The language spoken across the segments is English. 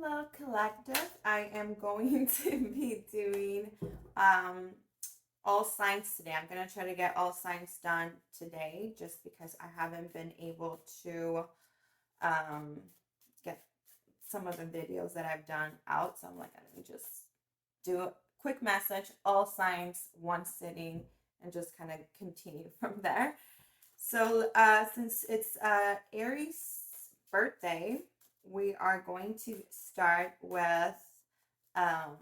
Hello, collective. I am going to be doing all signs today. I'm going to try to get all signs done today just because I haven't been able to um, get some of the videos that I've done out. So I'm like, let me just do a quick message, all signs, one sitting, and just kind of continue from there. So, since it's Aries' birthday, we are going to start with um,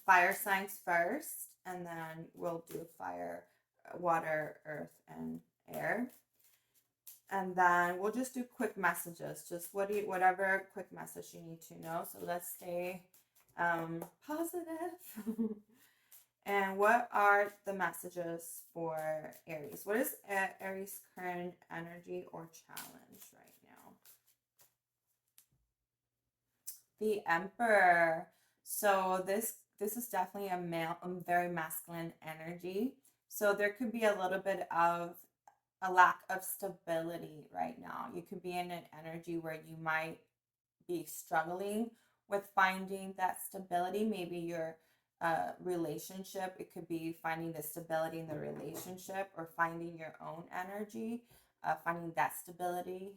fire signs first, and then we'll do fire, water, earth, and air. And then we'll just do quick messages, just whatever quick message you need to know. So let's stay positive. And what are the messages for Aries? What is Aries' current energy or challenge right now? The Emperor. So this is definitely a very masculine energy. So there could be a little bit of a lack of stability right now. You could be in an energy where you might be struggling with finding that stability. Maybe your relationship, it could be finding the stability in the relationship or finding your own energy, finding that stability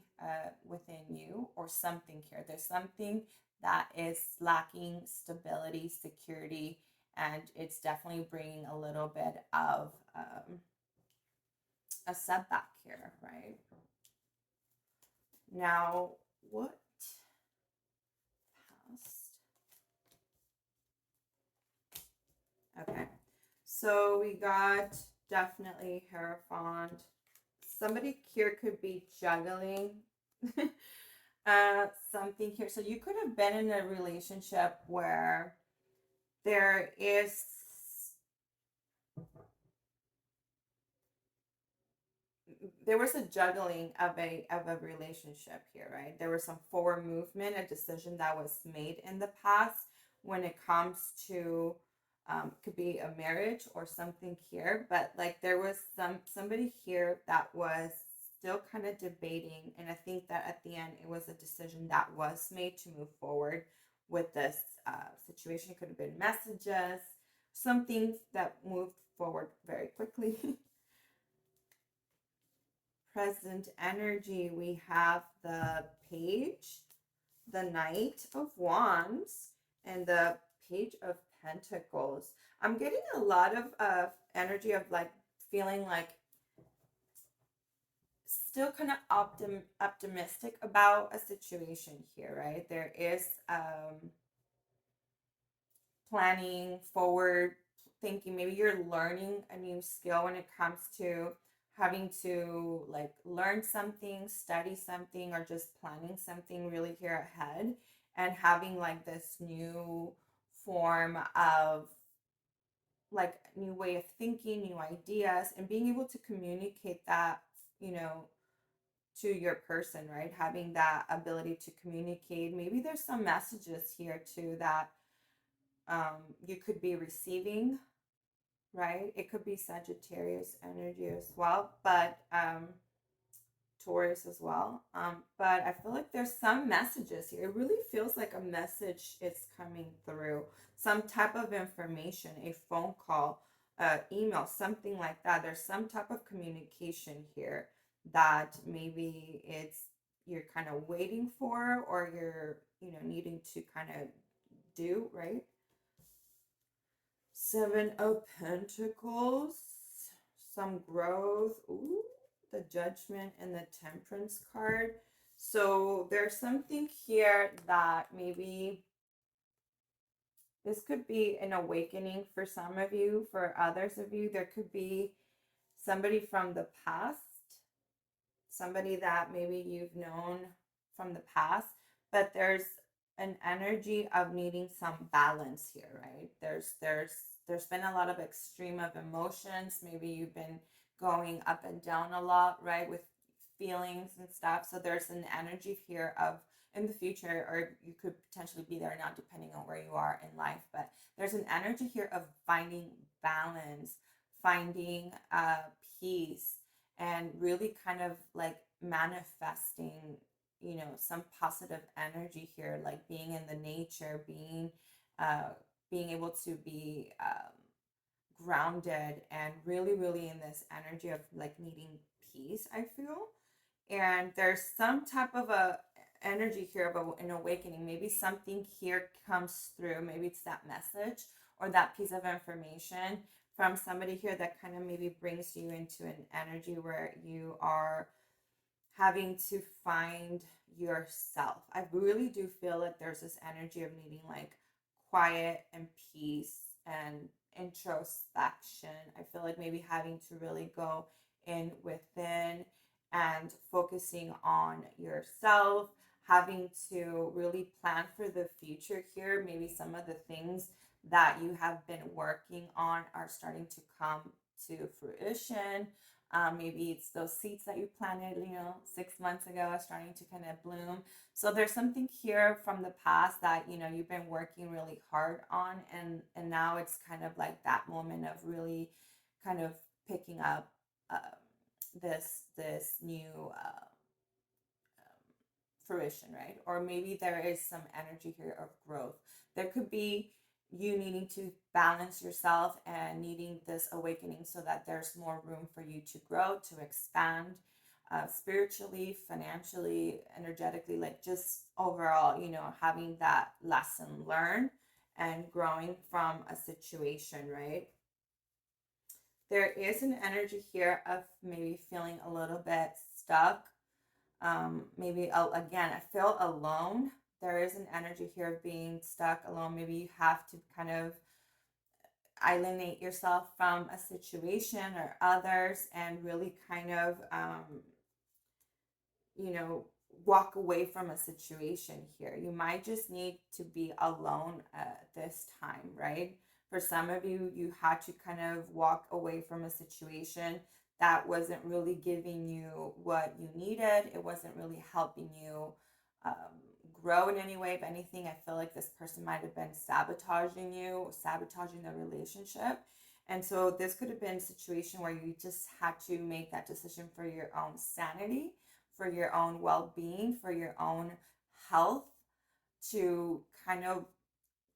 within you or something here. There's something that is lacking stability, security, and it's definitely bringing a little bit of a setback here, right? Now, what past? Okay, so we got definitely Hierophant. Somebody here could be juggling something here. So you could have been in a relationship where there is there was a juggling of a relationship here, right? There was some forward movement, a decision that was made in the past when it comes to could be a marriage or something here, but like there was somebody here that was still kind of debating, and I think that at the end it was a decision that was made to move forward with this situation. It could have been messages, something that moved forward very quickly. Present energy, we have the page, the Knight of Wands, and the Page of Pentacles. I'm getting a lot of energy of like feeling like still kind of optimistic about a situation here, right? There is planning, forward thinking. Maybe you're learning a new skill when it comes to having to like learn something, study something, or just planning something really here ahead, and having like this new form of like new way of thinking, new ideas, and being able to communicate that, to your person, right? Having that ability to communicate. Maybe there's some messages here too that you could be receiving, right? It could be Sagittarius energy as well, but Taurus as well. But I feel like there's some messages here. It really feels like a message is coming through, some type of information, a phone call, email, something like that. There's some type of communication here that maybe you're kind of waiting for, or you're needing to kind of do, right? Seven of Pentacles, some growth. Ooh, the Judgment and the Temperance card. So there's something here that maybe this could be an awakening for some of you. For others of you, there could be somebody from the past, somebody that maybe you've known from the past, but there's an energy of needing some balance here, right? There's been a lot of extreme of emotions. Maybe you've been going up and down a lot, right, with feelings and stuff. So there's an energy here of in the future, or you could potentially be there now, depending on where you are in life. But there's an energy here of finding balance, finding peace, and really kind of like manifesting you know, some positive energy here, like being in the nature, being able to be grounded and really, really in this energy of like needing peace, I feel. And there's some type of a energy here of an awakening. Maybe something here comes through. Maybe it's that message or that piece of information from somebody here that kind of maybe brings you into an energy where you are having to find yourself. I really do feel like there's this energy of needing like quiet and peace and introspection. I feel like maybe having to really go in within and focusing on yourself, having to really plan for the future here. Maybe some of the things that you have been working on are starting to come to fruition. Maybe it's those seeds that you planted, you know, 6 months ago are starting to kind of bloom. So there's something here from the past that, you know, you've been working really hard on, and now it's kind of like that moment of really kind of picking up this new fruition, right? Or maybe there is some energy here of growth. There could be you needing to balance yourself and needing this awakening so that there's more room for you to grow, to expand spiritually, financially, energetically, like just overall, you know, having that lesson learned and growing from a situation, right? There is an energy here of maybe feeling a little bit stuck. Maybe again, I feel alone. There is an energy here of being stuck alone. Maybe you have to kind of alienate yourself from a situation or others and really kind of, you know, walk away from a situation here. You might just need to be alone at this time, right? For some of you, you had to kind of walk away from a situation that wasn't really giving you what you needed. It wasn't really helping you um, grow in any way. If anything, I feel like this person might have been sabotaging you, sabotaging the relationship. And so this could have been a situation where you just had to make that decision for your own sanity, for your own well-being, for your own health, to kind of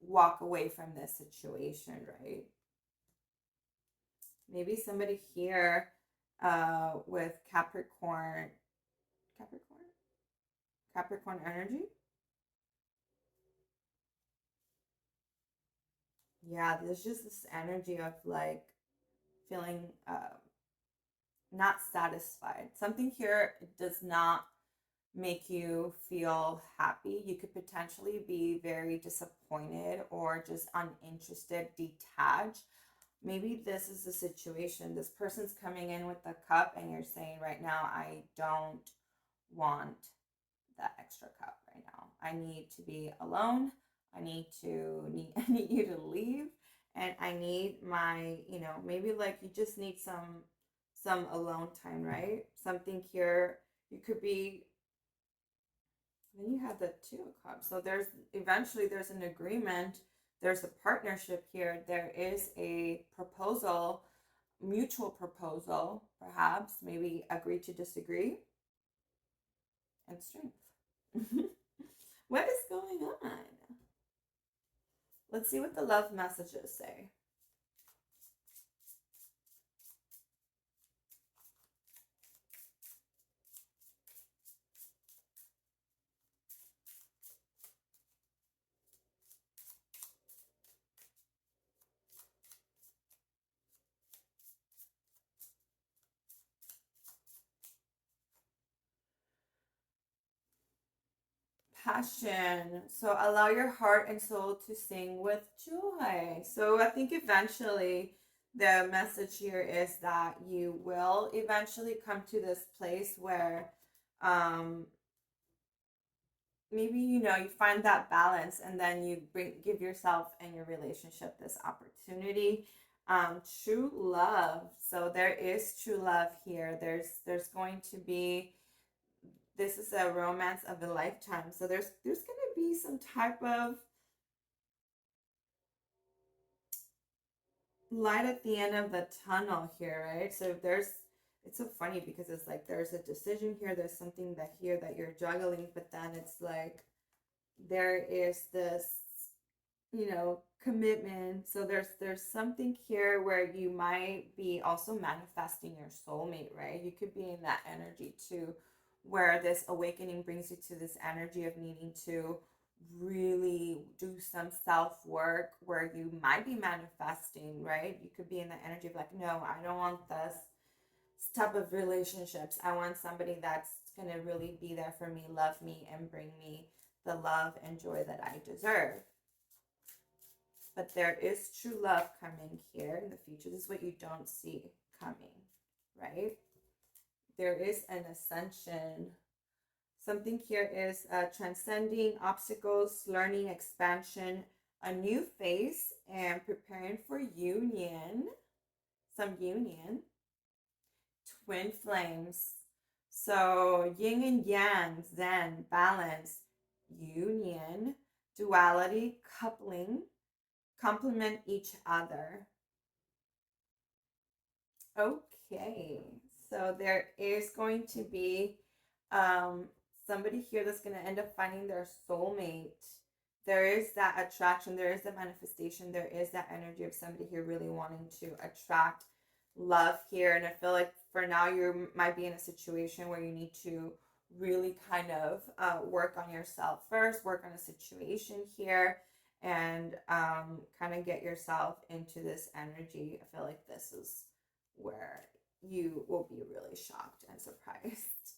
walk away from this situation, right? Maybe somebody here with Capricorn energy. Yeah, there's just this energy of like feeling not satisfied. Something here does not make you feel happy. You could potentially be very disappointed or just uninterested, detached. Maybe this is the situation. This person's coming in with the cup, and you're saying right now, I don't want that extra cup right now. I need to be alone. I need you to leave, and I need my, you know, maybe like you just need some alone time, right? Something here you could be. Then you have the Two of Cups. So there's an agreement. There's a partnership here. There is a proposal, mutual proposal, perhaps. Maybe agree to disagree, and strength. What is going on? Let's see what the love messages say. Passion. So allow your heart and soul to sing with joy. So I think eventually the message here is that you will eventually come to this place where um maybe, you know, you find that balance, and then you give yourself and your relationship this opportunity. True love. So there is true love here. There's going to be, this is a romance of a lifetime. So there's going to be some type of light at the end of the tunnel here, right? So there's it's so funny because it's like there's a decision here, there's something that here that you're juggling, but then it's like there is this, you know, commitment. So there's something here where you might be also manifesting your soulmate, right? You could be in that energy too, where this awakening brings you to this energy of needing to really do some self work, where you might be manifesting, right? You could be in the energy of like, no, I don't want this type of relationships. I want somebody that's going to really be there for me, love me, and bring me the love and joy that I deserve. But there is true love coming here in the future. This is what you don't see coming, right? There is an ascension. Something here is transcending obstacles, learning, expansion, a new phase, and preparing for union. Some union. Twin flames. So yin and yang, zen, balance, union, duality, coupling, complement each other. Okay, so there is going to be somebody here that's going to end up finding their soulmate. There is that attraction, there is the manifestation, there is that energy of somebody here really wanting to attract love here. And I feel like for now you might be in a situation where you need to really kind of work on yourself first, work on a situation here, and kind of get yourself into this energy. I feel like this is where you will be really shocked and surprised.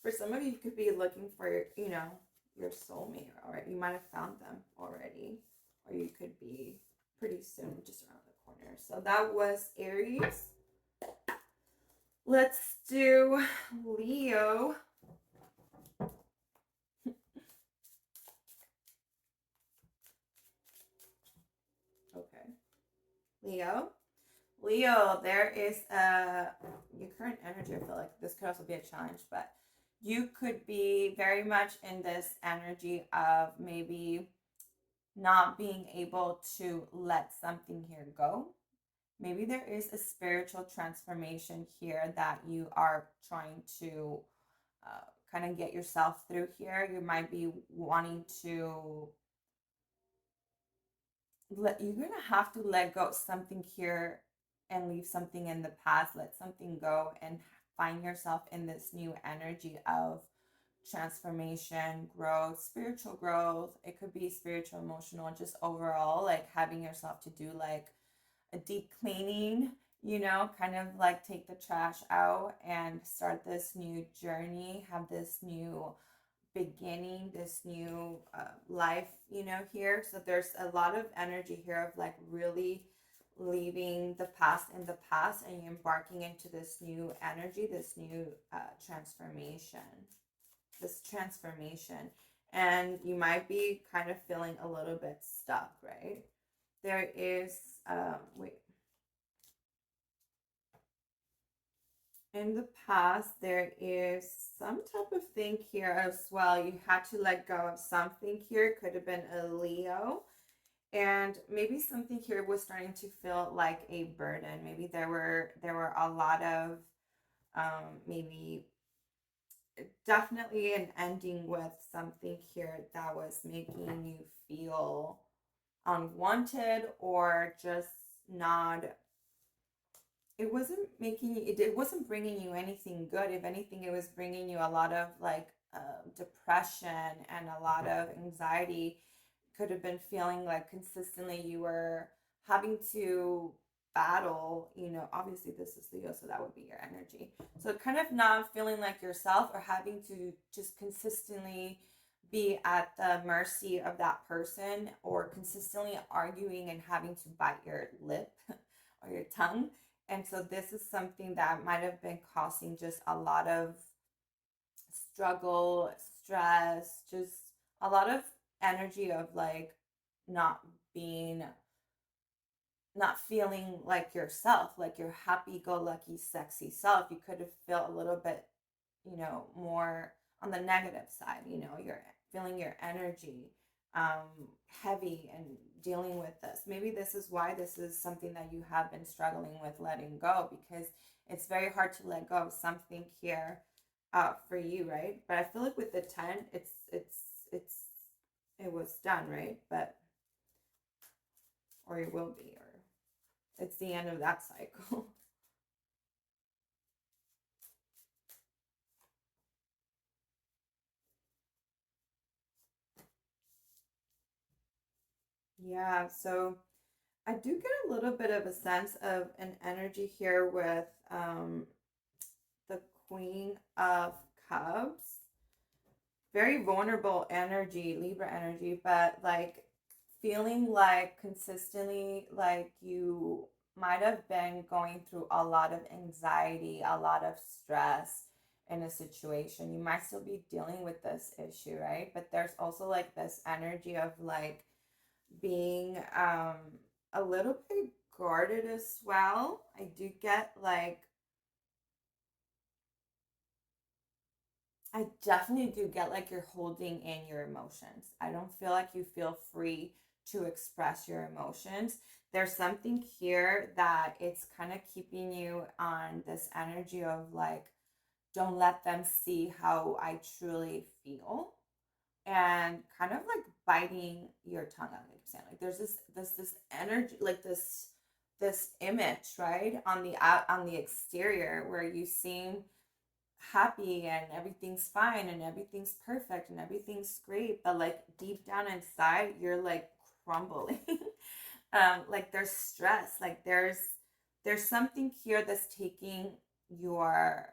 For some of you, you could be looking for, you know, your soulmate, or you might have found them already, or you could be pretty soon, just around the corner. So that was Aries. Let's do Leo. Okay. Leo, there is your current energy. I feel like this could also be a challenge, but you could be very much in this energy of maybe not being able to let something here go. Maybe there is a spiritual transformation here that you are trying to kind of get yourself through here. You might be wanting to you're gonna have to let go of something here and leave something in the past, let something go, and find yourself in this new energy of transformation, growth, spiritual growth. It could be spiritual, emotional, just overall, like having yourself to do like a deep cleaning, you know, kind of like take the trash out and start this new journey, have this new beginning, this new life, you know, here. So there's a lot of energy here of like really leaving the past in the past and embarking into this new energy, this new transformation. And you might be kind of feeling a little bit stuck, right? There is in the past, there is some type of thing here as well. You had to let go of something here. Could have been a Leo. And maybe something here was starting to feel like a burden. Maybe there were a lot of maybe definitely an ending with something here that was making you feel unwanted, or just not, it wasn't making you, it wasn't bringing you anything good. If anything, it was bringing you a lot of like depression and a lot of anxiety. Could have been feeling like consistently you were having to battle, you know, obviously this is Leo, so that would be your energy. So kind of not feeling like yourself, or having to just consistently be at the mercy of that person, or consistently arguing and having to bite your lip or your tongue. And so this is something that might have been causing just a lot of struggle, stress, just a lot of energy of like not feeling like yourself, like your happy-go-lucky, sexy self. You could have felt a little bit, you know, more on the negative side, you know, you're feeling your energy. heavy and dealing with this. Maybe this is why this is something that you have been struggling with letting go, because it's very hard to let go of something here for you, right? But I feel like with the 10, it's it was done, right? But or it will be, or it's the end of that cycle. Yeah, so I do get a little bit of a sense of an energy here with the Queen of Cups. Very vulnerable energy, Libra energy, but like feeling like consistently like you might have been going through a lot of anxiety, a lot of stress in a situation. You might still be dealing with this issue, right? But there's also like this energy of like being a little bit guarded as well. I do get like I definitely do get like you're holding in your emotions. I don't feel like you feel free to express your emotions. There's something here that it's kind of keeping you on this energy of like, don't let them see how I truly feel, and kind of like biting your tongue out, like you're saying. Like there's this energy, like this image, right, on the out on the exterior where you seem happy and everything's fine and everything's perfect and everything's great, but like deep down inside you're like crumbling. Like there's stress, like there's something here that's taking your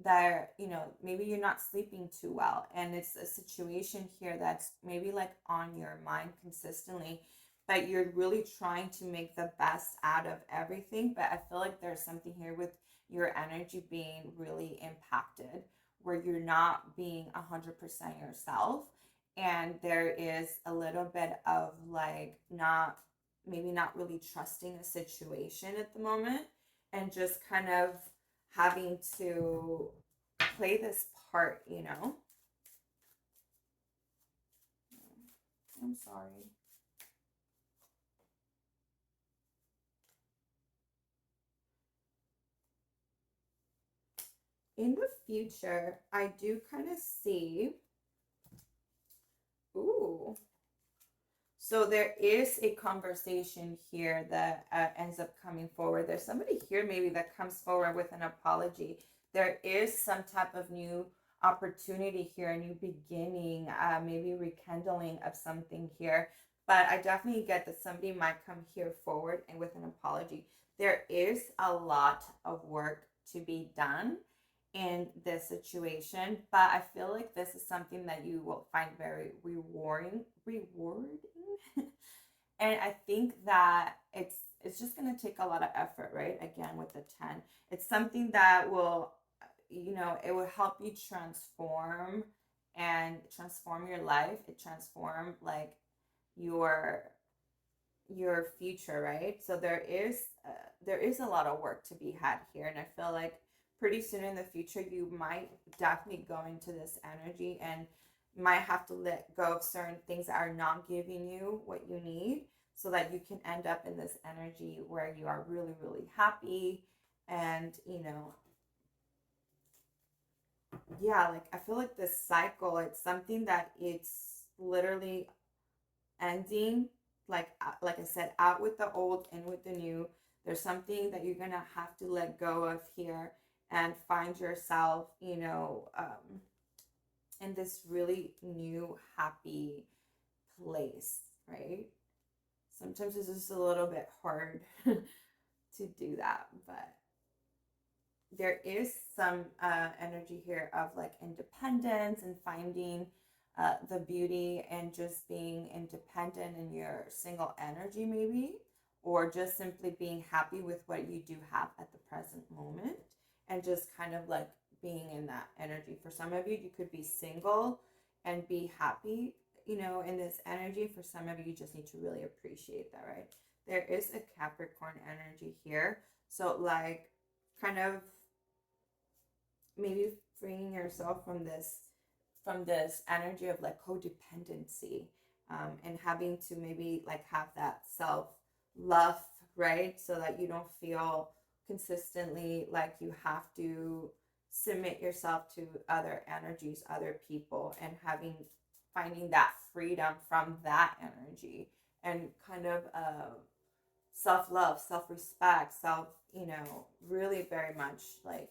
that, you know, maybe you're not sleeping too well, and it's a situation here that's maybe like on your mind consistently, but you're really trying to make the best out of everything. But I feel like there's something here with your energy being really impacted where you're not being 100% yourself, and there is a little bit of like not, maybe not really trusting a situation at the moment, and just kind of having to play this part, you know? I'm sorry. In the future, I do kind of see, ooh, so there is a conversation here that ends up coming forward. There's somebody here maybe that comes forward with an apology. There is some type of new opportunity here, a new beginning, maybe rekindling of something here. But I definitely get that somebody might come here forward and with an apology. There is a lot of work to be done in this situation, but I feel like this is something that you will find very rewarding. And I think that it's just going to take a lot of effort, right? Again, with the 10, it's something that will, you know, it will help you transform and transform your life. It transform like your your future, right? So there is a lot of work to be had here, and I feel like pretty soon in the future you might definitely go into this energy and might have to let go of certain things that are not giving you what you need, so that you can end up in this energy where you are really really happy. And you know, yeah, like I feel like this cycle, it's something that it's literally ending, like I said, out with the old, in with the new. There's something that you're gonna have to let go of here and find yourself, you know, in this really new happy place, right? Sometimes it's just a little bit hard to do that, but there is some energy here of like independence and finding the beauty and just being independent in your single energy, maybe, or just simply being happy with what you do have at the present moment, and just kind of like being in that energy. For some of you, you could be single and be happy, you know, in this energy. For some of you, you just need to really appreciate that, right? There is a Capricorn energy here. So, like, kind of maybe freeing yourself from this from this energy of like codependency, and having to maybe like have that self love, right? So that you don't feel consistently like you have to submit yourself to other energies, other people, and finding that freedom from that energy, and kind of self love, self respect, self, really very much like.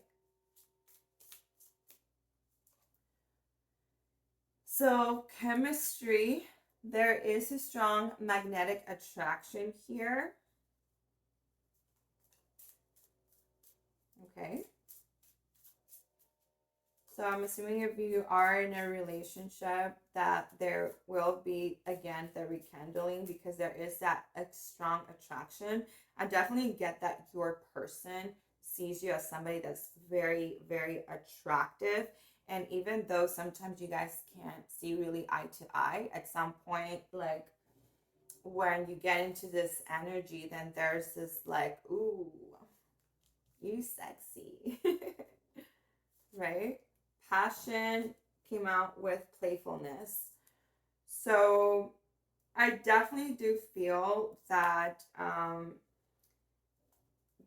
So, chemistry, there is a strong magnetic attraction here. Okay. So, I'm assuming if you are in a relationship that there will be, again, the rekindling, because there is that strong attraction. I definitely get that your person sees you as somebody that's very, very attractive. And even though sometimes you guys can't see really eye to eye, at some point, like when you get into this energy, then there's this like, ooh, you sexy, right? Passion came out with playfulness. So I definitely do feel that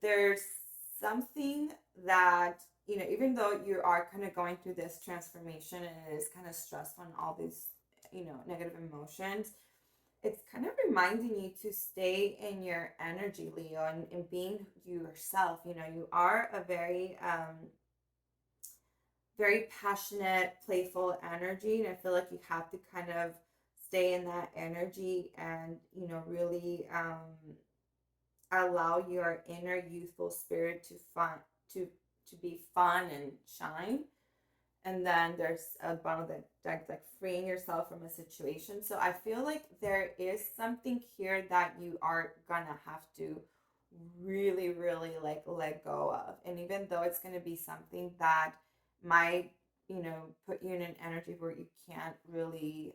there's something that, even though you are kind of going through this transformation and it is kind of stressful and all these, negative emotions, it's kind of reminding you to stay in your energy, Leo, and being yourself. You are a very, very passionate, playful energy. And I feel like you have to kind of stay in that energy and, really allow your inner youthful spirit to to be fun and shine. And then there's a bottle that like freeing yourself from a situation. So I feel like there is something here that you are gonna have to really, really like let go of. And even though it's gonna be something that might, put you in an energy where you can't really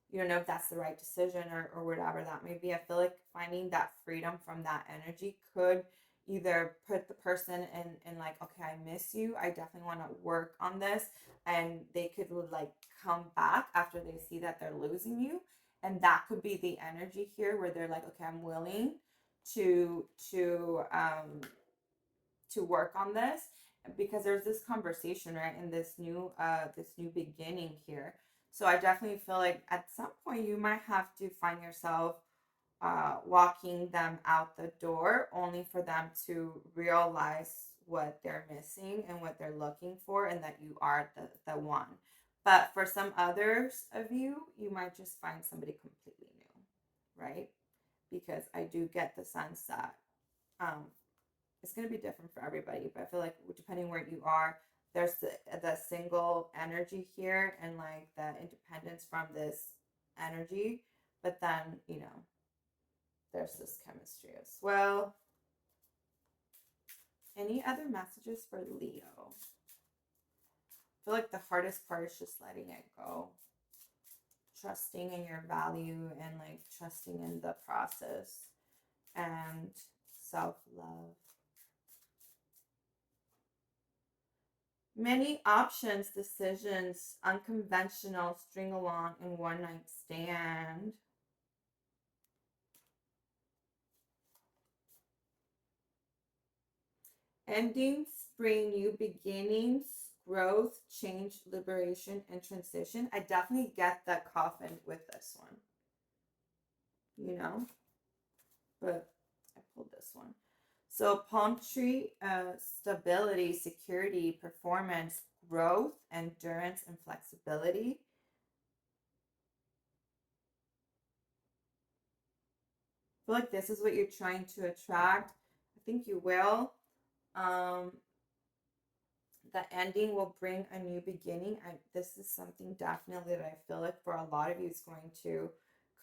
you don't know if that's the right decision, or whatever that may be. I feel like finding that freedom from that energy could either put the person in like, okay, I miss you, I definitely want to work on this, and they could like come back after they see that they're losing you. And that could be the energy here where they're like, okay, I'm willing to to work on this, because there's this conversation, right, in this new beginning here. So I definitely feel like at some point you might have to find yourself walking them out the door, only for them to realize what they're missing and what they're looking for, and that you are the one. But for some others of you, you might just find somebody completely new, right? Because I do get the sense that it's going to be different for everybody, but I feel like depending where you are, there's the single energy here, and like the independence from this energy. But then, there's this chemistry as well. Any other messages for Leo? I feel like the hardest part is just letting it go, trusting in your value, and like trusting in the process, and self-love. Many options, decisions, unconventional, string along, and one night stand. Endings bring new beginnings, growth, change, liberation, and transition. I definitely get the coffin with this one, but I pulled this one. So palm tree, stability, security, performance, growth, endurance, and flexibility. I feel like this is what you're trying to attract. I think you will. Um, the ending will bring a new beginning. This is something definitely that I feel like for a lot of you is going to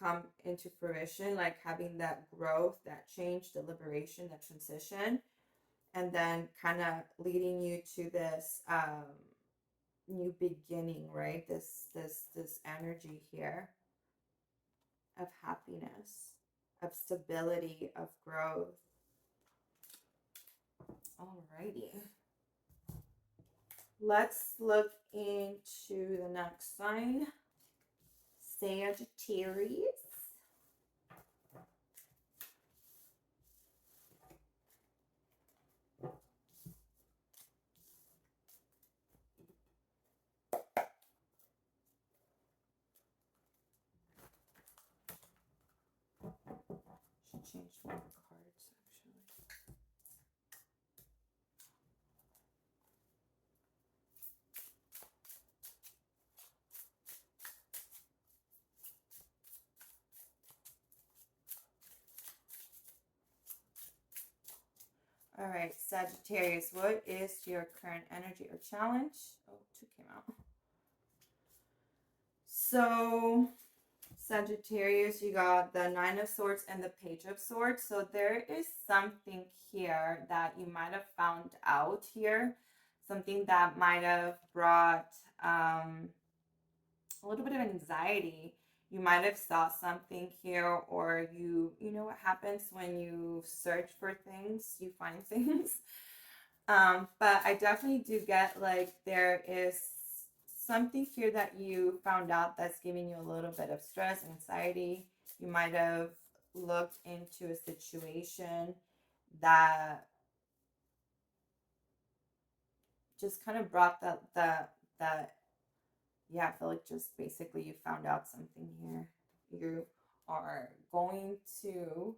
come into fruition, like having that growth, that change, the liberation, the transition, and then kind of leading you to this new beginning, right? This energy here of happiness, of stability, of growth. Alrighty. Let's look into the next sign, Sagittarius. Should change one cards actually. All right, Sagittarius, what is your current energy or challenge? Oh, two came out. So, Sagittarius, you got the Nine of Swords and the Page of Swords. So there is something here that you might have found out here. Something that might have brought a little bit of anxiety. You might have saw something here, or you know what happens when you search for things, you find things. But I definitely do get like there is something here that you found out that's giving you a little bit of stress and anxiety. You might have looked into a situation that just kind of brought that yeah, I feel like just basically you found out something here. You are going to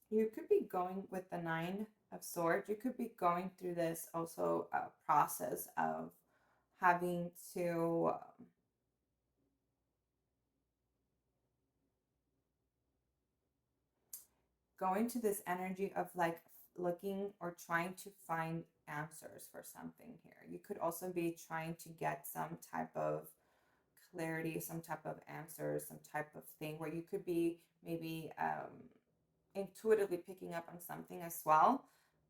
you could be going with the Nine of Swords. You could be going through this also a process of having to go into this energy of like looking or trying to find answers for something here. You could also be trying to get some type of clarity, some type of answer, some type of thing where you could be maybe intuitively picking up on something as well.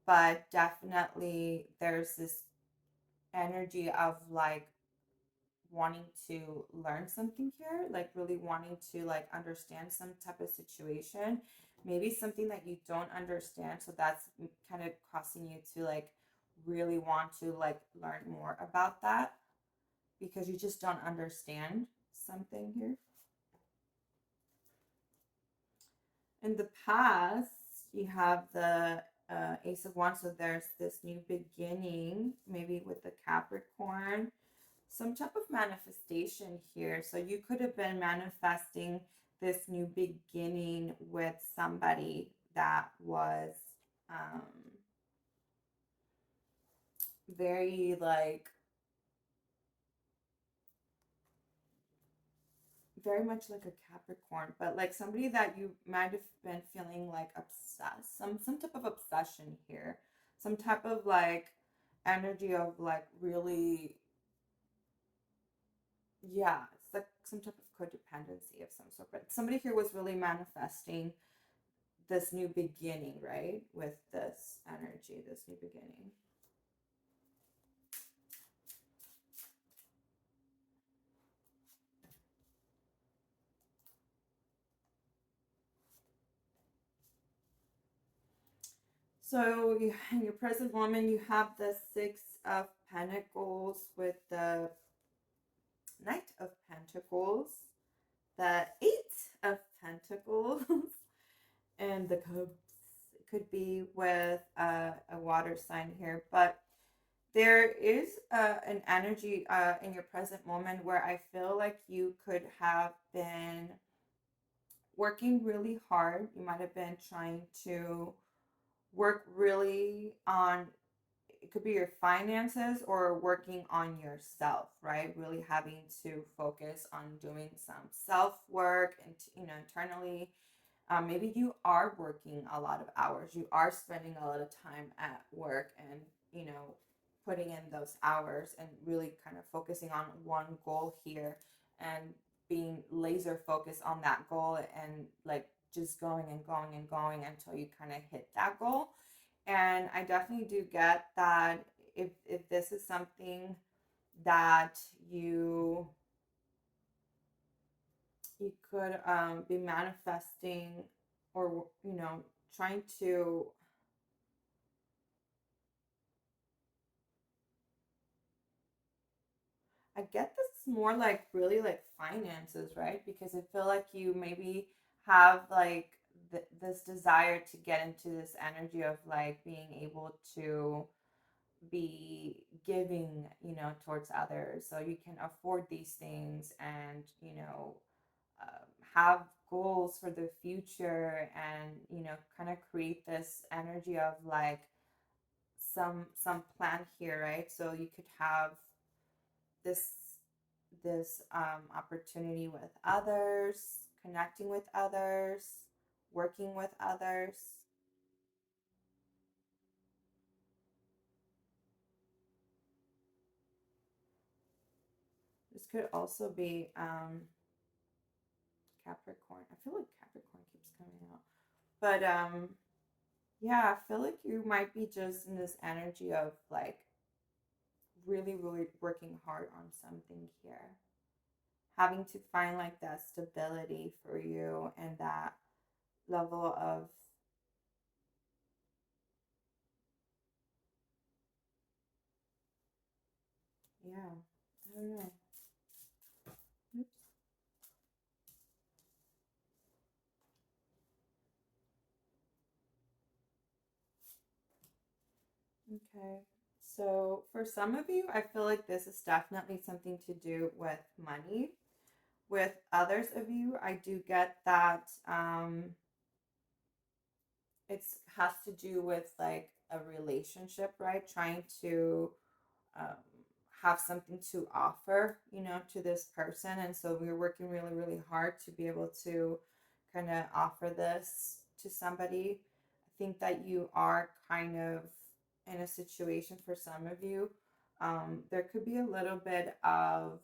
But definitely there's this energy of like wanting to learn something here, like really wanting to like understand some type of situation, maybe something that you don't understand. So that's kind of causing you to like really want to like learn more about that because you just don't understand something here. In the past, you have the Ace of Wands, so there's this new beginning, maybe with the Capricorn, some type of manifestation here. So you could have been manifesting this new beginning with somebody that was um, very like very much like a Capricorn, but like somebody that you might have been feeling like obsessed, some type of obsession here, some type of like energy of like really, yeah, it's like some type of codependency of some sort. But somebody here was really manifesting this new beginning, right? With this energy, this new beginning. So in your present moment, you have the Six of Pentacles with the Knight of Pentacles, the Eight of Pentacles, and the Cups. It could be with a water sign here, but there is an energy in your present moment where I feel like you could have been working really hard. You might have been trying to work really on, it could be your finances or working on yourself, right? Really having to focus on doing some self work and, internally. Maybe you are working a lot of hours. You are spending a lot of time at work and, putting in those hours and really kind of focusing on one goal here and being laser focused on that goal and like just going and going and going until you kind of hit that goal. And I definitely do get that if this is something that you could be manifesting or, trying to, I get this more like really like finances, right? Because I feel like you maybe have like this desire to get into this energy of like being able to be giving, towards others. So you can afford these things and, have goals for the future and, kind of create this energy of like some plan here, right? So you could have this opportunity with others, connecting with others, working with others. This could also be Capricorn. I feel like Capricorn keeps coming out. But yeah, I feel like you might be just in this energy of like really, really working hard on something here. Having to find like that stability for you and that level of, yeah, I don't know. Oops. Okay. So for some of you, I feel like this is definitely something to do with money. With others of you, I do get that it's has to do with like a relationship, right? Trying to um, have something to offer, to this person. And so we're working really, really hard to be able to kind of offer this to somebody. I think that you are kind of in a situation for some of you. There could be a little bit of,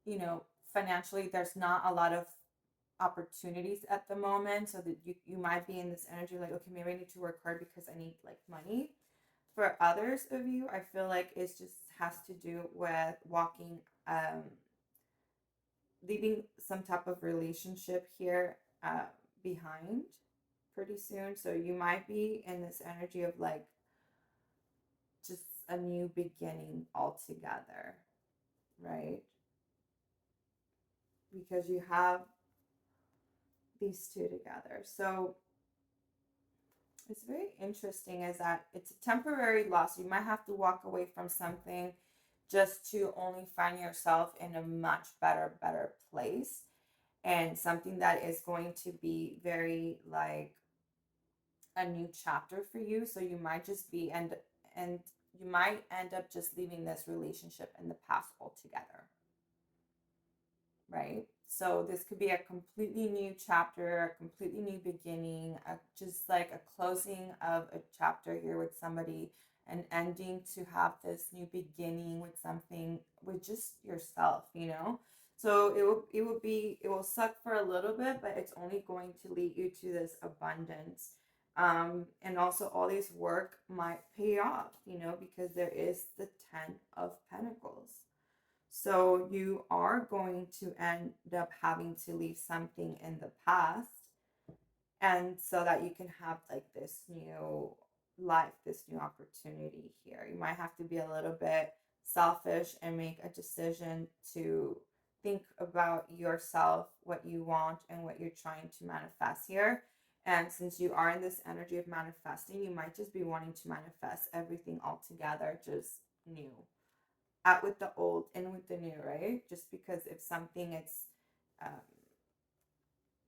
you know, financially, there's not a lot of opportunities at the moment. So that you might be in this energy like, okay, maybe I need to work hard because I need like money. For others of you, I feel like it just has to do with walking, leaving some type of relationship here behind pretty soon. So you might be in this energy of like just a new beginning altogether, right? Because you have these two together. So it's very interesting is that it's a temporary loss. You might have to walk away from something just to only find yourself in a much better place and something that is going to be very like a new chapter for you. So you might just be and you might end up just leaving this relationship in the past altogether, right? So this could be a completely new chapter, a completely new beginning, just like a closing of a chapter here with somebody, an ending to have this new beginning with something with just yourself, So it will suck for a little bit, but it's only going to lead you to this abundance. And also all this work might pay off, because there is the 10 of Pentacles. So you are going to end up having to leave something in the past, and so that you can have like this new life, this new opportunity here. You might have to be a little bit selfish and make a decision to think about yourself, what you want, and what you're trying to manifest here. And since you are in this energy of manifesting, you might just be wanting to manifest everything all together, just new, out with the old, in with the new, right? Just because if something it's um,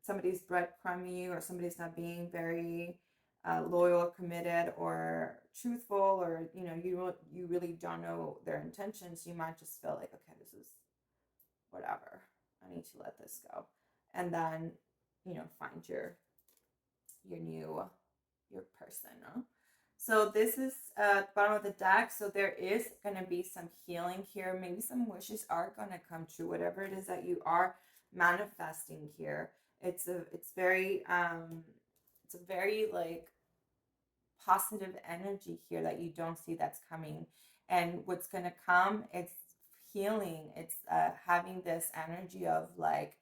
somebody's breadcrumbing you, or somebody's not being very loyal, committed, or truthful, or you really don't know their intentions, you might just feel like, okay, this is whatever. I need to let this go, and then find your person. Huh? So this is the bottom of the deck. So there is going to be some healing here. Maybe some wishes are going to come true. Whatever it is that you are manifesting here, it's a very like positive energy here that you don't see that's coming. And what's going to come, it's healing. It's having this energy of like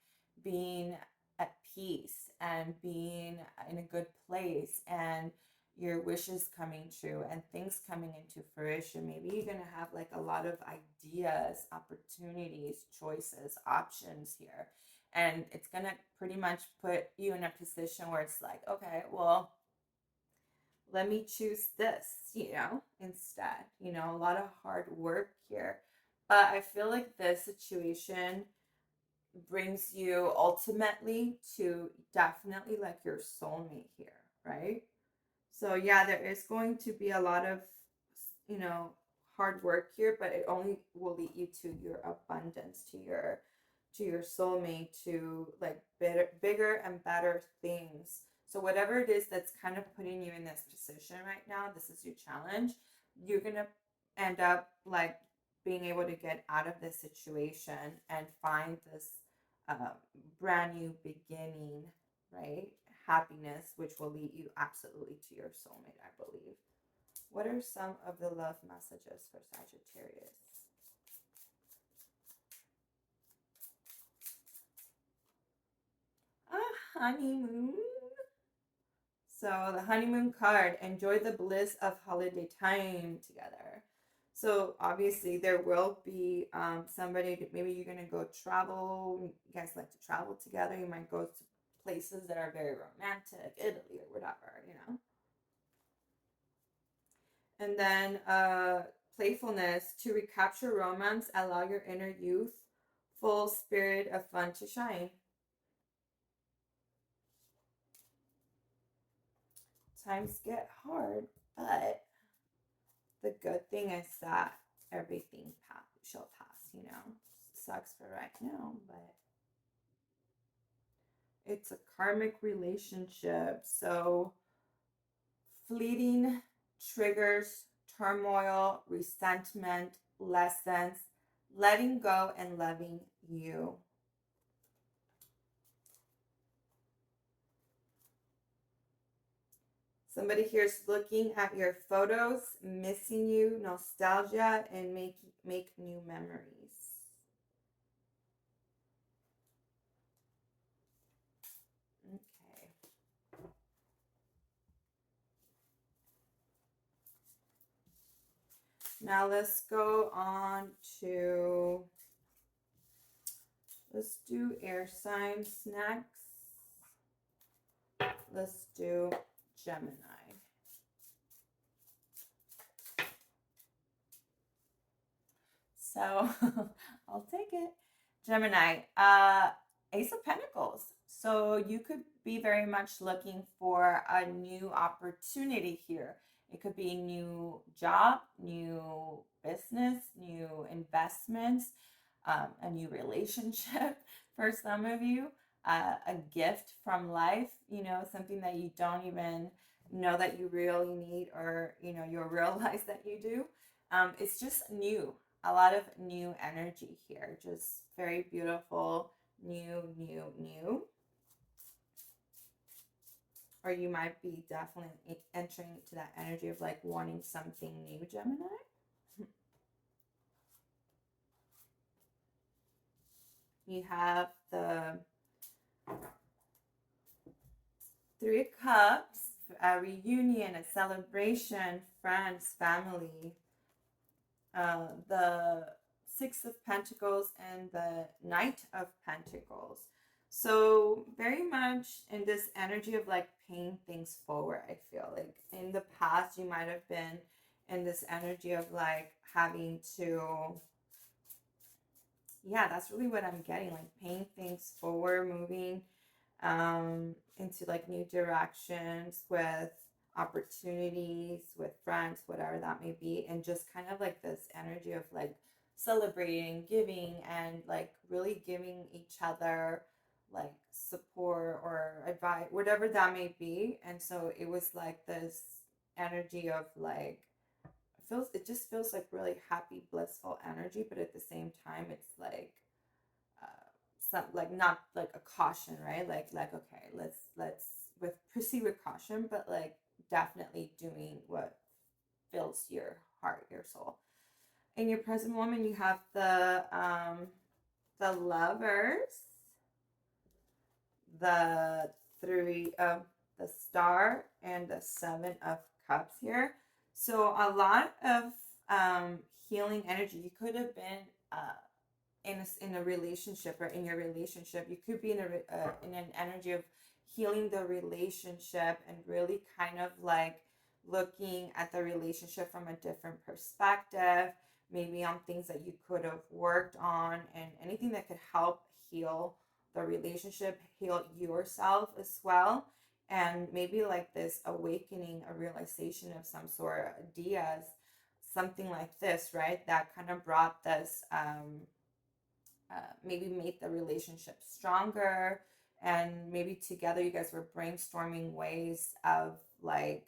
being at peace and being in a good place, and your wishes coming true and things coming into fruition. Maybe you're going to have like a lot of ideas, opportunities, choices, options here. And it's going to pretty much put you in a position where it's like, okay, well, let me choose this, instead. A lot of hard work here. But I feel like this situation brings you ultimately to definitely like your soulmate here, right? So yeah, there is going to be a lot of, you know, hard work here, but it only will lead you to your abundance, to your soulmate, to like bigger and better things. So whatever it is that's kind of putting you in this position right now, this is your challenge. You're gonna end up like being able to get out of this situation and find this uh, brand new beginning, right? Happiness, which will lead you absolutely to your soulmate, I believe. What are some of the love messages for Sagittarius? A honeymoon. So the honeymoon card, enjoy the bliss of holiday time together. So obviously there will be somebody that maybe you're gonna go travel. You guys like to travel together. You might go to places that are very romantic, Italy or whatever. And then playfulness, to recapture romance, allow your inner youth, full spirit of fun to shine. Times get hard, but the good thing is that everything shall pass. Sucks for right now, but it's a karmic relationship. So fleeting triggers, turmoil, resentment, lessons, letting go and loving you. Somebody here is looking at your photos, missing you, nostalgia, and make new memories. Okay. Now let's go on to, let's do air signs next. Let's do Gemini. So I'll take it. Gemini, Ace of Pentacles. So you could be very much looking for a new opportunity here. It could be a new job, new business, new investments, a new relationship for some of you, a gift from life, something that you don't even know that you really need, or, you'll realize that you do. It's just new, a lot of new energy here, just very beautiful, new, new, new. Or you might be definitely entering into that energy of like wanting something new, Gemini. You have the Three of Cups, a reunion, a celebration, friends, family. The Six of Pentacles and the Knight of Pentacles. So very much in this energy of like paying things forward. I feel like in the past you might have been in this energy of like having to, yeah, that's really what I'm getting, like paying things forward, moving into like new directions with opportunities, with friends, whatever that may be, and just kind of like this energy of like celebrating, giving, and like really giving each other like support or advice, whatever that may be. And so it was like this energy of like, it just feels like really happy, blissful energy, but at the same time it's like some, like not like a caution, right? Like okay, let's with proceed with caution, but like definitely doing what fills your heart, your soul. In your present moment, you have the Lovers, the three of the star and the 7 of cups here. So a lot of healing energy. You could have been in a relationship, or in your relationship you could be in an energy of healing the relationship and really kind of like looking at the relationship from a different perspective, maybe on things that you could have worked on, and anything that could help heal the relationship, heal yourself as well. And maybe like this awakening, a realization of some sort, ideas, something like this, right, that kind of brought this maybe made the relationship stronger, and maybe together you guys were brainstorming ways of like,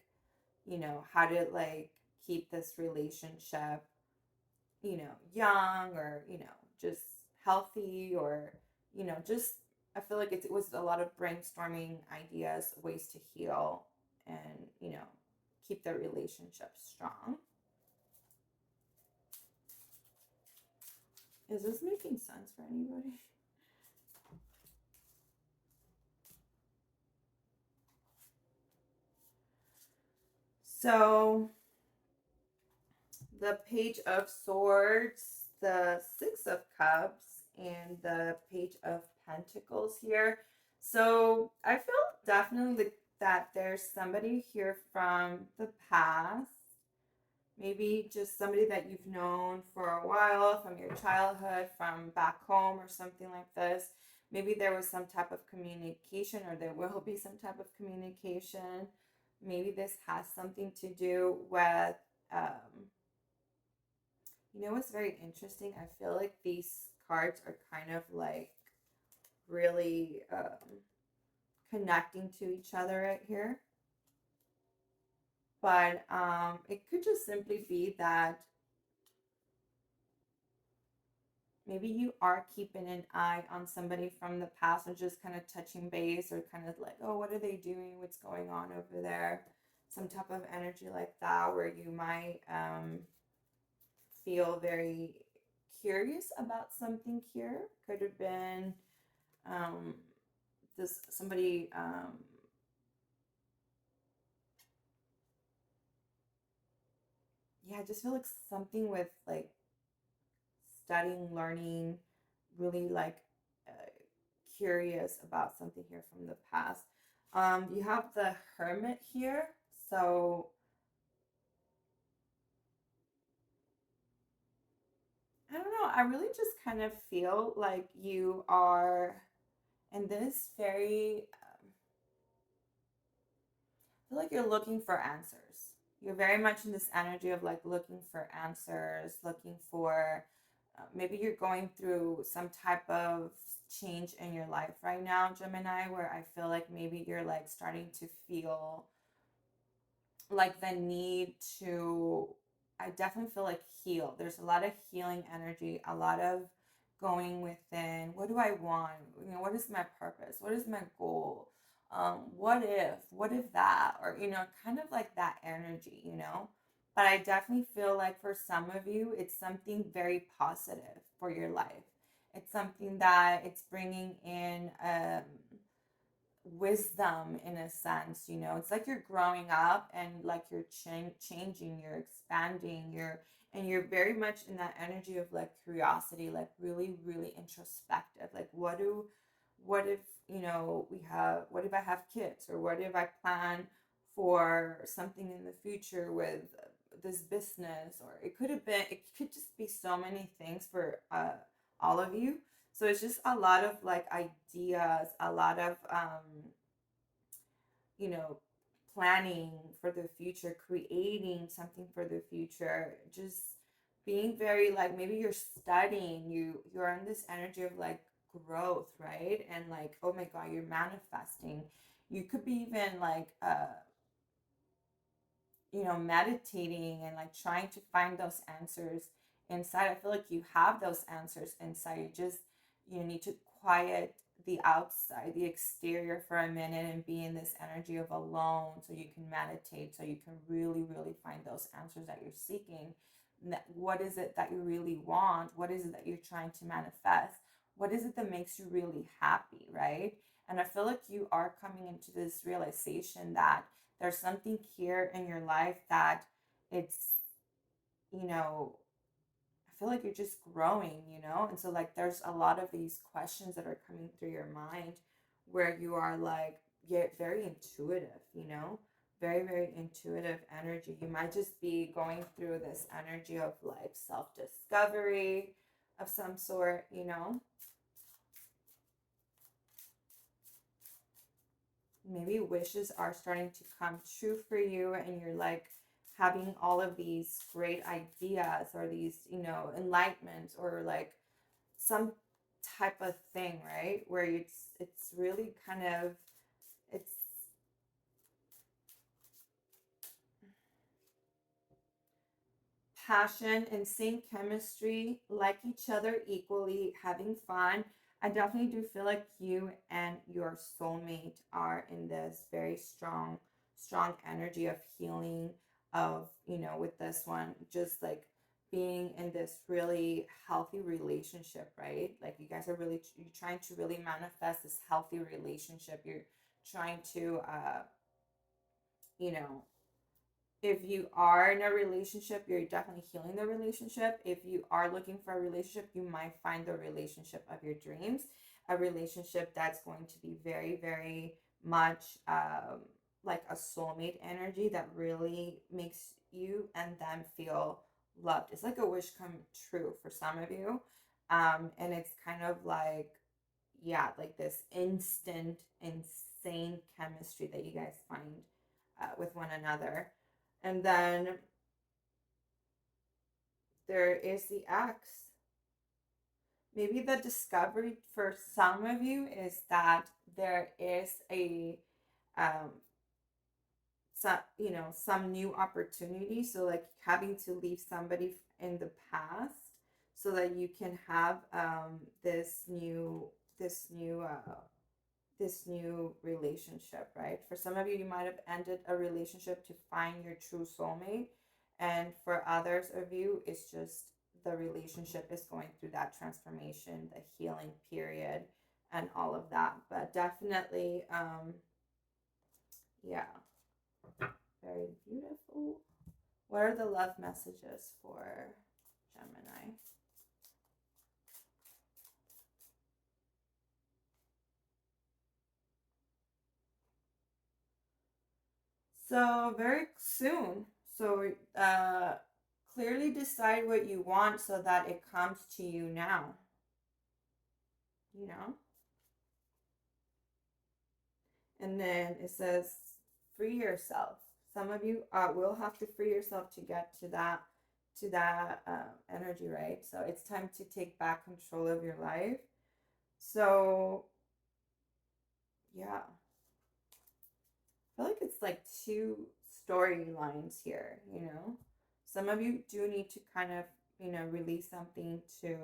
how to like keep this relationship, young, or just healthy, or just, I feel like it was a lot of brainstorming ideas, ways to heal, and keep the relationship strong. Is this making sense for anybody? So the Page of Swords, the 6 of Cups, and the Page of Pentacles here. So I feel definitely that there's somebody here from the past, maybe just somebody that you've known for a while, from your childhood, from back home, or something like this. Maybe there was some type of communication, or there will be some type of communication. Maybe this has something to do with what's very interesting? I feel like these cards are kind of like really connecting to each other right here. But it could just simply be that maybe you are keeping an eye on somebody from the past, or just kind of touching base, or kind of like, oh, what are they doing? What's going on over there? Some type of energy like that, where you might feel very curious about something here. Could have been this somebody yeah, I just feel like something with like studying, learning, really like uh, curious about something here from the past. You have the Hermit here, so I don't know, I really just kind of feel like you are in this very I feel like you're looking for answers. You're very much in this energy of like looking for answers, looking for maybe you're going through some type of change in your life right now, Gemini, where I feel like maybe you're like starting to feel like the need to, I definitely feel like heal. There's a lot of healing energy, a lot of going within. What do I want? What is my purpose? What is my goal? What if that, or kind of like that energy. But I definitely feel like for some of you, it's something very positive for your life. It's something that it's bringing in wisdom in a sense. It's like you're growing up, and like you're changing, you're expanding, you're very much in that energy of like curiosity, like really really introspective, like what if what if I have kids, or what if I plan for something in the future with this business, or it could just be so many things for all of you. So it's just a lot of like ideas, a lot of you know, planning for the future, creating something for the future, just being very like, maybe you're studying, you're in this energy of like growth, right? And like, oh my god, you're manifesting. You could be even like meditating, and like trying to find those answers inside. I feel like you have those answers inside. You need to quiet the outside, the exterior for a minute, and be in this energy of alone, so you can meditate, so you can really really find those answers that you're seeking. What is it that you really want? What is it that you're trying to manifest? What is it that makes you really happy, right? And I feel like you are coming into this realization that there's something here in your life that it's, you know, I feel like you're just growing, you know? And so, like, there's a lot of these questions that are coming through your mind where you are like, get very intuitive, you know? Very, very intuitive energy. You might just be going through this energy of like self discovery of some sort, you know? Maybe wishes are starting to come true for you and you're like having all of these great ideas or these, you know, enlightenment or like some type of thing, right? Where it's really kind of it's passion, insane chemistry, like each other equally, having fun. I definitely do feel like you and your soulmate are in this very strong energy of healing, of, you know, with this one, just like being in this really healthy relationship, right? Like you guys are really, you're trying to really manifest this healthy relationship. You're trying to, you know, if you are in a relationship, you're definitely healing the relationship. If you are looking for a relationship, you might find the relationship of your dreams, a relationship that's going to be very, very much like a soulmate energy that really makes you and them feel loved. It's like a wish come true for some of you. And it's kind of like, yeah, like this instant, insane chemistry that you guys find with one another. And then there is the X. Maybe the discovery for some of you is that there is a some, you know, some new opportunity. So like having to leave somebody in the past so that you can have this new this new relationship, right? For some of you, you might have ended a relationship to find your true soulmate. And for others of you, it's just the relationship is going through that transformation, the healing period, and all of that. But definitely, yeah, very beautiful. What are the love messages for Gemini? So very soon. So clearly decide what you want so that it comes to you now. You know? And then it says free yourself. Some of you will have to free yourself to get to that energy, right? So it's time to take back control of your life. So yeah, I feel like it's like two storylines here, you know? Some of you do need to kind of, you know, release something to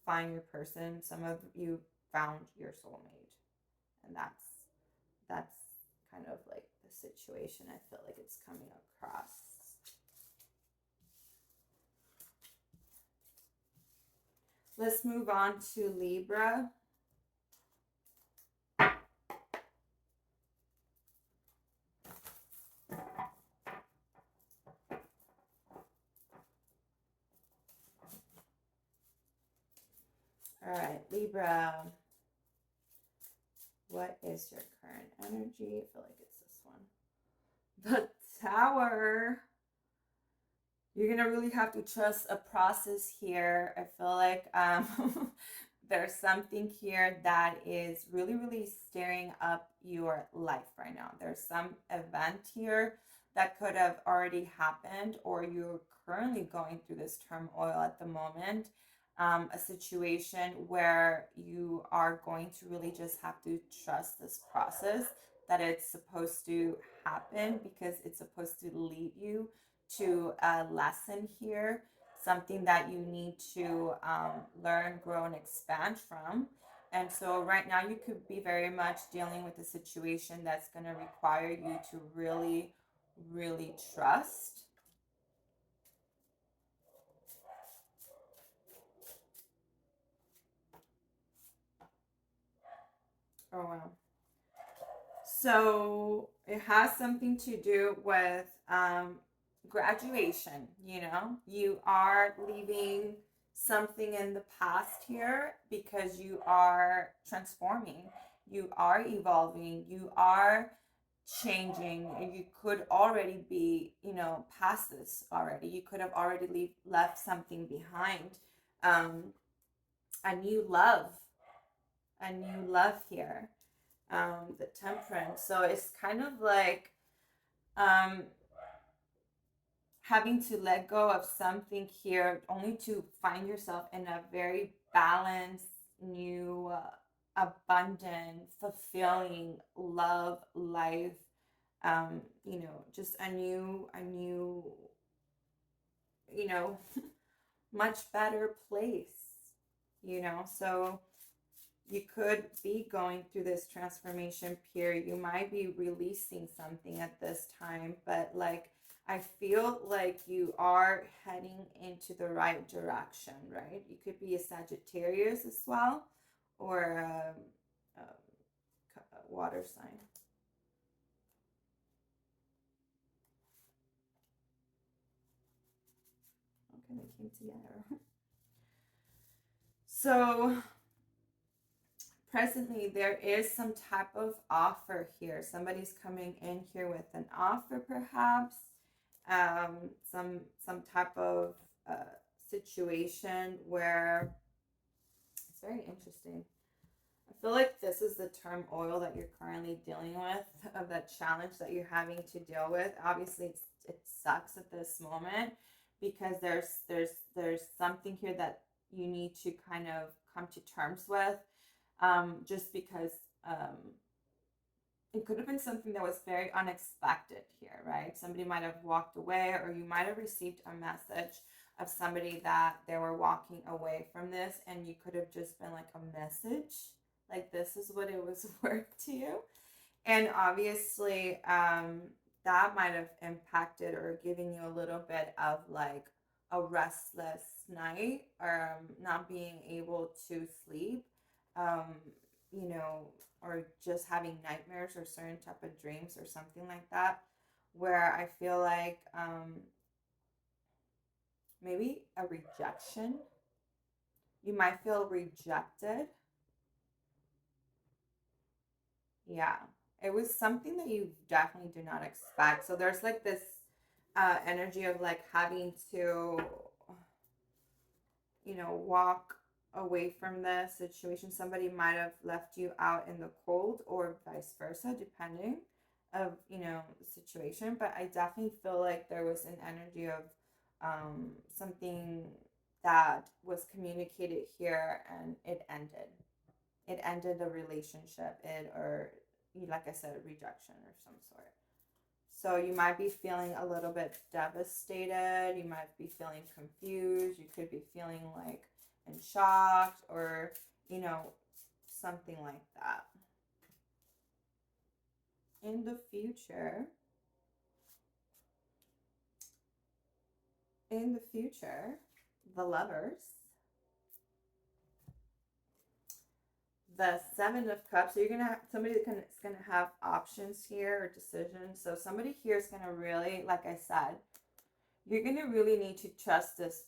find your person. Some of you found your soulmate. And that's kind of like the situation I feel like it's coming across. Let's move on to Libra. All right, Libra. What is your current energy? I feel like it's this one. The Tower. You're gonna really have to trust a process here. I feel like there's something here that is really, really stirring up your life right now. There's some event here that could have already happened, or you're currently going through this turmoil at the moment. A situation where you are going to really just have to trust this process, that it's supposed to happen because it's supposed to lead you to a lesson here, something that you need to learn, grow, and expand from. And so, right now, you could be very much dealing with a situation that's going to require you to really, really trust. Oh, wow. So it has something to do with graduation. You know, you are leaving something in the past here because you are transforming, you are evolving, you are changing. You could already be, you know, past this already. You could have already left something behind. Um, a new love, a new love here, the temperance. So it's kind of like um, having to let go of something here only to find yourself in a very balanced, new, abundant, fulfilling love life. You know, just a new, you know, much better place, you know. So you could be going through this transformation period. You might be releasing something at this time, but like I feel like you are heading into the right direction, right? You could be a Sagittarius as well, or a water sign. Okay, they came together. So presently there is some type of offer here. Somebody's coming in here with an offer, perhaps some type of situation where it's very interesting. I feel like this is the turmoil that you're currently dealing with, of that challenge that you're having to deal with. Obviously it sucks at this moment because there's something here that you need to kind of come to terms with, just because it could have been something that was very unexpected here, right? Somebody might have walked away, or you might have received a message of somebody that they were walking away from this, and you could have just been like a message, like this is what it was worth to you. And obviously, that might have impacted or given you a little bit of like a restless night, or not being able to sleep, um, you know, or just having nightmares or certain type of dreams or something like that, where I feel like maybe a rejection. You might feel rejected. Yeah, it was something that you definitely do not expect. So there's like this energy of like having to, you know, walk away from the situation. Somebody might have left you out in the cold, or vice versa, depending of, you know, the situation. But I definitely feel like there was an energy of something that was communicated here, and it ended. It ended a relationship, it, or like I said, rejection or some sort. So you might be feeling a little bit devastated. You might be feeling confused. You could be feeling like in shock, or, you know, something like that. In the future, the lovers, the Seven of Cups. So you're gonna have somebody that is gonna have options here, or decisions. So somebody here is gonna really, like I said, you're going to really need to trust this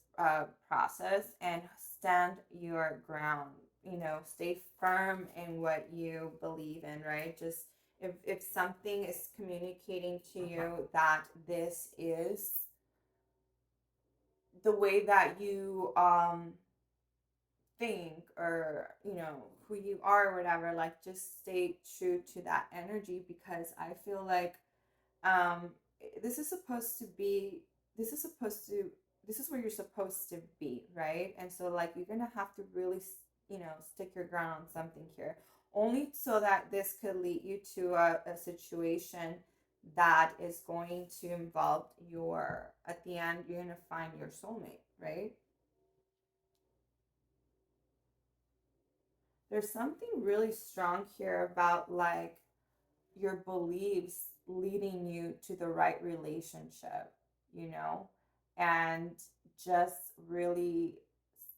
process and stand your ground. You know, stay firm in what you believe in, right? Just if something is communicating to you that this is the way that you think, or, you know, who you are or whatever, like just stay true to that energy, because I feel like um this is supposed to be this is supposed to this is where you're supposed to be, right? And so like you're gonna have to really, you know, stick your ground on something here, only so that this could lead you to a situation that is going to involve your, at the end you're gonna find your soulmate, right? There's something really strong here about like your beliefs leading you to the right relationship, you know, and just really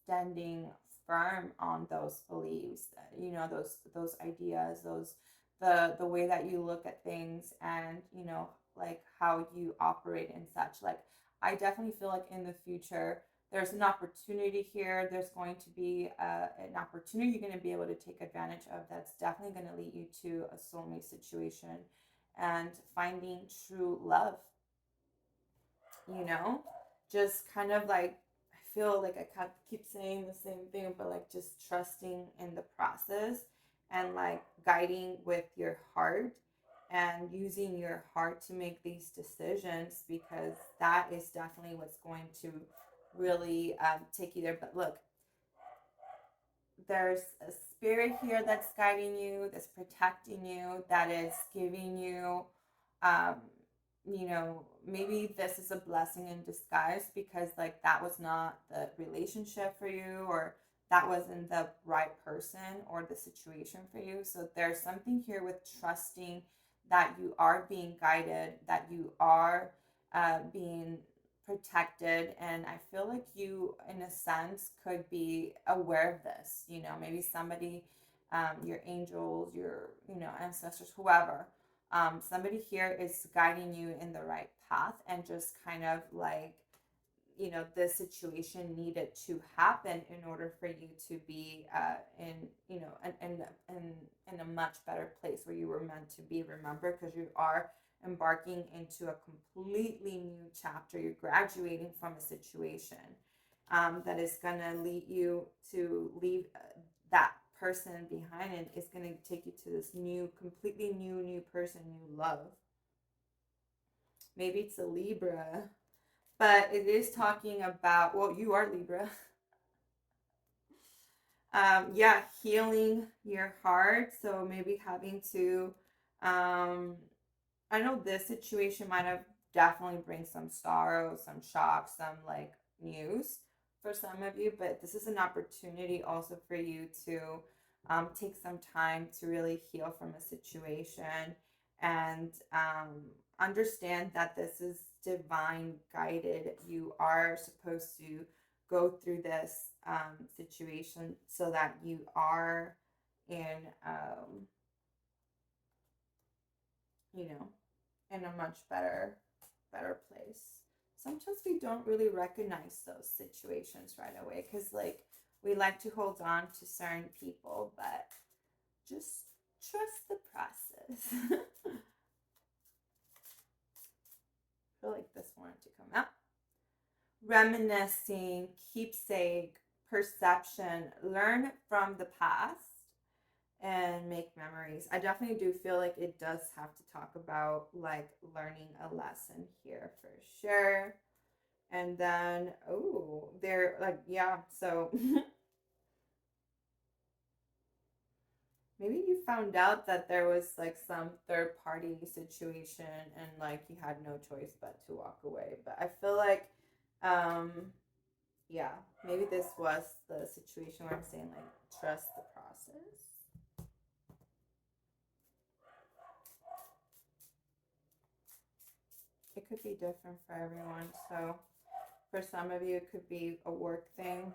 standing firm on those beliefs, you know, those ideas, those the way that you look at things, and you know, like how you operate and such. Like I definitely feel like in the future there's an opportunity here. There's going to be an opportunity you're going to be able to take advantage of that's definitely going to lead you to a soulmate situation and finding true love, you know? Just kind of like, I feel like I keep saying the same thing, but like just trusting in the process and like guiding with your heart and using your heart to make these decisions, because that is definitely what's going to really take you there. But look, there's a spirit here that's guiding you, that's protecting you, that is giving you, um, you know, maybe this is a blessing in disguise, because like that was not the relationship for you, or that wasn't the right person or the situation for you. So there's something here with trusting that you are being guided, that you are being protected. And I feel like you in a sense could be aware of this, you know, maybe somebody, your angels, your, you know, ancestors, whoever, somebody here is guiding you in the right path, and just kind of like, you know, this situation needed to happen in order for you to be in, you know, in a much better place where you were meant to be. Remember, because you are embarking into a completely new chapter. You're graduating from a situation that is going to lead you to leave that person behind, and it's going to take you to this new, completely new person, new love. Maybe it's a Libra, but it is talking about, well, you are Libra. Yeah, healing your heart. So maybe having to, I know this situation might have definitely bring some sorrow, some shock, some like news for some of you, but this is an opportunity also for you to take some time to really heal from a situation, and understand that this is divine guided. You are supposed to go through this situation so that you are in, you know, in a much better place. Sometimes we don't really recognize those situations right away, because like we like to hold on to certain people, but just trust the process. I feel like this wanted to come out. Reminiscing, keepsake, perception, learn from the past and make memories. I definitely do feel like it does have to talk about like learning a lesson here for sure. And then, oh, they're like, yeah, so maybe you found out that there was like some third party situation, and like you had no choice but to walk away. But I feel like, um, yeah, maybe this was the situation where I'm saying like trust the process. It could be different for everyone. So for some of you, it could be a work thing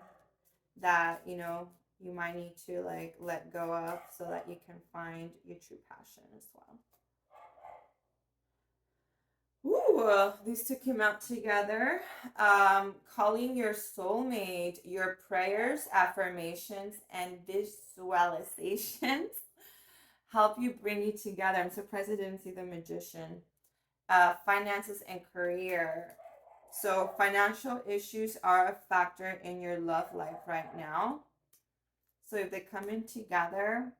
that, you know, you might need to like let go of so that you can find your true passion as well. Ooh, these two came out together. Calling your soulmate, your prayers, affirmations, and visualizations help you bring you together. I'm surprised I didn't see the Magician. Finances and career. So financial issues are a factor in your love life right now. So if they come in together,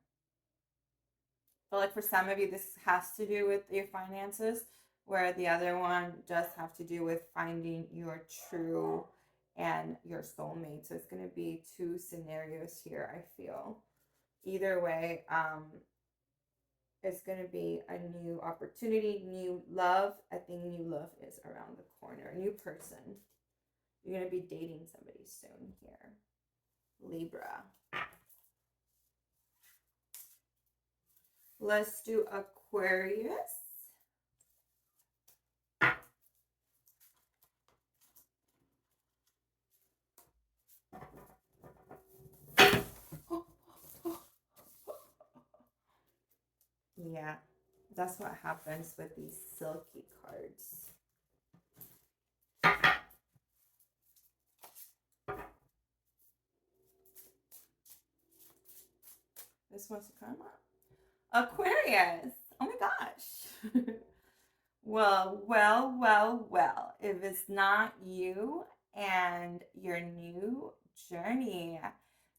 but like for some of you, this has to do with your finances, where the other one does have to do with finding your true and your soulmate. So it's going to be two scenarios here, I feel. Either way, it's going to be a new opportunity, new love. I think new love is around the corner. A new person. You're going to be dating somebody soon here. Libra. Let's do Aquarius. Yeah, that's what happens with these silky cards. This wants to come up. Aquarius. Oh my gosh. Well. If it's not you and your new journey.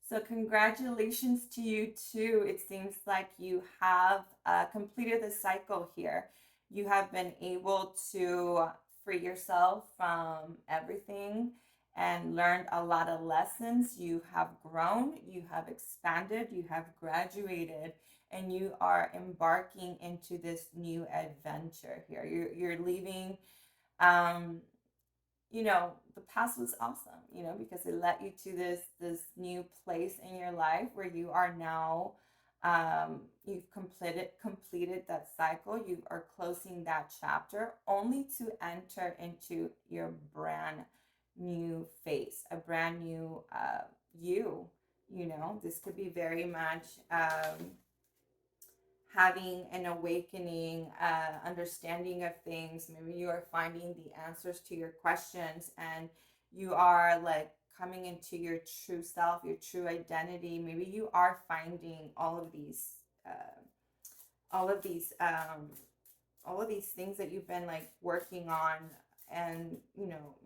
So, congratulations to you too. It seems like you have completed the cycle here. You have been able to free yourself from everything and learned a lot of lessons. You have grown, you have expanded, you have graduated, and you are embarking into this new adventure here. You're leaving, um, the past was awesome, because it led you to this new place in your life where you are now. You've completed that cycle. You are closing that chapter, only to enter into your brand new phase, a brand new you. This could be very much. Having an awakening, understanding of things. Maybe you are finding the answers to your questions, and you are like coming into your true self, your true identity. Maybe you are finding all of these, all of these things that you've been like working on, and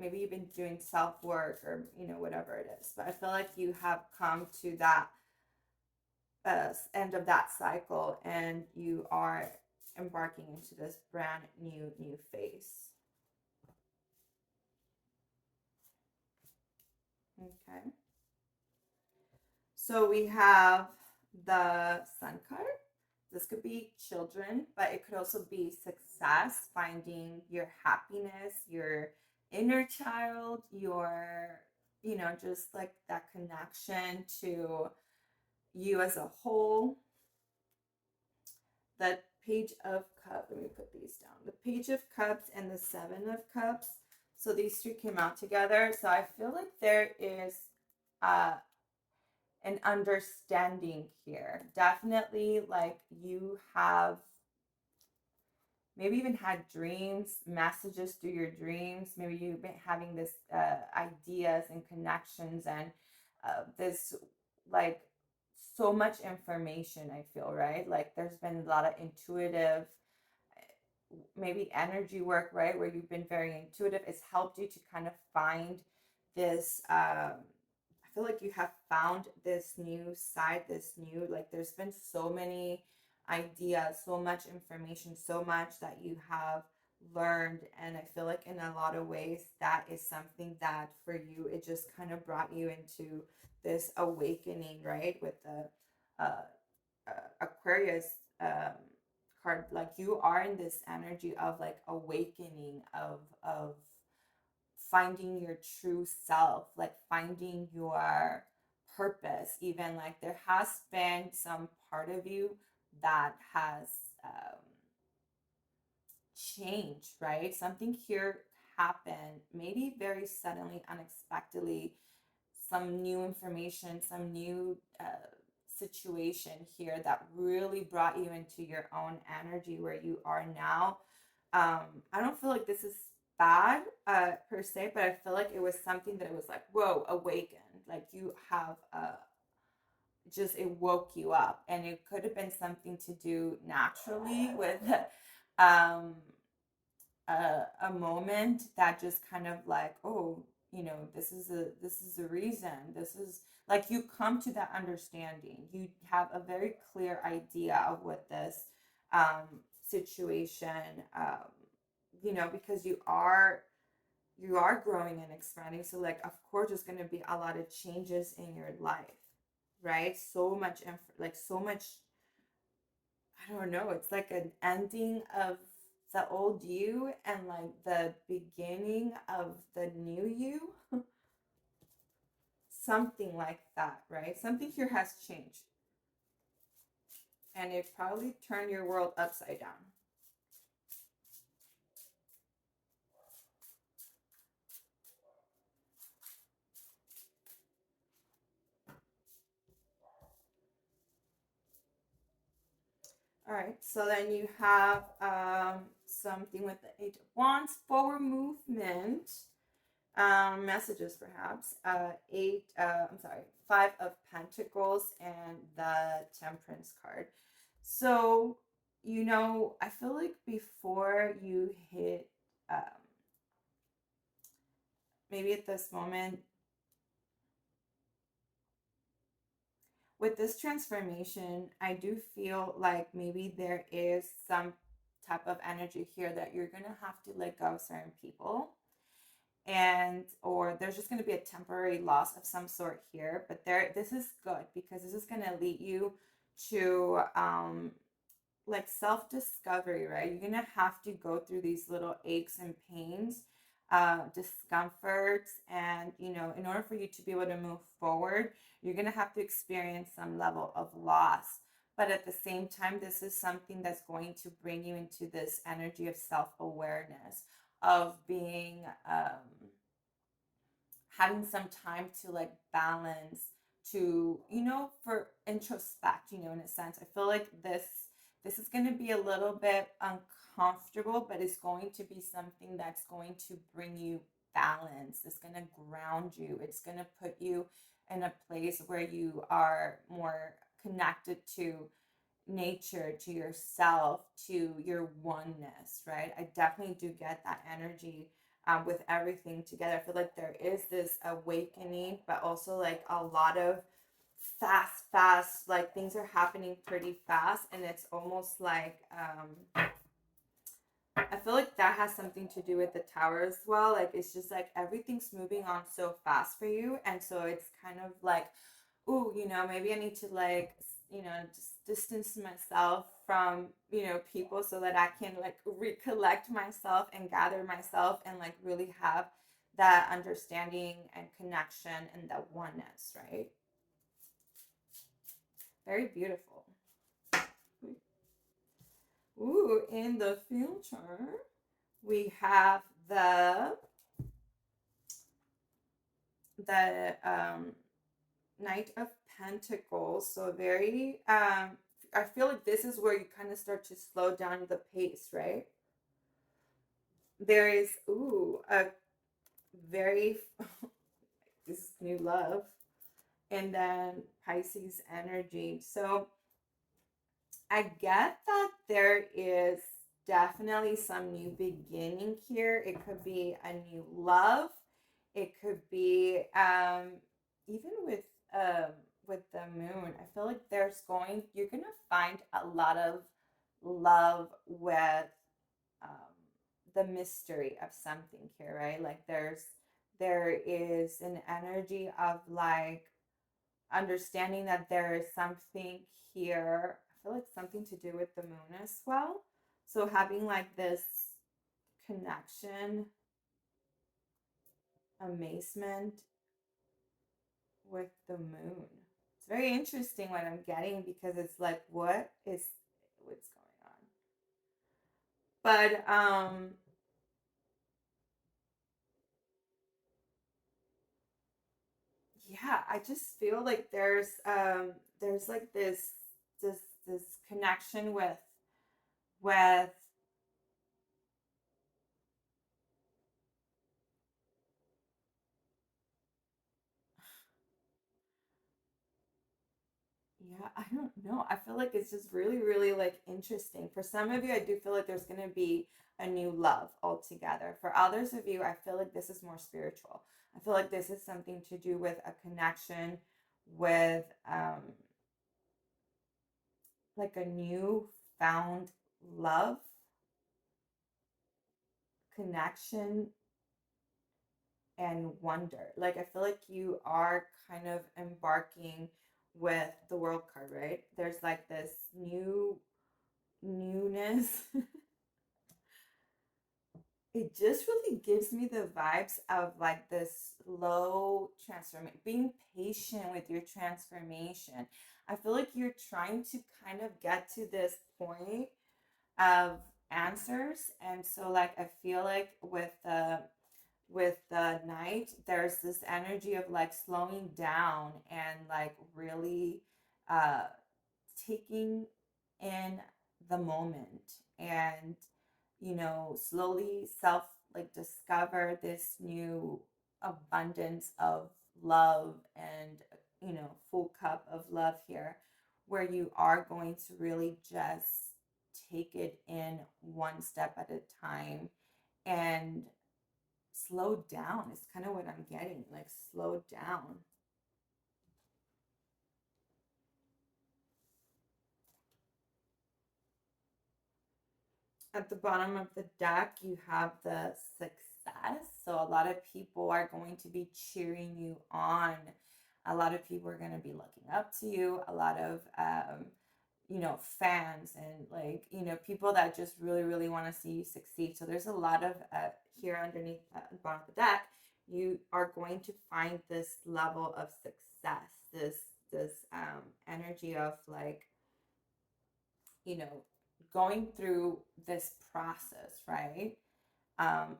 maybe you've been doing self work, or whatever it is. But I feel like you have come to that end of that cycle, and you are embarking into this brand new phase. Okay, so we have the Sun card. This could be children, but it could also be success, finding your happiness, your inner child, your just like that connection to you as a whole. The Page of Cups, let me put these down. The Page of Cups and the Seven of Cups. So these two came out together. So I feel like there is uh, an understanding here. Definitely, like, you have maybe even had dreams, messages through your dreams. Maybe you've been having this ideas and connections, and this, like, so much information, I feel, right? Like, there's been a lot of intuitive, maybe energy work, right? Where you've been very intuitive. It's helped you to kind of find this. I feel like you have found this new side, this new, like, there's been so many ideas, so much information, so much that you have learned. And I feel like in a lot of ways, that is something that for you, it just kind of brought you into this awakening, right? With the Aquarius card, like, you are in this energy of like awakening, of finding your true self, like finding your purpose. Even like there has been some part of you that has um, changed, right? Something here happened, maybe very suddenly, unexpectedly, some new information, some new situation here that really brought you into your own energy where you are now. I don't feel like this is bad per se, but I feel like it was something that it was like, whoa, awakened. Like, you have just, it woke you up, and it could have been something to do naturally with um, a moment that just kind of like, oh, this is a reason. This is like, you come to that understanding. You have a very clear idea of what this situation, because you are growing and expanding. So, like, of course there's going to be a lot of changes in your life, right? So much like, so much, I don't know, it's like an ending of the old you and like the beginning of the new you. Something like that, right? Something here has changed, and it probably turned your world upside down. All right, so then you have something with the Eight of Wands, forward movement, messages perhaps. Five of Pentacles and the Temperance card. So, I feel like before you hit, maybe at this moment, with this transformation, I do feel like maybe there is some type of energy here that you're going to have to let go of certain people, and or there's just going to be a temporary loss of some sort here, but this is good because this is going to lead you to like self-discovery, right? You're gonna have to go through these little aches and pains, discomforts, and in order for you to be able to move forward, you're gonna have to experience some level of loss. But at the same time, this is something that's going to bring you into this energy of self-awareness, of being having some time to like balance, to for introspect, in a sense. I feel like this is going to be a little bit uncomfortable, but it's going to be something that's going to bring you balance. It's going to ground you. It's going to put you in a place where you are more connected to nature, to yourself, to your oneness, right? I definitely do get that energy with everything together. I feel like there is this awakening, but also like a lot of fast, like things are happening pretty fast, and it's almost like I feel like that has something to do with the tower as well. Like it's just like everything's moving on so fast for you, and so it's kind of like, ooh, maybe I need to like, just distance myself from, people so that I can like recollect myself and gather myself and like really have that understanding and connection and that oneness, right? Very beautiful. Ooh, in the future, we have the Knight of Pentacles. So very I feel like this is where you kind of start to slow down the pace, right? There is a very this is new love, and then Pisces energy. So I get that there is definitely some new beginning here. It could be a new love. It could be even with the moon. I feel like you're gonna find a lot of love with um, the mystery of something here, right? Like there is an energy of like understanding that there is something here. I feel like something to do with the moon as well. So having like this connection, amazement with the moon. It's very interesting what I'm getting because it's like what's going on. But yeah, I just feel like there's like this this connection with yeah, I don't know. I feel like it's just really, really like interesting. For some of you, I do feel like there's going to be a new love altogether. For others of you, I feel like this is more spiritual. I feel like this is something to do with a connection with like a new found love, connection, and wonder. Like I feel like you are kind of embarking with the world card, right? There's like this newness. It just really gives me the vibes of like this slow transformation, being patient with your transformation. I feel like you're trying to kind of get to this point of answers, and so like I feel like with the night, there's this energy of like slowing down and like really uh taking in the moment and, you know, slowly self like discover this new abundance of love and, you know, full cup of love here, where you are going to really just take it in one step at a time and slow down is kind of what I'm getting, like slow down. At the bottom of the deck, you have the success. So a lot of people are going to be cheering you on. A lot of people are going to be looking up to you. A lot of, you know, fans and like, you know, people that just really, really want to see you succeed. So there's a lot of, here underneath the bottom of the deck, you are going to find this level of success, this energy of like, you know, going through this process, right?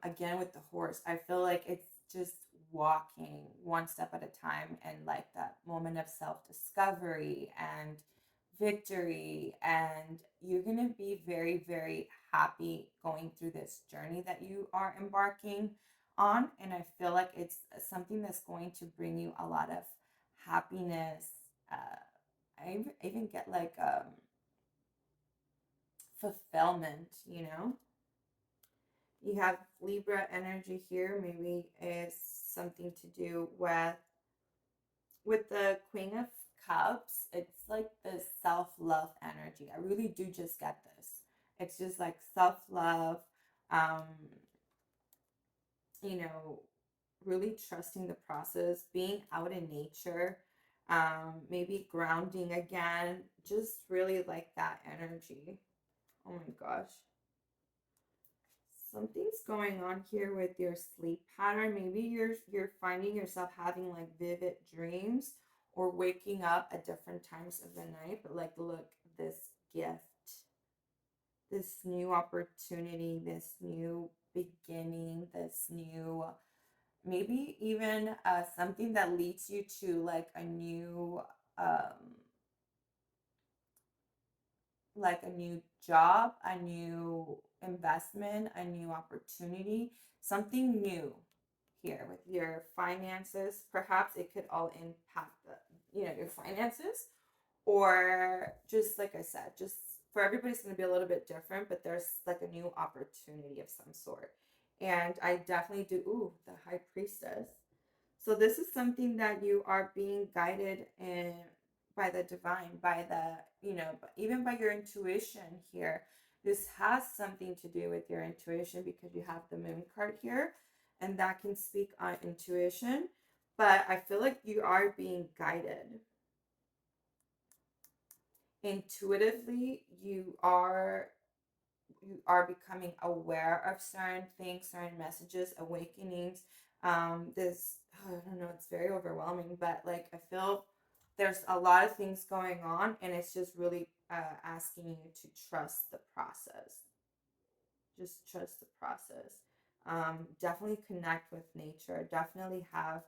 Again, with the horse, I feel like it's just walking one step at a time and like that moment of self discovery and victory. And you're going to be very, very happy going through this journey that you are embarking on. And I feel like it's something that's going to bring you a lot of happiness. I even get like, fulfillment, you know? You have Libra energy here. Maybe it's something to do with the Queen of Cups. It's like the self-love energy. I really do just get this. It's just like self-love, um, you know, really trusting the process, being out in nature, maybe grounding again, just really like that energy. Oh my gosh. Something's going on here with your sleep pattern. Maybe you're finding yourself having like vivid dreams or waking up at different times of the night. But like, look, this gift, this new opportunity, this new beginning, this new, maybe even something that leads you to um, like a new job, a new investment, a new opportunity, something new here with your finances. Perhaps it could all impact the, you know, your finances, or just like I said, just for everybody's going to be a little bit different, but there's like a new opportunity of some sort. And I definitely do. Ooh, the High Priestess. So this is something that you are being guided in by the divine, by the, you know, even by your intuition here. This has something to do with your intuition because you have the moon card here, and that can speak on intuition. But I feel like you are being guided. Intuitively, you are becoming aware of certain things, certain messages, awakenings. This, I don't know, it's very overwhelming, but like I feel there's a lot of things going on, and it's just really asking you to trust the process. Just trust the process. Definitely connect with nature. Definitely have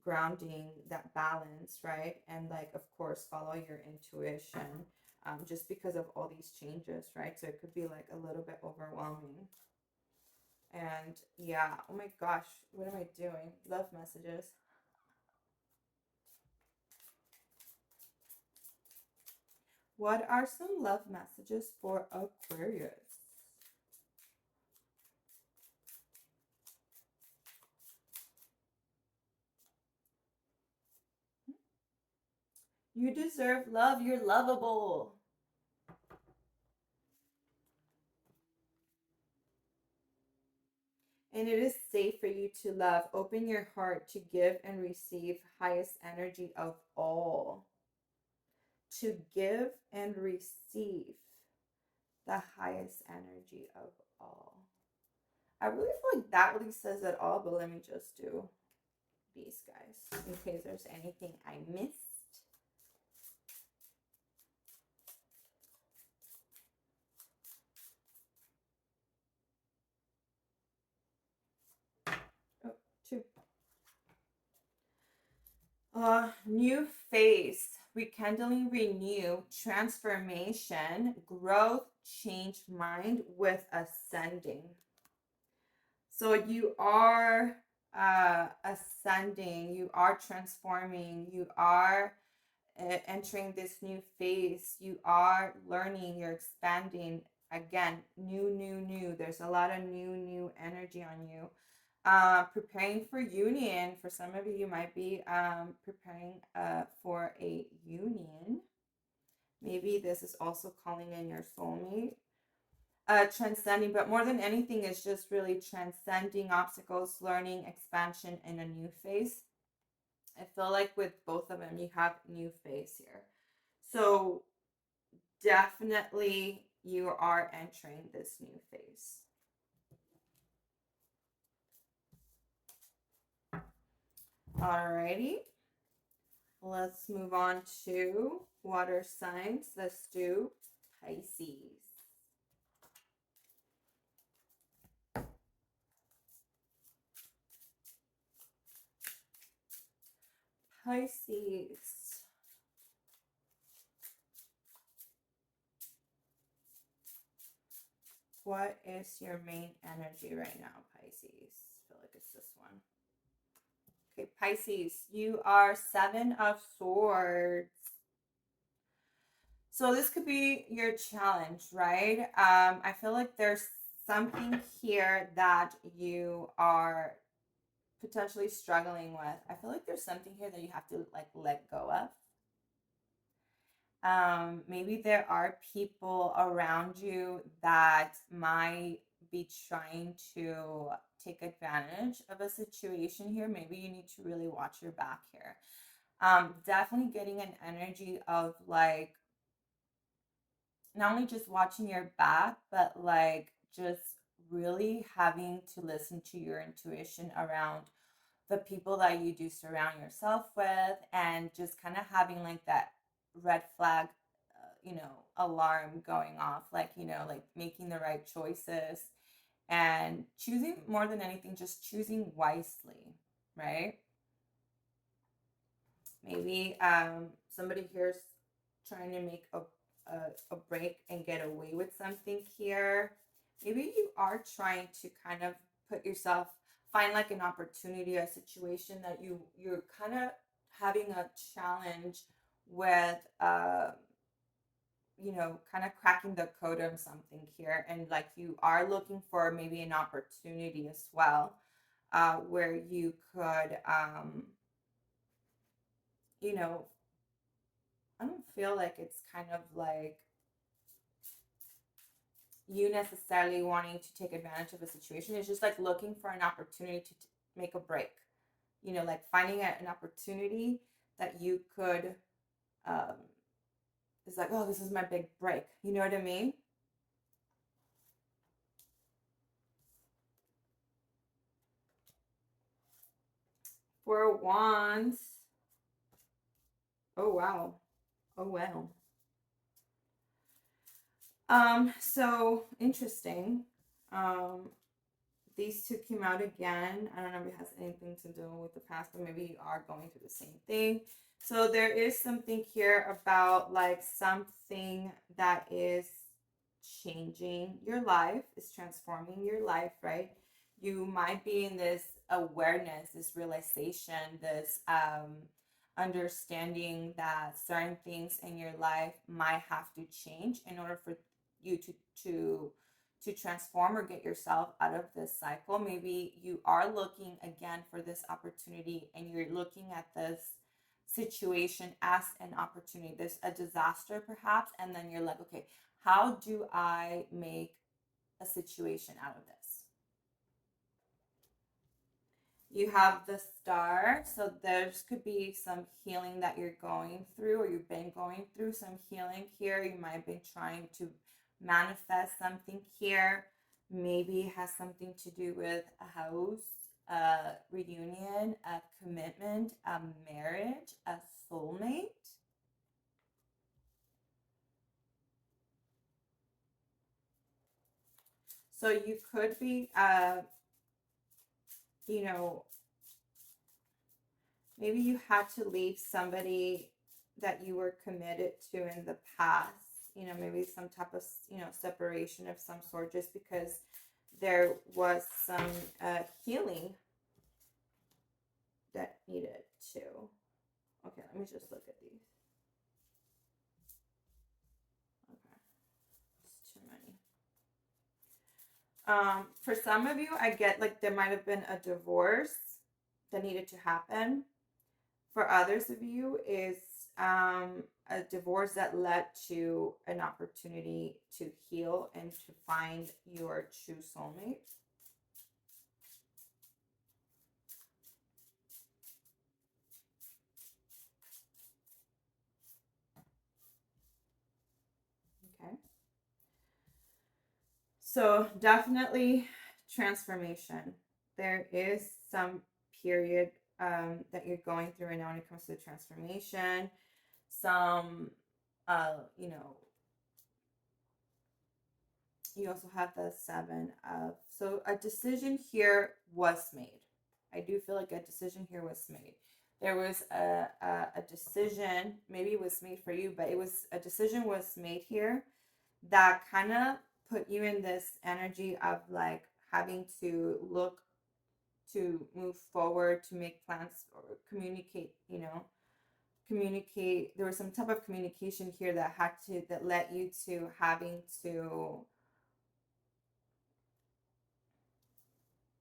grounding, that balance, right? And like, of course, follow your intuition. Just because of all these changes, right? So it could be like a little bit overwhelming. And yeah, oh my gosh, what am I doing? Love messages. What are some love messages for Aquarius? You deserve love. You're lovable. And it is safe for you to love. Open your heart to give and receive highest energy of all. To give and receive the highest energy of all. I really feel like that really says it all, but let me just do these guys in case there's anything I missed. Oh, two. New phase, rekindling, renew, transformation, growth, change mind with ascending. So you are ascending, you are transforming, you are entering this new phase, you are learning, you're expanding. Again, new. There's a lot of new energy on you. Preparing for union. For some of you, you might be preparing for a union. Maybe this is also calling in your soulmate. Transcending, but more than anything, is just really transcending obstacles, learning, expansion in a new phase. I feel like with both of them, you have new phase here. So definitely you are entering this new phase. Alrighty. Let's move on to water signs. Let's do Pisces. Pisces. What is your main energy right now, Pisces? I feel like it's this one. Okay, Pisces, you are 7 of Swords. So this could be your challenge, right? I feel like there's something here that you are potentially struggling with. I feel like there's something here that you have to like let go of. Maybe there are people around you that might be trying to take advantage of a situation here. Maybe you need to really watch your back here. Definitely getting an energy of like not only just watching your back, but like just really having to listen to your intuition around the people that you do surround yourself with, and just kind of having like that red flag, alarm going off, like, like making the right choices and choosing, more than anything, just choosing wisely, right? Maybe somebody here's trying to make a break and get away with something here. Maybe you are trying to kind of put yourself, find like an opportunity, a situation that you're kind of having a challenge with, kind of cracking the code on something here, and like you are looking for maybe an opportunity as well, where you could, I don't feel like it's kind of like you necessarily wanting to take advantage of a situation. It's just like looking for an opportunity to make a break, like finding an opportunity that you could, it's like, oh, this is my big break. You know what I mean? Four Wands. Oh, wow. Oh, wow. So interesting. These two came out again. I don't know if it has anything to do with the past, but maybe you are going through the same thing. So there is something here about like something that is changing your life, is transforming your life, right? You might be in this awareness, this realization, this understanding that certain things in your life might have to change in order for you to transform or get yourself out of this cycle. Maybe you are looking again for this opportunity, and you're looking at this situation as an opportunity, this a disaster perhaps, and then you're like, okay, how do I make a situation out of this? You have the Star, so there's could be some healing that you're going through, or you've been going through some healing here. You might have been trying to manifest something here. Maybe it has something to do with a house, a reunion, a commitment, a marriage, a soulmate. So you could be, maybe you had to leave somebody that you were committed to in the past. you know, maybe some type of, you know, separation of some sort, just because there was some healing that needed to. Okay, let me just look at these. Okay, it's too many. For some of you, I get like there might have been a divorce that needed to happen. For others of you, is a divorce that led to an opportunity to heal and to find your true soulmate. Okay. So definitely transformation. There is some period that you're going through right now when it comes to the transformation. Some, you know, you also have the seven of, so a decision here was made. I do feel like a decision here was made. There was a decision, maybe it was made for you, but it was a decision was made here that kind of put you in this energy of like having to look to move forward, to make plans or communicate, you know, communicate. There was some type of communication here that had to, that led you to having to,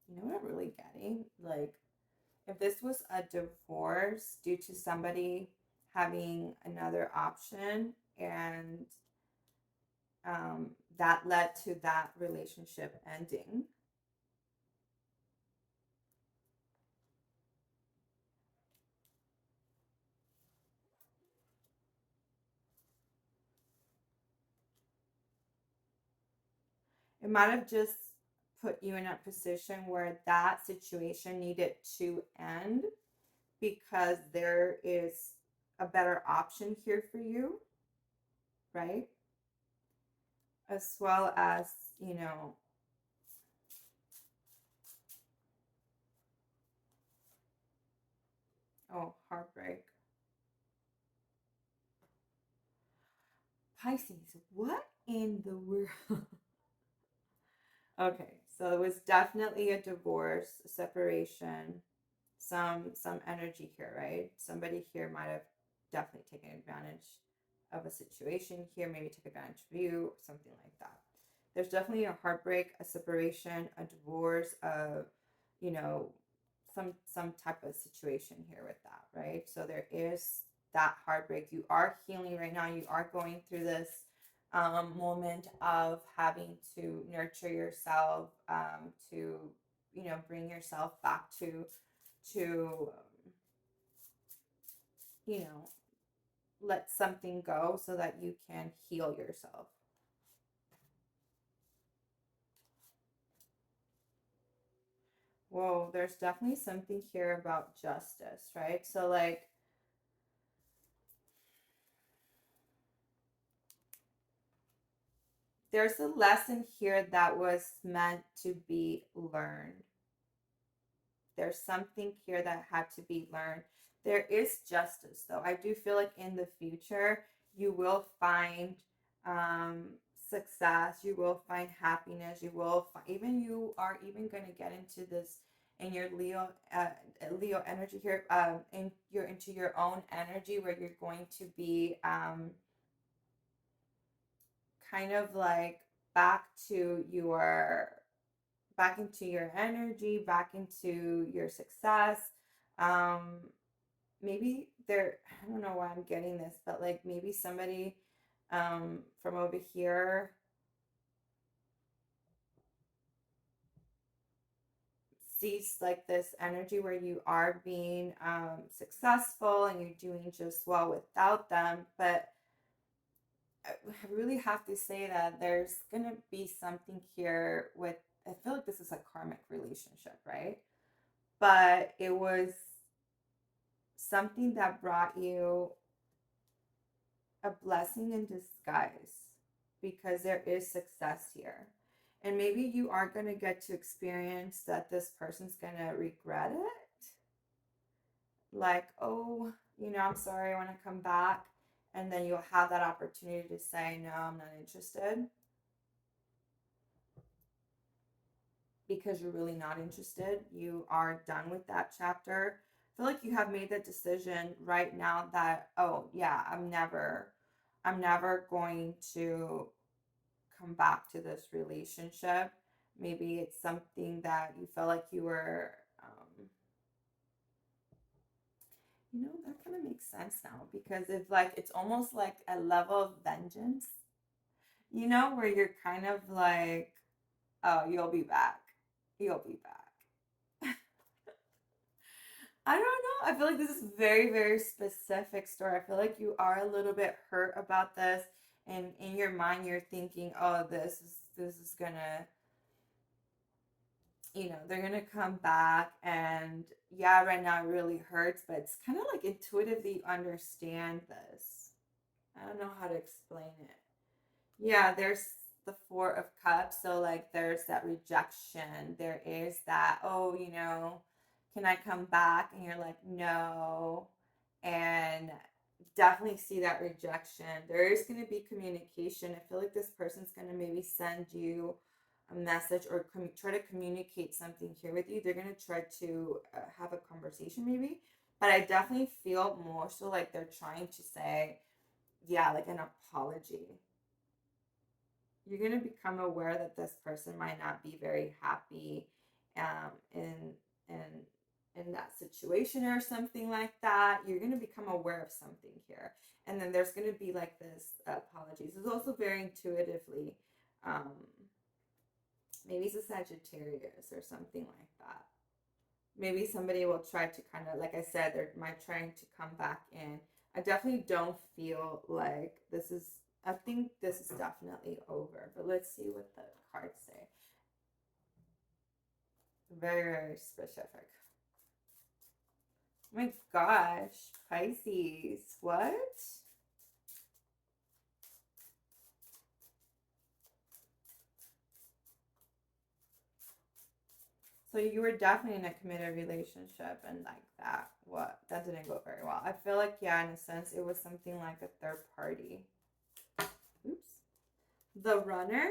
you know what I'm really getting? Like, if this was a divorce due to somebody having another option, and that led to that relationship ending. It might have just put you in a position where that situation needed to end because there is a better option here for you, right? As well as, you know, oh, heartbreak. Pisces, what in the world? Okay, so it was definitely a divorce, a separation, some energy here, right? Somebody here might have definitely taken advantage of a situation here, maybe took advantage of you, something like that. There's definitely a heartbreak, a separation, a divorce, you know, some type of situation here with that, right? So there is that heartbreak. You are healing right now. You are going through this moment of having to nurture yourself, to, you know, bring yourself back to you know, let something go so that you can heal yourself. Whoa, there's definitely something here about justice, right? So like, there's a lesson here that was meant to be learned. There's something here that had to be learned. There is justice, though. I do feel like in the future, you will find success, you will find happiness, you will find, even you are even going to get into this in your Leo energy here, in you're into your own energy where you're going to be kind of like back to your back into your energy, back into your success. Um, maybe there, I don't know why I'm getting this, but like maybe somebody from over here sees like this energy where you are being successful and you're doing just well without them. But I really have to say that there's gonna be something here with, I feel like this is a karmic relationship, right? But it was something that brought you a blessing in disguise because there is success here. And maybe you are going to get to experience that this person's going to regret it. Like, oh, you know, I'm sorry, I want to come back. And then you'll have that opportunity to say, no, I'm not interested. Because you're really not interested. You are done with that chapter. I feel like you have made the decision right now that, oh yeah, I'm never going to come back to this relationship. Maybe it's something that you felt like you were, that kind of makes sense now, because it's almost like a level of vengeance, where you're kind of like, oh, you'll be back. You'll be back. I don't know. I feel like this is very, very specific story. I feel like you are a little bit hurt about this, and in your mind you're thinking, oh, this is gonna, they're gonna come back, and yeah, right now it really hurts, but it's kind of like intuitively understand this. I don't know how to explain it. Yeah, there's the Four of Cups. So, like, there's that rejection. There is that, oh, can I come back? And you're like, no. And definitely see that rejection. There is going to be communication. I feel like this person's going to maybe send you a message or try to communicate something here with you. They're going to try to have a conversation, maybe. But I definitely feel more so like they're trying to say, yeah, like an apology. You're going to become aware that this person might not be very happy in that situation or something like that. You're going to become aware of something here. And then there's going to be like this apologies. It's also very intuitively, maybe it's a Sagittarius or something like that. Maybe somebody will try to kind of, like I said, they're trying to come back in. I definitely don't feel like this is, I think this is definitely over. But let's see what the cards say. Very, very specific. Oh my gosh, Pisces, what? So you were definitely in a committed relationship, and like that didn't go very well. I feel like, yeah, in a sense, it was something like a third party. Oops. The runner.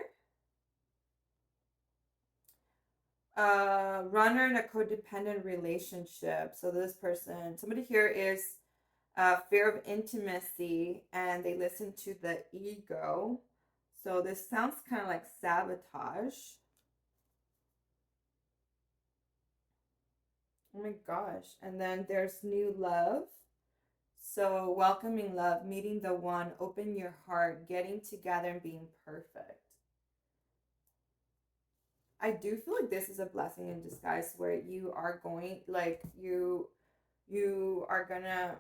Runner in a codependent relationship. So this person, somebody here is fear of intimacy, and they listen to the ego. So this sounds kind of like sabotage. Oh my gosh. And then there's new love. So welcoming love, meeting the one, open your heart, getting together and being perfect. I do feel like this is a blessing in disguise, where you are going, like, you're gonna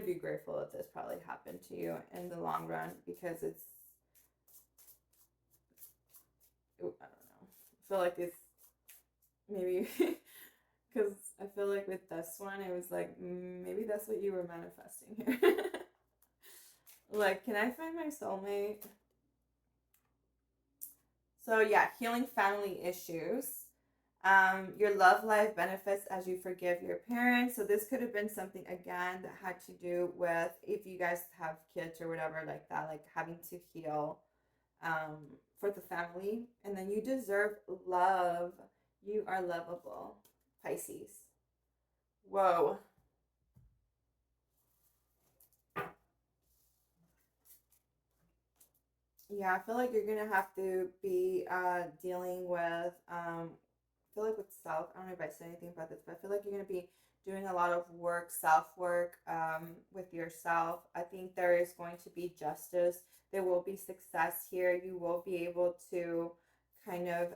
be grateful that this probably happened to you in the long run, because I don't know. I feel like it's maybe because I feel like with this one, it was like, maybe that's what you were manifesting here. Like, can I find my soulmate? So yeah, healing family issues. Your love life benefits as you forgive your parents. So this could have been something, again, that had to do with, if you guys have kids or whatever like that, like having to heal for the family. And then you deserve love. You are lovable, Pisces. Whoa. Yeah, I feel like you're gonna have to be dealing with I feel like with self, I don't know if I said anything about this, but I feel like you're gonna be doing a lot of work, self work, with yourself. I think there is going to be justice. There will be success here. You will be able to kind of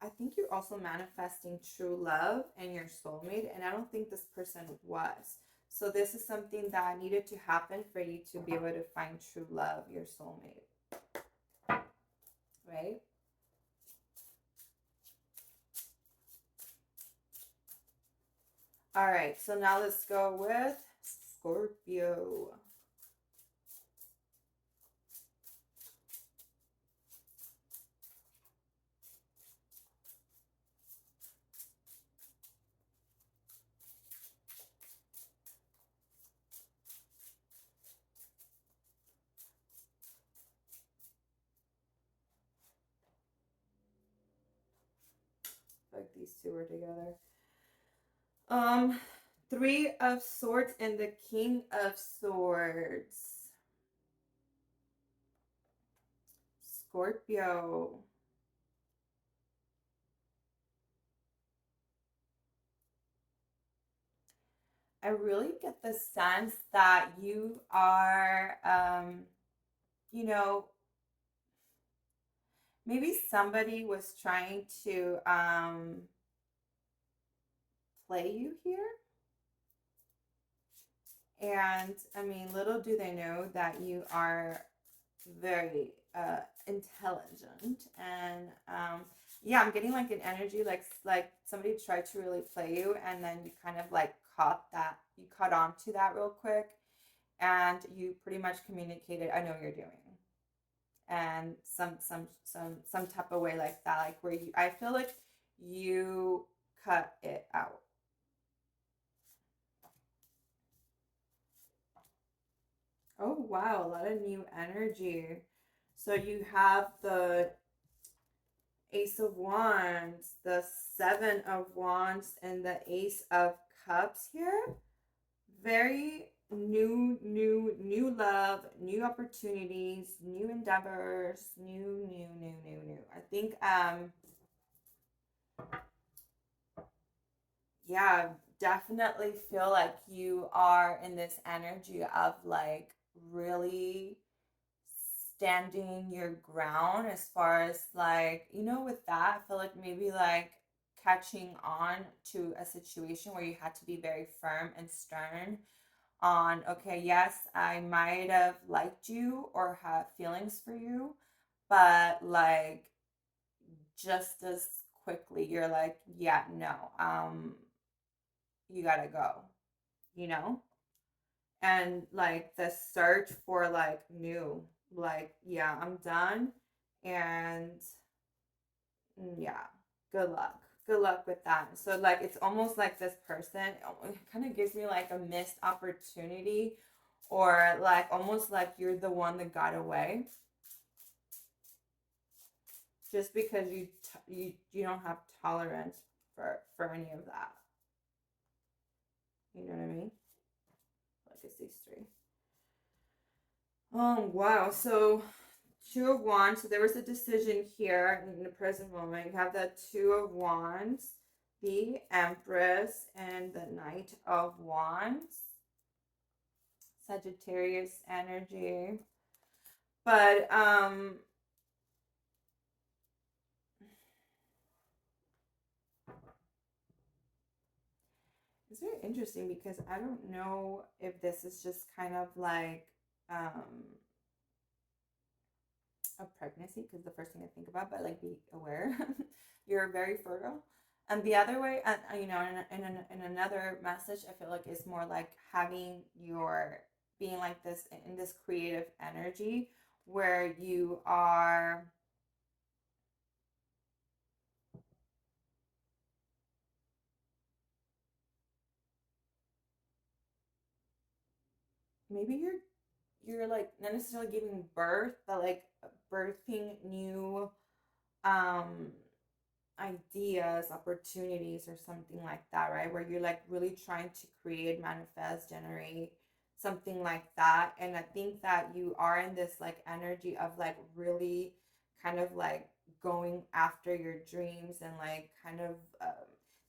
I think you're also manifesting true love and your soulmate, and I don't think this person was. So this is something that needed to happen for you to be able to find true love, your soulmate. Right? All right, so now let's go with Scorpio. like these two were together. Three of Swords and the King of Swords. Scorpio. I really get the sense that you are, you know, maybe somebody was trying to play you here. And I mean, little do they know that you are very intelligent. And yeah, I'm getting like an energy like somebody tried to really play you, and then you kind of like caught on to that real quick, and you pretty much communicated, I know what you're doing. And some type of way like that, like where I feel like you cut it out. Oh wow, a lot of new energy. So you have the Ace of Wands, the Seven of Wands, and the Ace of Cups here. Very new love, new opportunities, new endeavors, new. I think yeah, definitely feel like you are in this energy of like really standing your ground, as far as like, with that, I feel like maybe like catching on to a situation where you had to be very firm and stern on, okay, yes, I might have liked you or have feelings for you, but like just as quickly you're like, yeah, no, you gotta go, you know? And like the search for like new, like, yeah, I'm done. And yeah, good luck. Good luck with that. So like it's almost like this person, it kind of gives me like a missed opportunity, or like almost like you're the one that got away just because you don't have tolerance for any of that. You know what I mean? Like it's these three. Oh wow. So Two of Wands. So there was a decision here in the present moment. You have the Two of Wands, the Empress, and the Knight of Wands. Sagittarius energy. But it's very interesting because I don't know if this is just kind of like a pregnancy, because the first thing I think about, but like be aware you're very fertile. And the other way, and in another message, I feel like it's more like having your being like this in this creative energy where you are maybe you're like not necessarily giving birth, but like birthing new um ideas, opportunities, or something like that, right? Where you're like really trying to create, manifest, generate something like that. And I think that you are in this like energy of like really kind of like going after your dreams, and like kind of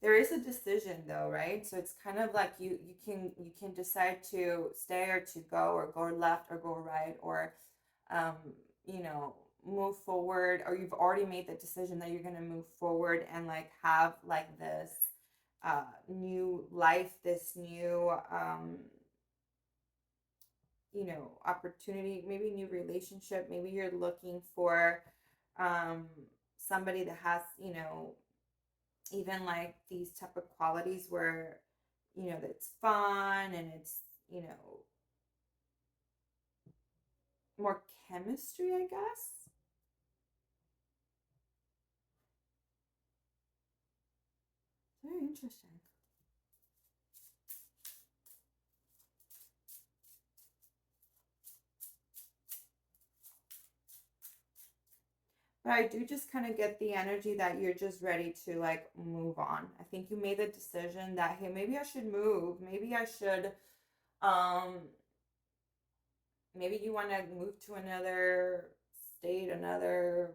there is a decision though, right? So it's kind of like you can decide to stay or to go, or go left or go right, or um you know move forward, or you've already made the decision that you're going to move forward and like have like this new life, this new opportunity, maybe new relationship. Maybe you're looking for um somebody that has even like these type of qualities where that's fun, and it's you know more chemistry, I guess. Very interesting. But I do just kind of get the energy that you're just ready to like move on. I think you made the decision that, hey, maybe I should move. Maybe I should, um, maybe you want to move to another state, another,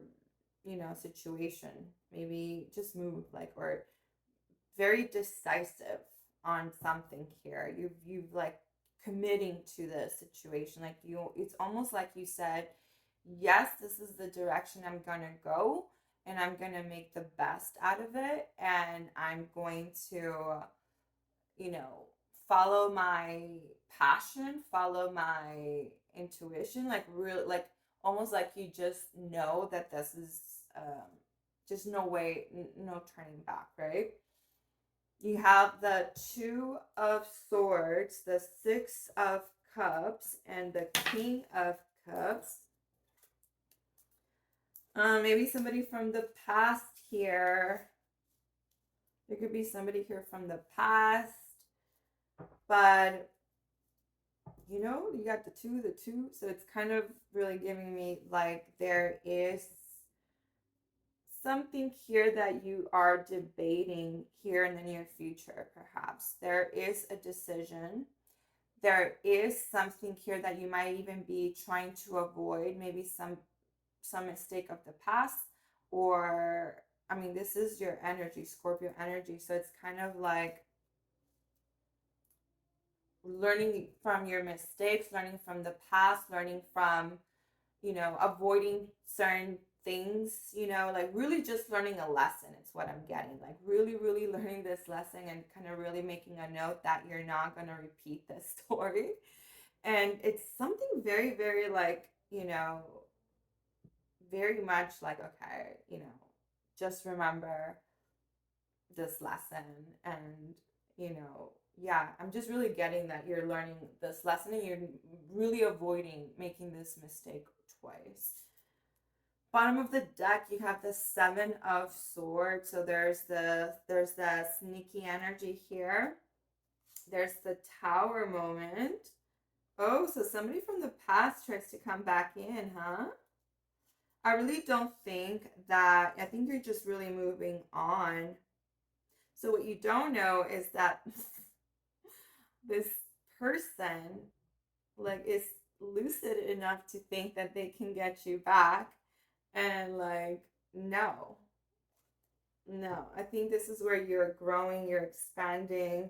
situation. Maybe just move, like, or very decisive on something here. You've like committing to the situation. Like it's almost like you said, yes, this is the direction I'm gonna go, and I'm gonna make the best out of it, and I'm going to, you know, follow my passion, follow my intuition, like really, like almost like you just know that this is just no way, no turning back, right? You have the Two of Swords, the Six of Cups, and the King of Cups. Maybe somebody from the past here. There could be somebody here from the past. But, you got the two. So it's kind of really giving me like there is something here that you are debating here in the near future, perhaps. There is a decision. There is something here that you might even be trying to avoid, maybe some mistake of the past, or I mean, this is your energy, Scorpio energy, so it's kind of like learning from your mistakes, learning from the past, learning from, avoiding certain things, like really just learning a lesson. It's what I'm getting. Like really, really learning this lesson and kind of really making a note that you're not going to repeat this story. And it's something very, very like, very much like, okay, just remember this lesson. And, yeah, I'm just really getting that you're learning this lesson and you're really avoiding making this mistake twice. Bottom of the deck, you have the Seven of Swords. So there's the sneaky energy here. There's the Tower moment. Oh, so somebody from the past tries to come back in, huh? I really don't think that, I think you're just really moving on. So what you don't know is that this person like is lucid enough to think that they can get you back, and like no, I think this is where you're growing, you're expanding,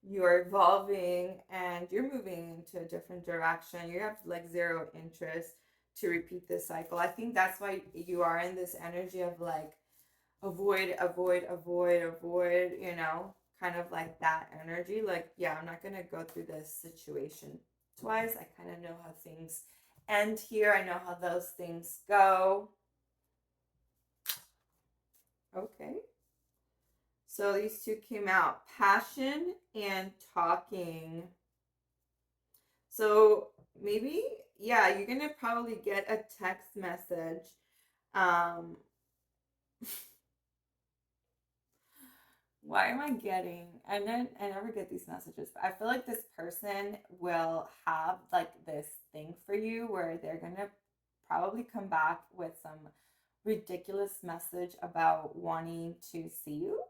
you're evolving, and you're moving into a different direction. You have like zero interest to repeat this cycle. I think that's why you are in this energy of like avoid, kind of like that energy. Like, yeah, I'm not going to go through this situation twice. I kind of know how things end here. I know how those things go. Okay. So these two came out, passion and talking. So maybe, yeah, you're going to probably get a text message. Why am I getting, and then I never get these messages, but I feel like this person will have like this thing for you where they're gonna probably come back with some ridiculous message about wanting to see you.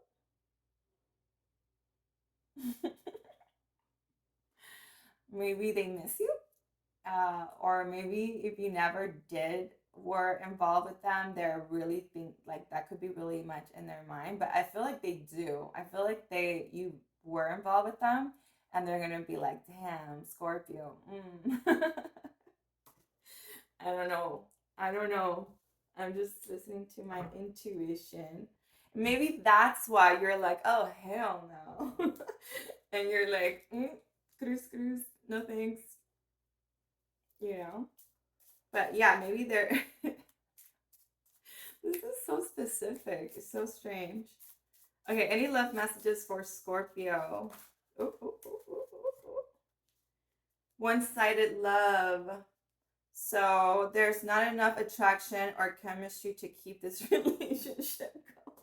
Maybe they miss you, or maybe if you never were involved with them, they're really think like that could be really much in their mind. But I feel like they do. I feel like you were involved with them, and they're gonna be like, damn, Scorpio. I don't know. I'm just listening to my intuition. Maybe that's why you're like, oh hell no. And you're like, screws, no thanks. But yeah, maybe they're this is so specific. It's so strange. Okay, any love messages for Scorpio? Ooh, ooh, ooh. One-sided love. So there's not enough attraction or chemistry to keep this relationship going.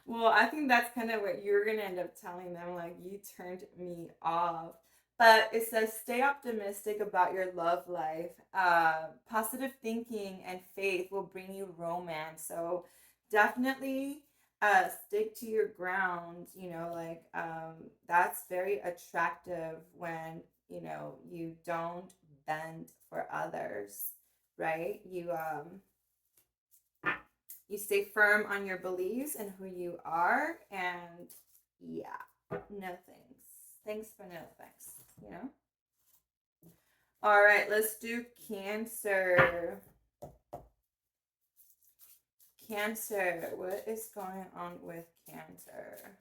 Well, I think that's kind of what you're going to end up telling them. Like, you turned me off. But it says stay optimistic about your love life. Positive thinking and faith will bring you romance. So definitely stick to your ground. Like that's very attractive when you don't bend for others, right? You stay firm on your beliefs and who you are, and yeah, no thanks. Thanks for no thanks. All right, let's do Cancer. Cancer, what is going on with Cancer?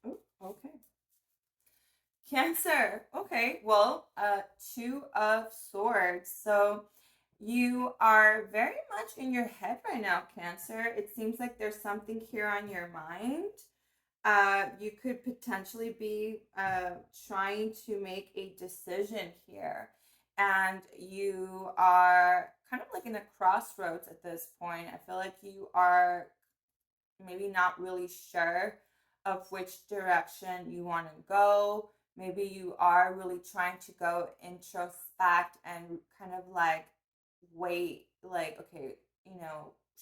Oh, okay. Cancer. Okay, well, Two of Swords. So you are very much in your head right now, Cancer. It seems like there's something here on your mind. You could potentially be trying to make a decision here, and you are kind of like in a crossroads at this point. I feel like you are maybe not really sure of which direction you want to go. Maybe you are really trying to go introspect and kind of like wait, like, okay,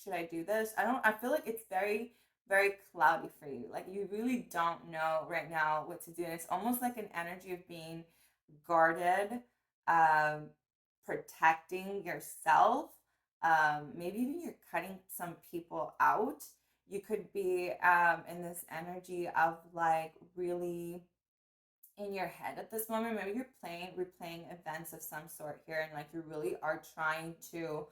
should I do this? I feel like it's very, very cloudy for you. Like you really don't know right now what to do. And it's almost like an energy of being guarded, um, protecting yourself. Maybe even you're cutting some people out. You could be in this energy of like really in your head at this moment. Maybe you're replaying events of some sort here, and like you really are trying to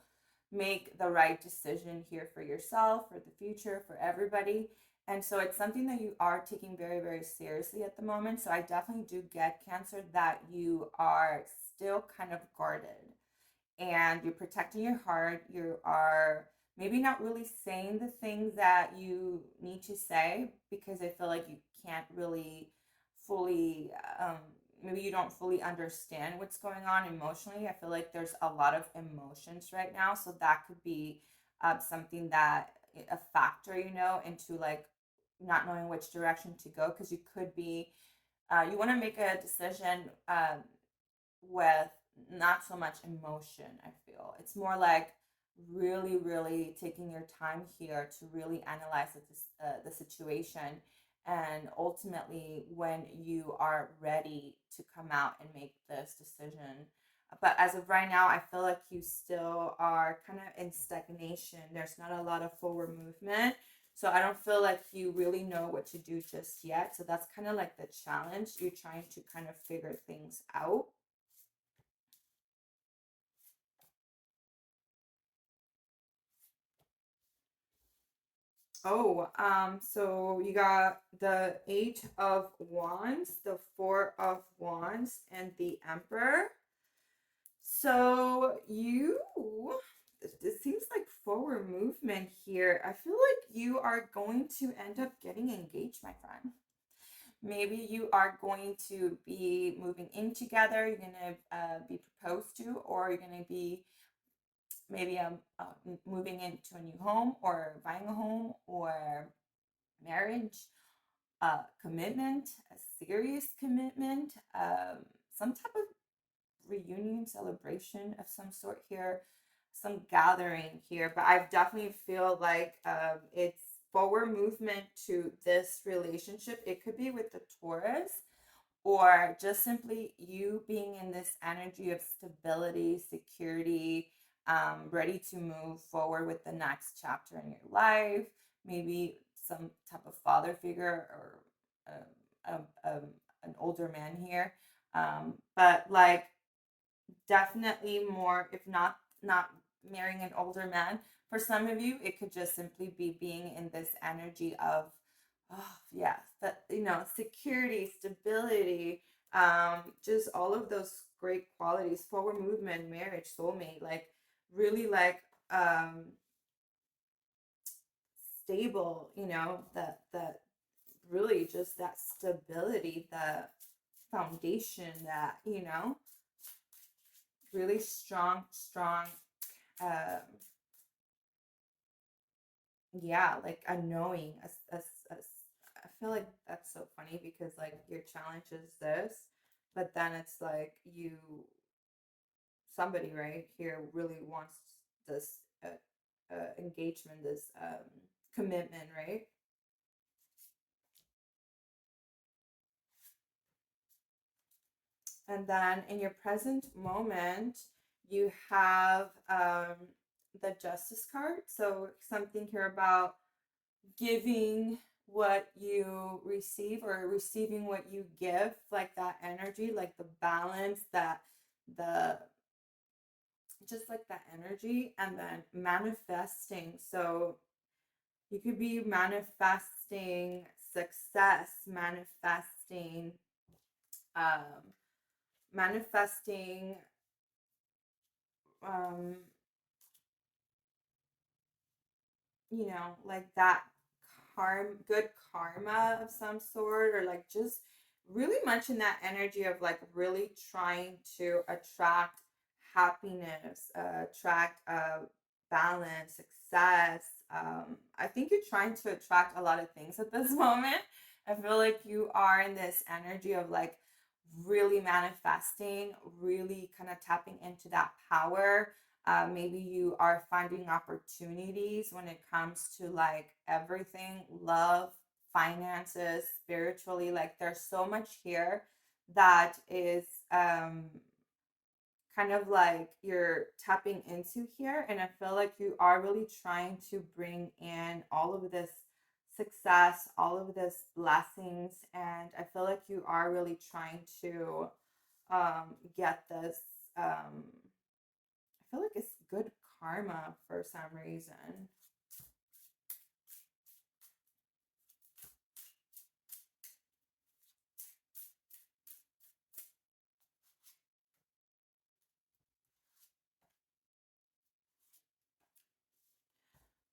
make the right decision here for yourself, for the future, for everybody. And so it's something that you are taking very, very seriously at the moment. So I definitely do get, Cancer, that you are still kind of guarded and you're protecting your heart. You are maybe not really saying the things that you need to say because I feel like you can't really fully, maybe you don't fully understand what's going on emotionally. I feel like there's a lot of emotions right now. So that could be something that a factor, into like not knowing which direction to go because you could be, you want to make a decision with not so much emotion. I feel it's more like really, really taking your time here to really analyze the situation, and ultimately when you are ready to come out and make this decision. But as of right now, I feel like you still are kind of in stagnation. There's not a lot of forward movement, so I don't feel like you really know what to do just yet. So that's kind of like the challenge. You're trying to kind of figure things out. Oh, so you got the Eight of Wands, the Four of Wands, and the Emperor. So this seems like forward movement here. I feel like you are going to end up getting engaged, my friend. Maybe you are going to be moving in together. You're gonna be proposed to, or you're gonna be maybe moving into a new home, or buying a home, or marriage, commitment, a serious commitment, some type of reunion celebration of some sort here, some gathering here. But I definitely feel like it's forward movement to this relationship. It could be with the Taurus, or just simply you being in this energy of stability, security, ready to move forward with the next chapter in your life. Maybe some type of father figure, or an older man here. But like definitely more, if not marrying an older man. For some of you, it could just simply be being in this energy of, oh yeah, that security, stability, just all of those great qualities, forward movement, marriage, soulmate, like really like stable, that really just that stability, the foundation, that really strong, um yeah, like a knowing, I feel like that's so funny because like your challenge is this, but then it's like somebody right here really wants this engagement, this commitment, right? And then in your present moment, you have the Justice card. So something here about giving what you receive or receiving what you give, like that energy, like the balance, that the just like that energy, and then manifesting. So you could be manifesting success, um, manifesting um, like that good karma of some sort, or like just really much in that energy of like really trying to attract happiness, attract balance, success. I think you're trying to attract a lot of things at this moment. I feel like you are in this energy of like really manifesting, really kind of tapping into that power. Maybe you are finding opportunities when it comes to like everything, love, finances, spiritually. Like there's so much here that is kind of like you're tapping into here. And I feel like you are really trying to bring in all of this success, all of this blessings. And I feel like you are really trying to get this. I feel like it's good karma for some reason.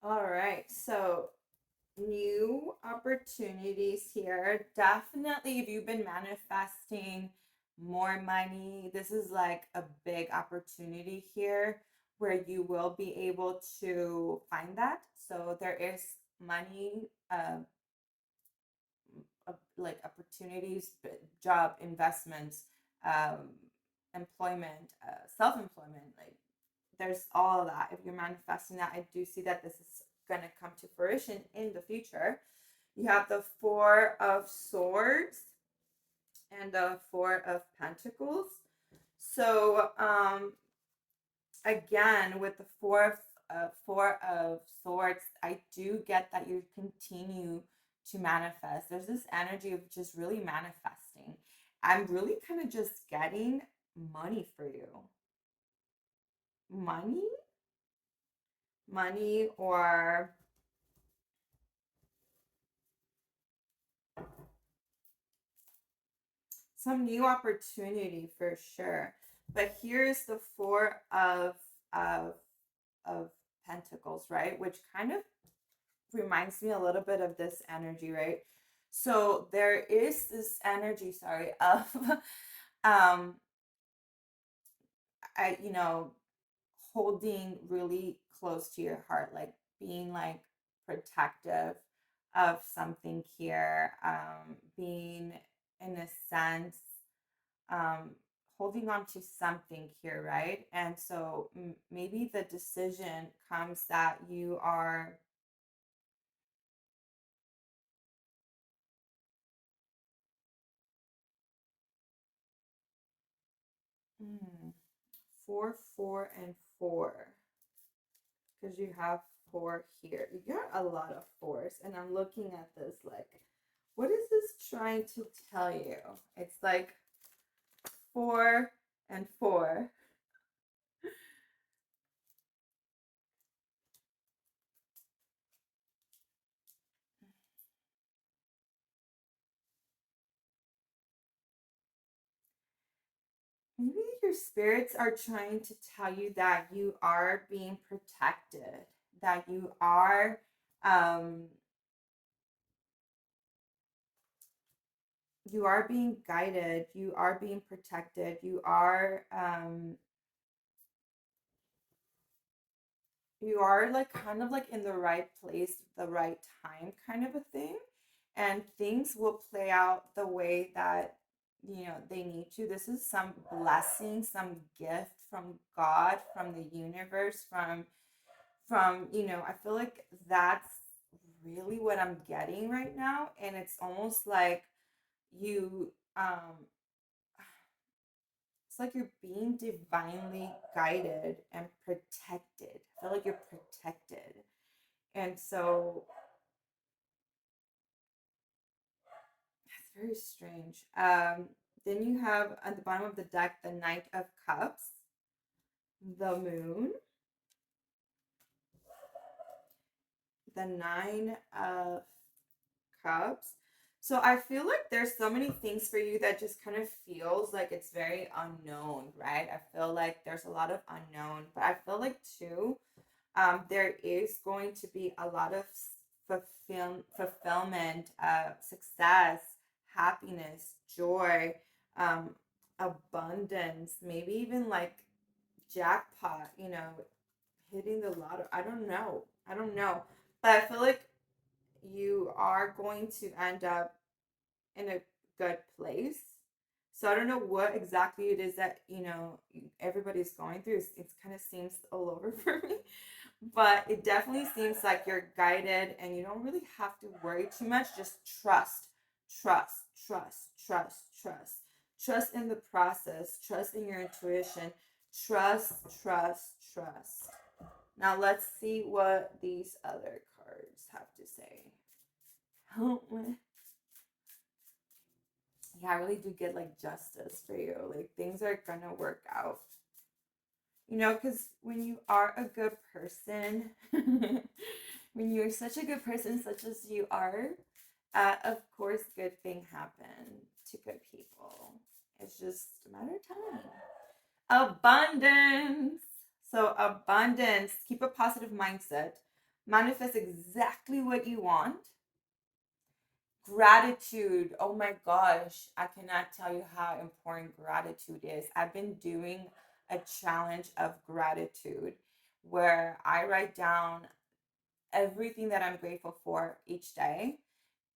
All right, so new opportunities here. Definitely, if you've been manifesting more money, this is like a big opportunity here where you will be able to find that. So there is money, like opportunities, job, investments, um, employment, self-employment. Like there's all of that. If you're manifesting that, I do see that this is going to come to fruition in the future. You have the Four of Swords and the Four of Pentacles. So, again, with the Four of Swords, I do get that you continue to manifest. There's this energy of just really manifesting. I'm really kind of just getting money for you. Money? Money or some new opportunity for sure. But here's the of of Pentacles, right? Which kind of reminds me a little bit of this energy, right? So there is this energy, sorry, of um I holding really close to your heart, like being like protective of something here, being in a sense um, holding on to something here, right? And so maybe the decision comes that you are mm, 4, 4, and 4, because you have four here. You got a lot of fours, and I'm looking at this like, what is this trying to tell you? It's like 4 and 4. Maybe your spirits are trying to tell you that you are being protected, that um you are being guided, you are being protected, you are like kind of like in the right place, the right time kind of a thing. And things will play out the way that they need to. This is some blessing, some gift from God, from the universe, from I feel like that's really what I'm getting right now. And it's almost like you it's like you're being divinely guided and protected. I feel like you're protected. And so it's very strange. Then you have at the bottom of the deck the Knight of Cups, the Moon, the Nine of Cups. So I feel like there's so many things for you that just kind of feels like it's very unknown, right? I feel like there's a lot of unknown, but I feel like too, there is going to be a lot of fulfillment, success, happiness, joy, um, abundance, maybe even like jackpot, hitting the lotto. I don't know. I don't know. But I feel like you are going to end up in a good place. So I don't know what exactly it is that, everybody's going through. It kind of seems all over for me. But it definitely seems like you're guided and you don't really have to worry too much. Just trust, trust, trust, trust, trust. Trust in the process, trust in your intuition, trust, trust, trust. Now let's see what these other cards have to say. Yeah, I really do get like justice for you. Like things are gonna work out. Because when you are a good person, when you're such a good person, such as you are, of course, good things happen to good people. It's just a matter of time. Abundance. So, abundance, keep a positive mindset, manifest exactly what you want. Gratitude. Oh my gosh, I cannot tell you how important gratitude is. I've been doing a challenge of gratitude where I write down everything that I'm grateful for each day.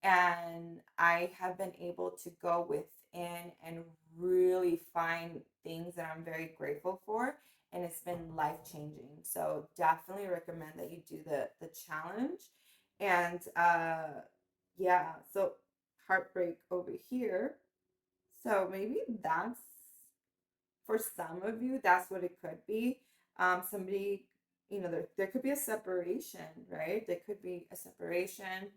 And I have been able to go within and really find things that I'm very grateful for. And it's been life changing. So definitely recommend that you do the challenge. And yeah, so heartbreak over here. So maybe that's for some of you, that's what it could be. Somebody, there could be a separation, right? There could be a separation.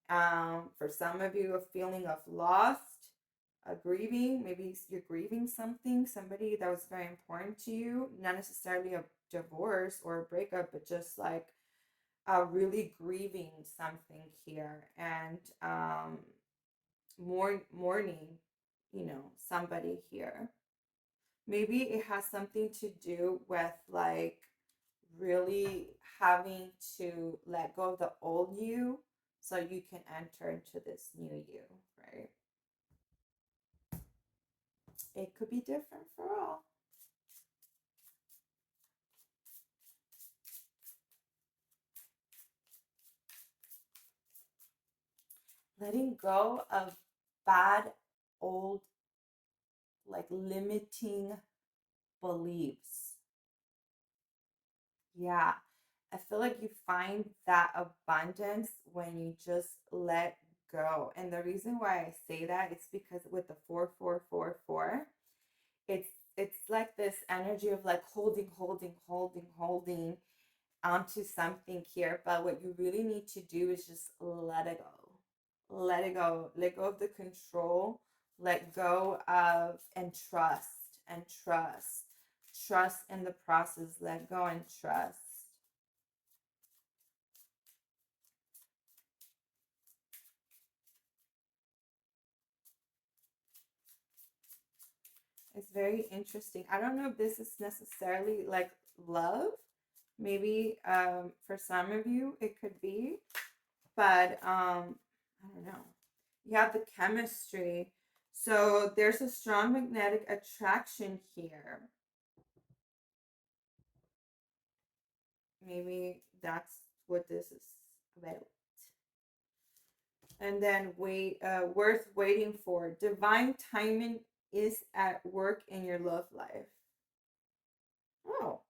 For some of you, a feeling of lost, a grieving. Maybe you're grieving something, somebody that was very important to you, not necessarily a divorce or a breakup, but just like really grieving something here. And mourning, somebody here. Maybe it has something to do with like really having to let go of the old you so you can enter into this new you, right? It could be different for all. Letting go of bad old like limiting beliefs. Yeah. I feel like you find that abundance when you just let go. And the reason why I say that is because with the 4444, it's it's like this energy of like holding onto something here. But what you really need to do is just let it go. Let it go. Let go of the control. Let go of and trust and trust. Trust in the process. Let go and trust. It's very interesting. I don't know if this is necessarily like love. Maybe for some of you it could be, but I don't know. You have the chemistry. So there's a strong magnetic attraction here. Maybe that's what this is about. And then worth waiting for. Divine timing is at work in your love life. Oh,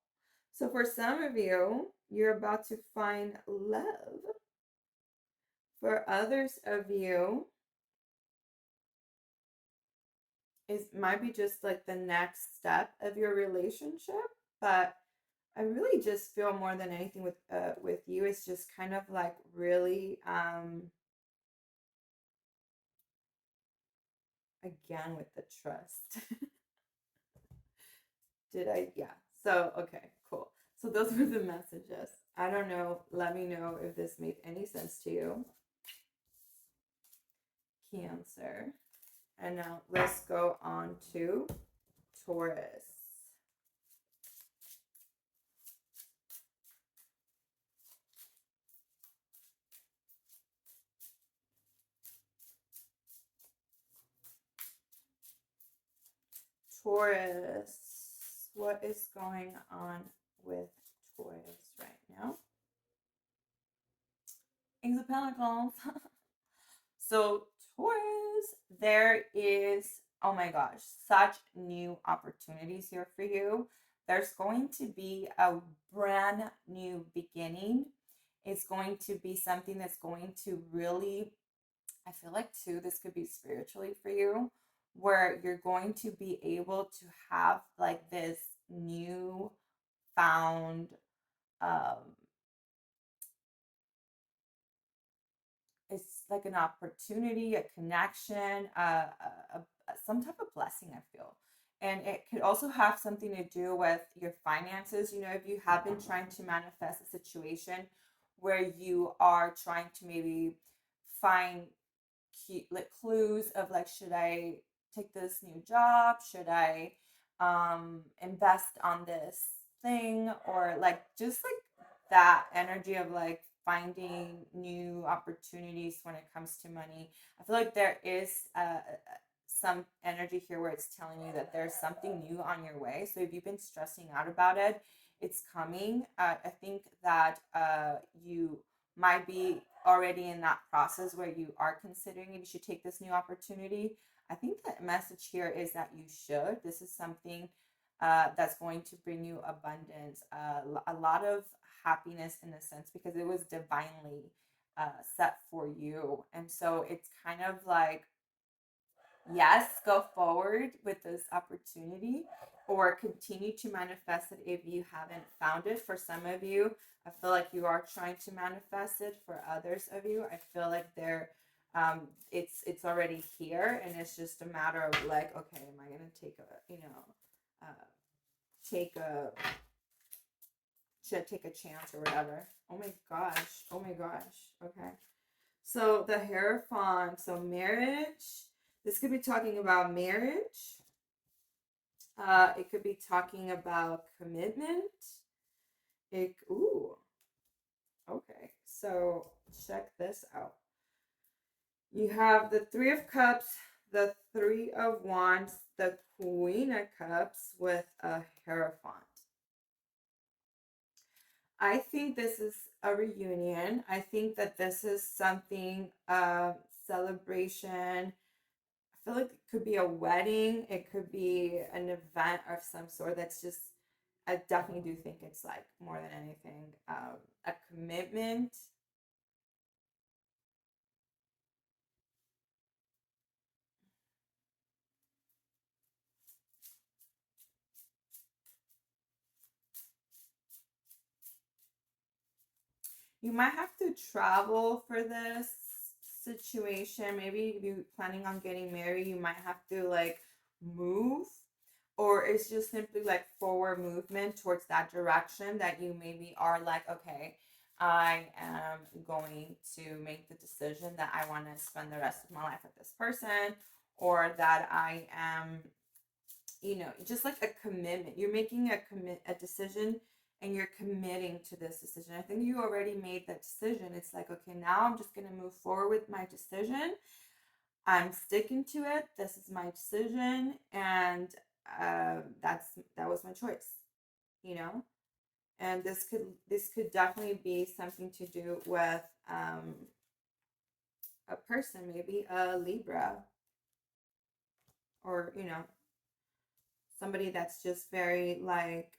so for some of you, you're about to find love. For others of you, it might be just like the next step of your relationship, but I really just feel more than anything with you, it's just kind of like really again with the trust. Did I? Yeah. So, okay, cool. So those were the messages. I don't know. Let me know if this made any sense to you. Cancer. And now let's go on to Taurus. Taurus. What is going on with Taurus right now? Kings of Pentacles. So, Taurus, there is, oh my gosh, such new opportunities here for you. There's going to be a brand new beginning. It's going to be something that's going to really, I feel like too, this could be spiritually for you, where you're going to be able to have like this new found it's like an opportunity, a connection, some type of blessing, I feel. And it could also have something to do with your finances. You know, if you have been trying to manifest a situation where you are trying to maybe find key, like clues of like, should I take this new job? Should I invest on this thing? Or like just like that energy of like finding new opportunities when it comes to money. I feel like there is some energy here where it's telling you that there's something new on your way. So if you've been stressing out about it, it's coming. I think that you might be already in that process where you are considering if you should take this new opportunity. I think the message here is that you should. This is something that's going to bring you abundance, a lot of happiness in a sense, because it was divinely set for you. And so it's kind of like, yes, go forward with this opportunity or continue to manifest it if you haven't found it. For some of you, I feel like you are trying to manifest it. For others of you, I feel like it's already here, and it's just a matter of like, okay, am I gonna take a, take a should I take a chance or whatever. Oh my gosh. Oh my gosh. Okay. So the Hierophant, so marriage. This could be talking about marriage. It could be talking about commitment. Ooh. Okay. So check this out. You have the Three of Cups, the Three of Wands, the Queen of Cups with a Hierophant. I think this is a reunion. I think that this is something, celebration. I feel like it could be a wedding. It could be an event of some sort. That's just, I definitely do think it's like more than anything, a commitment. You might have to travel for this situation. Maybe if you're planning on getting married, you might have to like move, or it's just simply like forward movement towards that direction that you maybe are like, okay, I am going to make the decision that I want to spend the rest of my life with this person, or that I am, just like a commitment. You're making a decision, and you're committing to this decision. I think you already made that decision. It's like, okay, now I'm just going to move forward with my decision. I'm sticking to it. This is my decision, and that was my choice. You know. And this could definitely be something to do with a person, maybe a Libra, or somebody that's just very like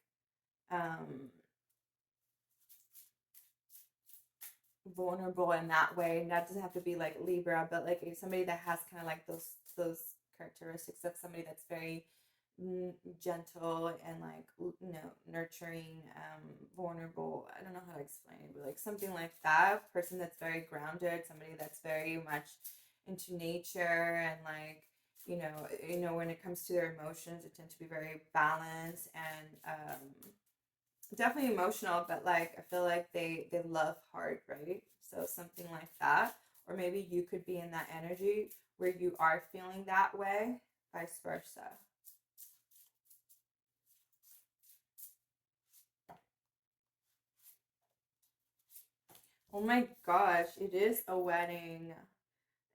um vulnerable in that way. And that doesn't have to be like Libra, but like somebody that has kind of like those characteristics of somebody that's very gentle and like nurturing, vulnerable. I don't know how to explain it, but like something like that. Person that's very grounded, somebody that's very much into nature, and like when it comes to their emotions, it tend to be very balanced and definitely emotional, but like I feel like they love hard, right? So something like that, or maybe you could be in that energy where you are feeling that way, vice versa. Oh my gosh, it is a wedding.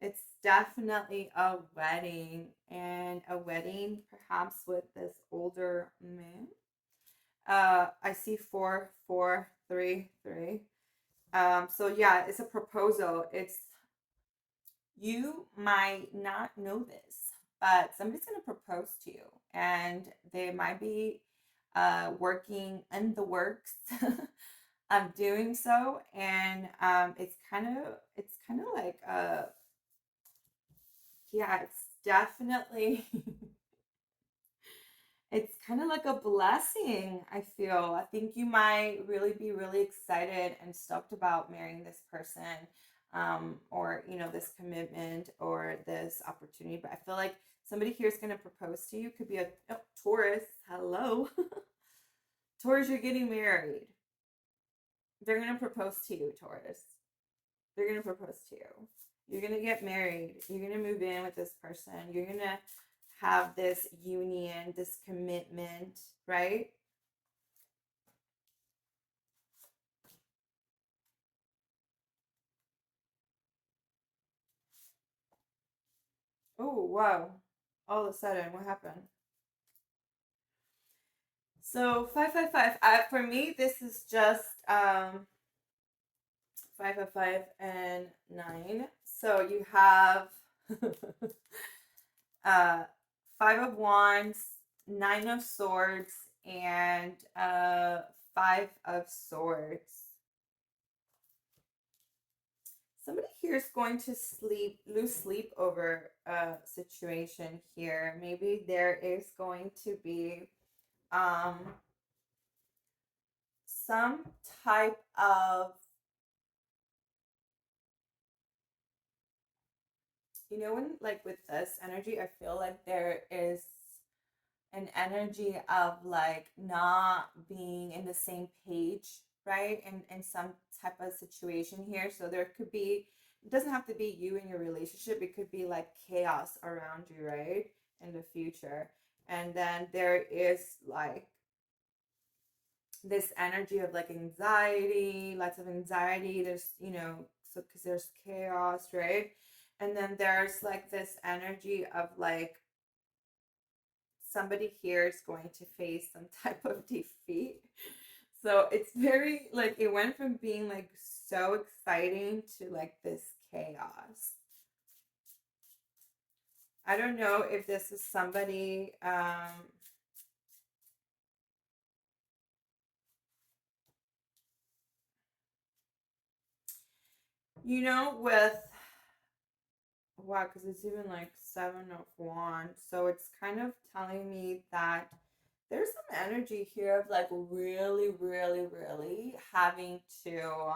It's definitely a wedding, and a wedding perhaps with this older man. I see 4433. So yeah, it's a proposal. It's You might not know this, but somebody's going to propose to you, and they might be working in the works of doing so. And it's kind of like yeah, it's definitely it's kind of like a blessing, I feel. I think you might really be really excited and stoked about marrying this person, or, this commitment or this opportunity. But I feel like somebody here is going to propose to you. Could be a Taurus. Hello. Taurus, you're getting married. They're going to propose to you, Taurus. They're going to propose to you. You're going to get married. You're going to move in with this person. You're going to have this union, this commitment, right? Oh, wow. All of a sudden, what happened? So 555. For me, this is just 555 and 9. So you have uh 5 of Wands, 9 of Swords, and 5 of Swords. Somebody here is going to lose sleep over a situation here. Maybe there is going to be um some type of, when like with this energy, I feel like there is an energy of like not being in the same page, right? In some type of situation here. So there could be, it doesn't have to be you in your relationship, it could be like chaos around you, right? In the future. And then there is like this energy of like anxiety, lots of anxiety. There's, so because there's chaos, right? And then there's like this energy of like somebody here is going to face some type of defeat. So it's very like it went from being like so exciting to like this chaos. I don't know if this is somebody with, wow, because it's even like 7 of Wands. So it's kind of telling me that there's some energy here of like really, really, really having to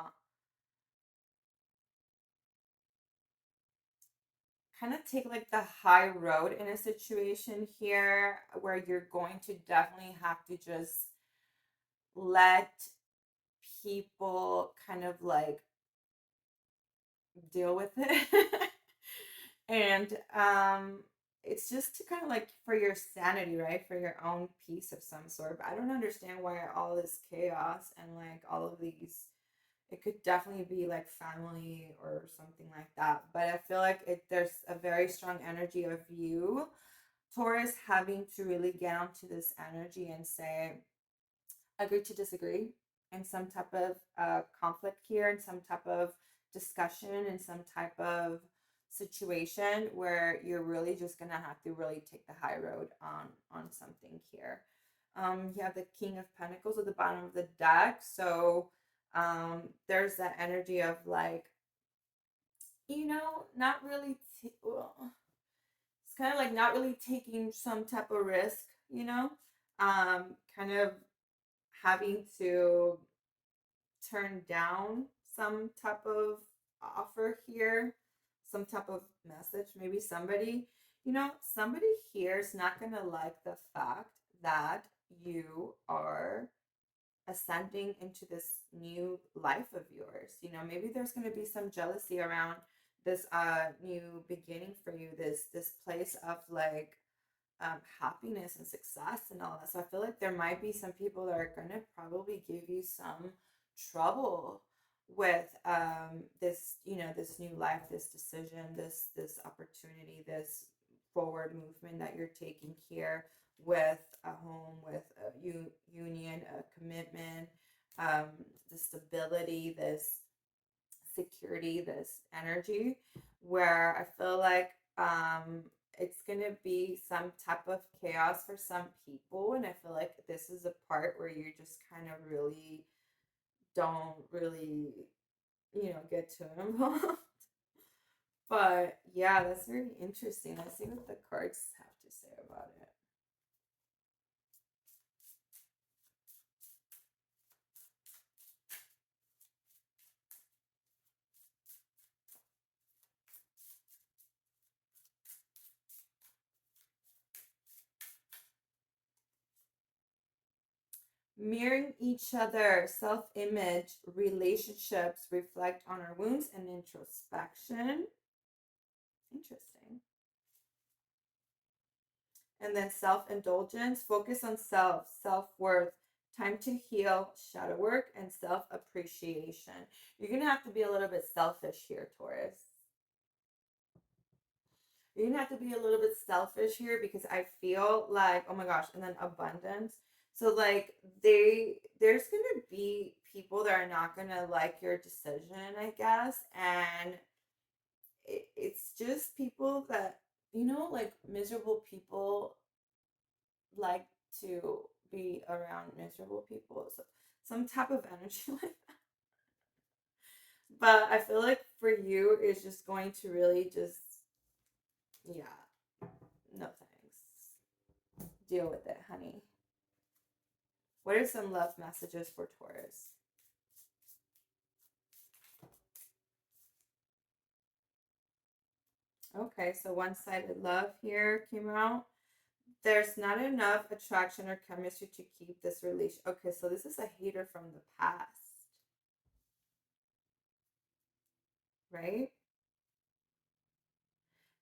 kind of take like the high road in a situation here where you're going to definitely have to just let people kind of like deal with it. And it's just to kind of like for your sanity, right? For your own peace of some sort. But I don't understand why all this chaos and like all of these, it could definitely be like family or something like that. But I feel like there's a very strong energy of you, Taurus, having to really get onto this energy and say, agree to disagree. in some type of conflict here, in some type of discussion, in some type of situation where you're really just gonna have to really take the high road on something here. You have the King of Pentacles at the bottom of the deck, so there's that energy of like, not really well, it's kind of like not really taking some type of risk, kind of having to turn down some type of offer here, some type of message. Maybe somebody here is not going to like the fact that you are ascending into this new life of yours. Maybe there's going to be some jealousy around this new beginning for you, this place of like happiness and success and all that. So I feel like there might be some people that are going to probably give you some trouble with this this new life, this decision, this opportunity, this forward movement that you're taking here with a home, with a union, a commitment, the stability, this security, this energy, where I feel like it's gonna be some type of chaos for some people, and I feel like this is a part where you just kind of really don't really get too involved. But yeah, that's very interesting. Let's see what the cards have to say about it. Mirroring each other, self-image, relationships reflect on our wounds and introspection. Interesting. And then self-indulgence, focus on self-worth, time to heal, shadow work, and self-appreciation. You're going to have to be a little bit selfish here, Taurus. You're going to have to be a little bit selfish here because I feel like, oh my gosh, and then abundance. So like there's going to be people that are not going to like your decision, I guess. And it's just people that, like miserable people like to be around miserable people. So some type of energy like that. But I feel like for you, it's just going to really just, yeah, no thanks. Deal with it, honey. What are some love messages for Taurus? Okay, so one-sided love here came out. There's not enough attraction or chemistry to keep this relation. Okay, so this is a hater from the past, right?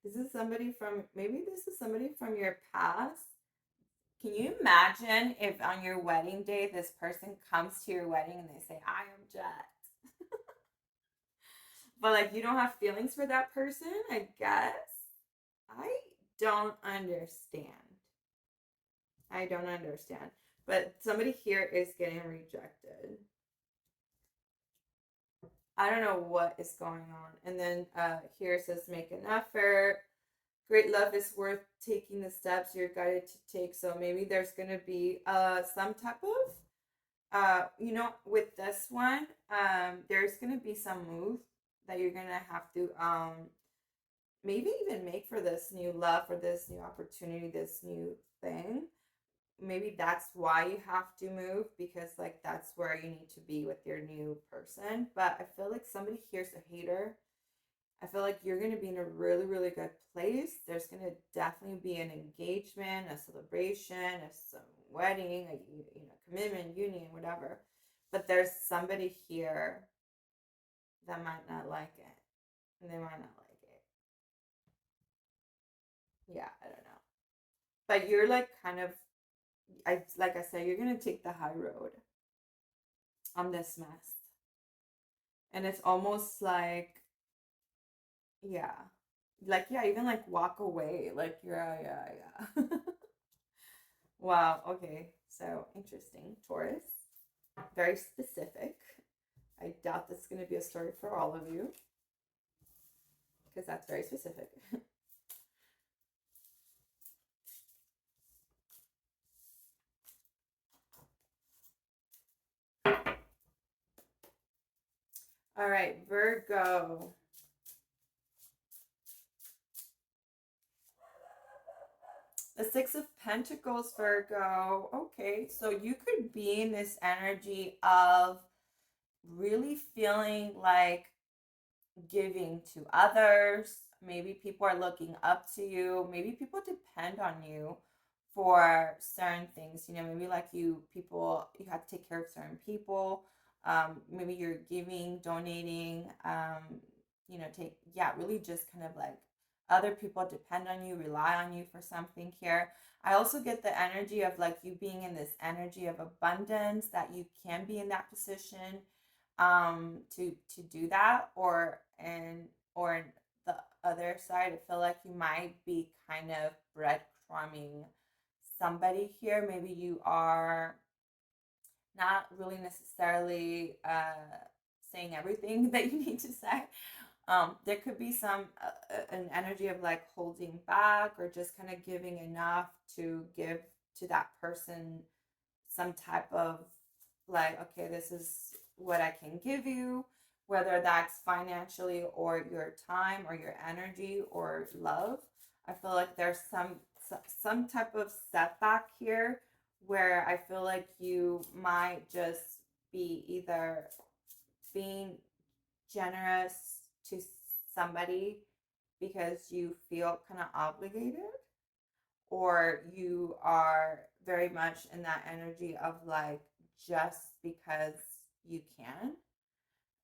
This is somebody from your past. Can you imagine if on your wedding day this person comes to your wedding and they say, I am Jet? But like you don't have feelings for that person, I guess. I don't understand. I don't understand. But somebody here is getting rejected. I don't know what is going on. And then here it says make an effort. Great love is worth taking the steps you're guided to take. So maybe there's going to be some type of with this one, there's gonna be some move that you're gonna have to maybe even make for this new love, for this new opportunity, this new thing. Maybe that's why you have to move, because like that's where you need to be with your new person. But I feel like somebody here's a hater. I feel like you're going to be in a really, really good place. There's going to definitely be an engagement, a celebration, a wedding, a commitment, union, whatever. But there's somebody here that might not like it, and they might not like it. Yeah, I don't know. But you're like kind of, like I said, you're going to take the high road on this mess, and it's almost like, yeah, like yeah, even like walk away, like yeah. Wow, okay. So interesting. Taurus. Very specific. I doubt this is going to be a story for all of you because that's very specific. All right, Virgo. The Six of Pentacles, Virgo. Okay, so you could be in this energy of really feeling like giving to others. Maybe people are looking up to you. Maybe people depend on you for certain things. You know, maybe like you have to take care of certain people. Maybe you're giving, donating, really just kind of like other people depend on you, rely on you for something here. I also get the energy of like you being in this energy of abundance, that you can be in that position to do that, or the other side, I feel like you might be kind of breadcrumbing somebody here. Maybe you are not really necessarily saying everything that you need to say. There could be an energy of like holding back or just kind of giving enough to give to that person some type of like, okay, this is what I can give you, whether that's financially or your time or your energy or love. I feel like there's some type of setback here where I feel like you might just be either being generous to somebody because you feel kind of obligated, or you are very much in that energy of like just because you can.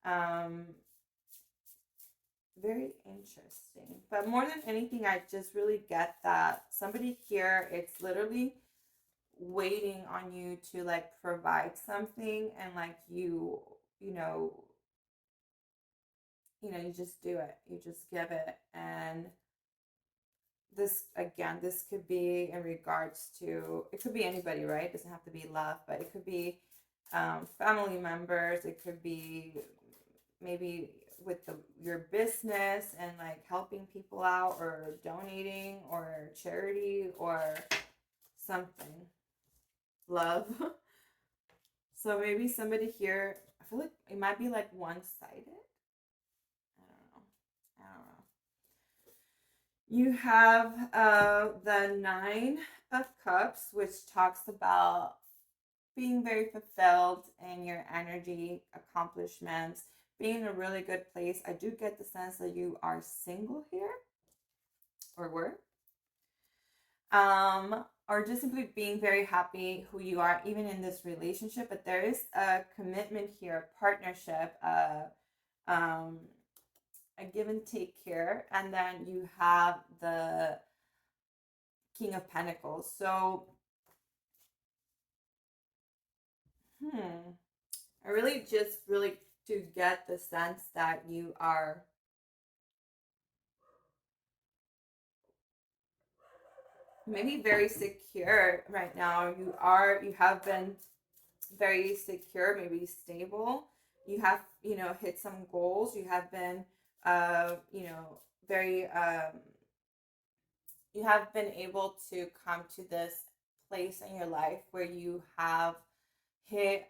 Um, Very interesting. But more than anything, I just really get that somebody here, it's literally waiting on you to like provide something, and like you just do it. You just give it. And this, again, this could be in regards to, it could be anybody, right? It doesn't have to be love, but it could be family members. It could be maybe with your business and like helping people out, or donating, or charity, or something. Love. So maybe somebody here, I feel like it might be like one-sided. I don't know. I don't know. You have the Nine of Cups, which talks about being very fulfilled in your energy, accomplishments, being in a really good place. I do get the sense that you are single here, or were. Or just simply being very happy who you are, even in this relationship. But there is a commitment here, partnership, um, a give and take here. And then you have the King of Pentacles. So, I really just really to get the sense that you are maybe very secure right now. You have been very secure, maybe stable. You have, hit some goals. You have been, very, you have been able to come to this place in your life where you have hit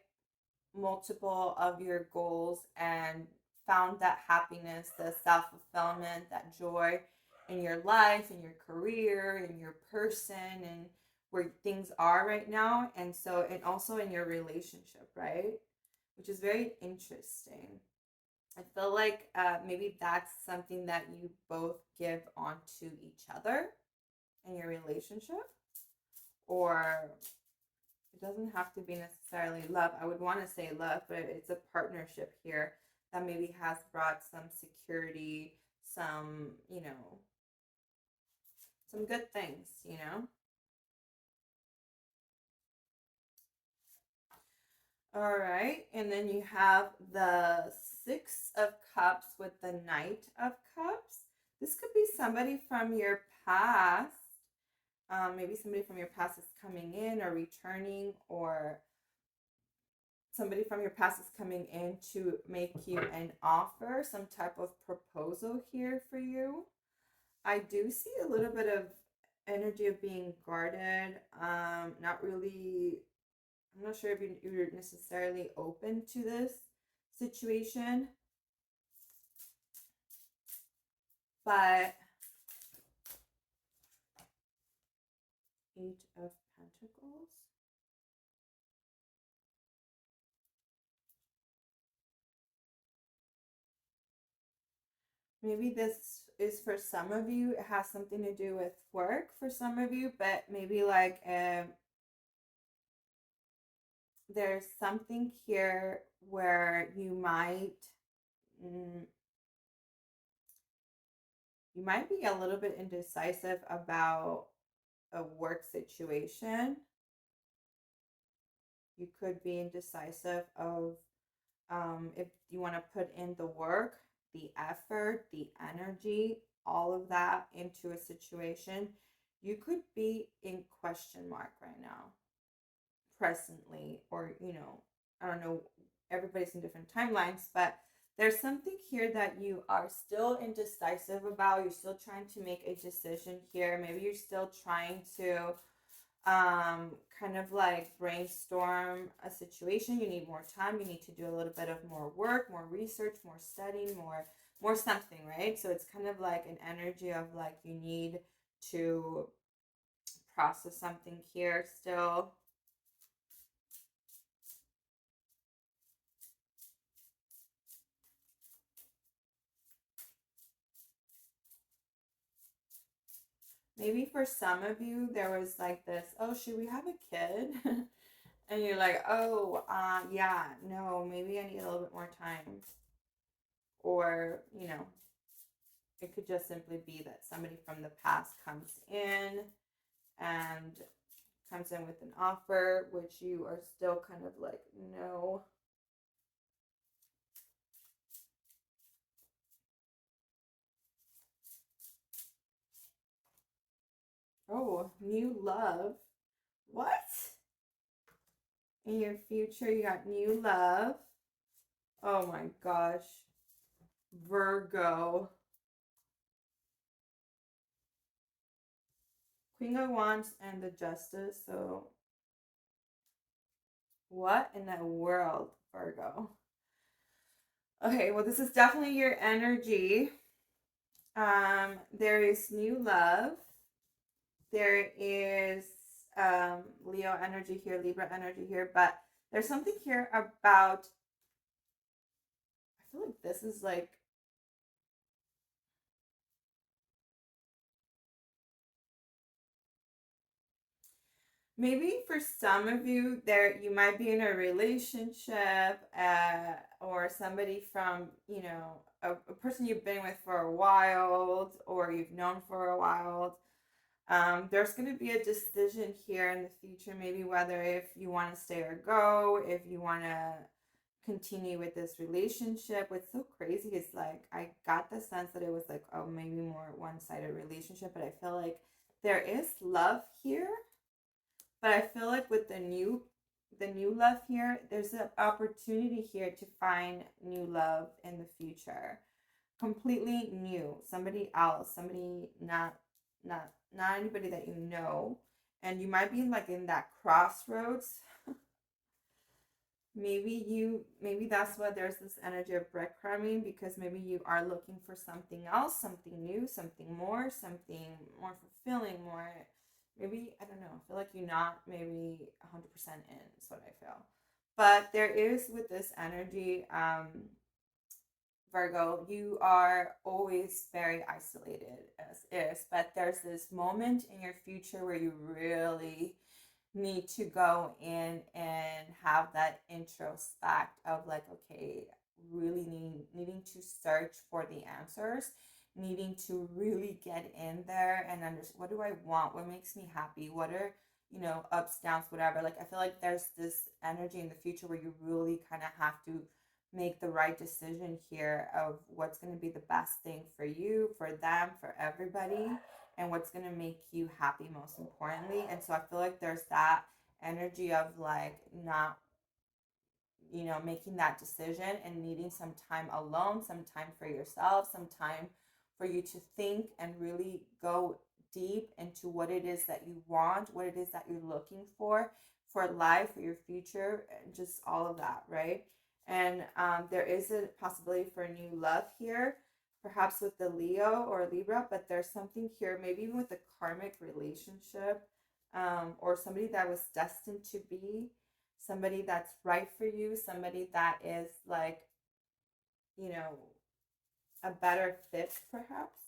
multiple of your goals and found that happiness, the self fulfillment, that joy in your life, in your career, in your person, and where things are right now. And so, and also in your relationship, right? Which is very interesting. I feel like maybe that's something that you both give onto each other in your relationship, or it doesn't have to be necessarily love. I would want to say love, but it's a partnership here that maybe has brought some security, some good things. All right. And then you have the Six of Cups with the Knight of Cups. This could be somebody from your past. Maybe somebody from your past is coming in or returning, or somebody from your past is coming in to make you an offer, some type of proposal here for you. I do see a little bit of energy of being guarded. Not really, I'm not sure if you're necessarily open to this situation, but Eight of Pentacles. Maybe this is for some of you, it has something to do with work for some of you, but maybe like there's something here where you might be a little bit indecisive about a work situation. You could be indecisive of if you want to put in the work, the effort, the energy, all of that into a situation. You could be in question mark right now, presently, or I don't know, everybody's in different timelines, but there's something here that you are still indecisive about. You're still trying to make a decision here. Maybe you're still trying to kind of like brainstorm a situation. You need more time. You need to do a little bit of more work, more research, more studying, more something, right? So it's kind of like an energy of like you need to process something here still. Maybe for some of you, there was like this, oh, should we have a kid? And you're like, oh, yeah, no, maybe I need a little bit more time. Or, it could just simply be that somebody from the past comes in and comes in with an offer, which you are still kind of like, no. Oh, new love. What? In your future, you got new love. Oh my gosh. Virgo. Queen of Wands and the Justice. So, what in the world, Virgo? Okay, well, this is definitely your energy. There is new love. There is Leo energy here, Libra energy here, but there's something here about, I feel like this is like, maybe for some of you there, you might be in a relationship or somebody from, a person you've been with for a while or you've known for a while. There's going to be a decision here in the future, maybe whether if you want to stay or go, if you want to continue with this relationship. What's so crazy is like, I got the sense that it was like, oh, maybe more one-sided relationship, but I feel like there is love here. But I feel like with the new love here, there's an opportunity here to find new love in the future. Completely new, somebody else, somebody not anybody that you know, and you might be like in that crossroads. Maybe that's why there's this energy of breadcrumbing, because maybe you are looking for something else, something new, something more fulfilling, more, maybe, I don't know, I feel like you're not maybe 100% in, is what I feel. But there is, with this energy, Virgo, you are always very isolated as is, but there's this moment in your future where you really need to go in and have that introspect of like, okay, really needing to search for the answers, needing to really get in there and understand, what do I want, what makes me happy, what are, ups, downs, whatever. Like, I feel like there's this energy in the future where you really kind of have to make the right decision here of what's going to be the best thing for you, for them, for everybody, and what's going to make you happy most importantly. And so I feel like there's that energy of like not you know, making that decision and needing some time alone, some time for yourself, some time for you to think and really go deep into what it is that you want, what it is that you're looking for life, for your future, and just all of that, right? And there is a possibility for a new love here, perhaps with the Leo or Libra, but there's something here, maybe even with a karmic relationship, or somebody that was destined to be, somebody that's right for you, somebody that is like, you know, a better fit, perhaps.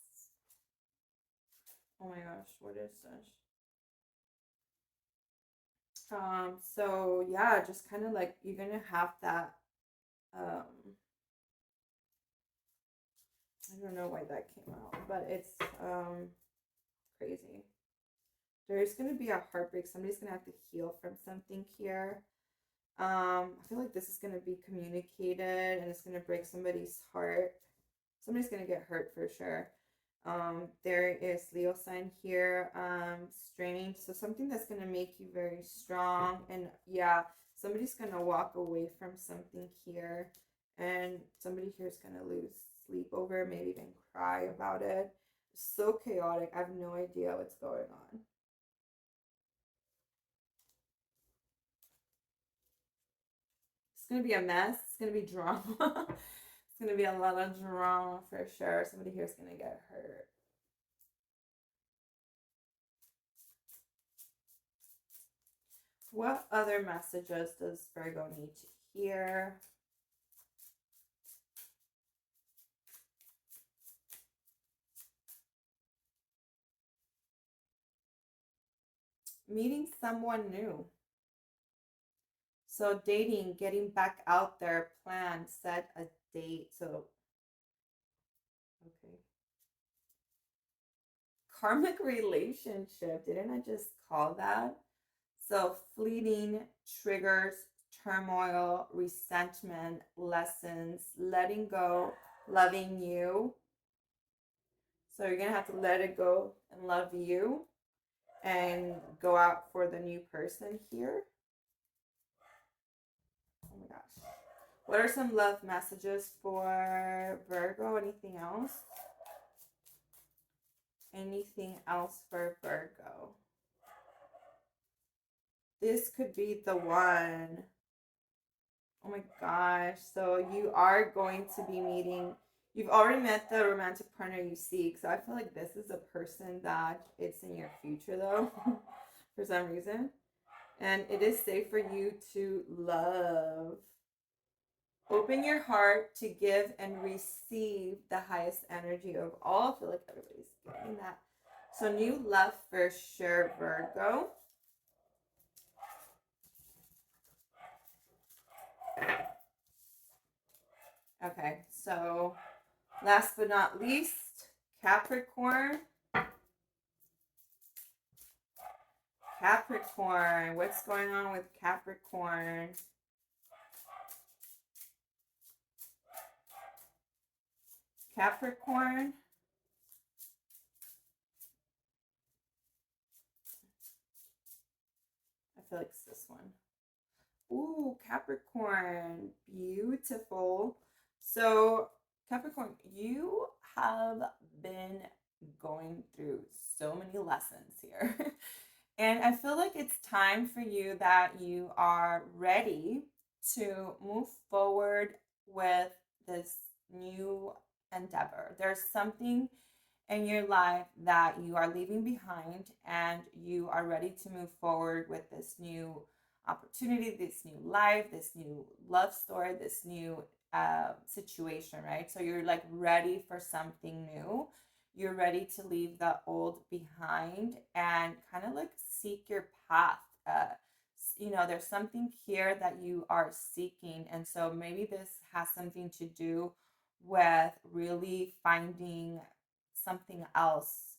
Oh my gosh, what is this? So yeah, just kind of like you're gonna have that. I don't know why that came out, but it's crazy. There's gonna be a heartbreak. Somebody's gonna have to heal from something here. I feel like this is gonna be communicated and it's gonna break somebody's heart. Somebody's gonna get hurt for sure. There is Leo sign here, strange. So something that's gonna make you very strong, and yeah, somebody's gonna walk away from something here, and somebody here is gonna lose sleep over, maybe even cry about it. So chaotic. I have no idea what's going on. It's gonna be a mess. It's gonna be drama. It's gonna be a lot of drama for sure. Somebody here is gonna get hurt. What other messages does Virgo need to hear? Meeting someone new. So dating, getting back out there, plan, set a date. So, okay. Karmic relationship. Didn't I just call that? So fleeting triggers, turmoil, resentment, lessons, letting go, loving you. So you're going to have to let it go and love you and go out for the new person here. Oh my gosh. What are some love messages for Virgo? Anything else? Anything else for Virgo? This could be the one. Oh my gosh. So you are going to be meeting, you've already met the romantic partner you seek. So I feel like this is a person that it's in your future though, for some reason. And it is safe for you to love. Open your heart to give and receive the highest energy of all. I feel like everybody's getting that. So new love for sure, Virgo. Okay, so last but not least, Capricorn. Capricorn, what's going on with Capricorn? Capricorn. I feel like it's this one. Ooh, Capricorn, beautiful. So, Capricorn, you have been going through so many lessons here. And I feel like it's time for you that you are ready to move forward with this new endeavor. There's something in your life that you are leaving behind and you are ready to move forward with this new opportunity, this new life, this new love story, this new situation, right? So you're like ready for something new. You're ready to leave the old behind and kind of like seek your path. You know, there's something here that you are seeking. And so maybe this has something to do with really finding something else,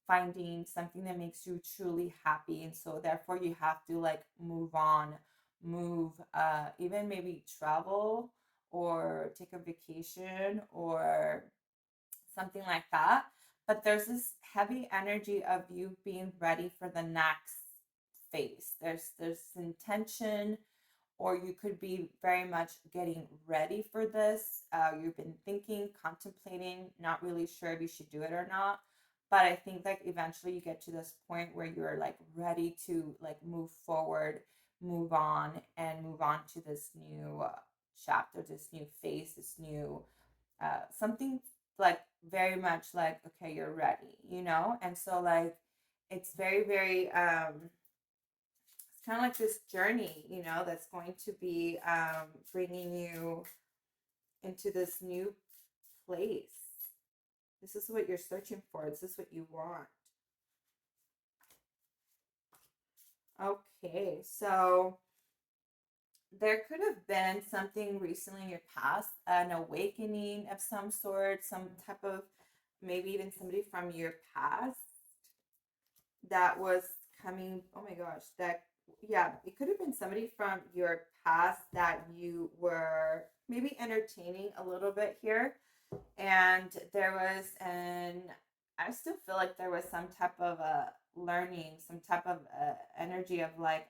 finding something that makes you truly happy. And so therefore you have to like move on, move, even maybe travel or take a vacation or something like that. But there's this heavy energy of you being ready for the next phase. There's intention, or you could be very much getting ready for this. You've been thinking, contemplating, not really sure if you should do it or not. But I think like eventually you get to this point where you're like ready to like move forward, move on, and move on to this new chapter, this new phase, this new something like very much like, okay, you're ready, you know? And so like it's very, very it's kind of like this journey, you know, that's going to be bringing you into this new place. This is what you're searching for. This is what you want. Okay, so there could have been something recently in your past, an awakening of some sort, some type of, maybe even somebody from your past that was coming. Oh my gosh, that, yeah, it could have been somebody from your past that you were maybe entertaining a little bit here. And there was an, I still feel like there was some type of a learning, some type of energy of like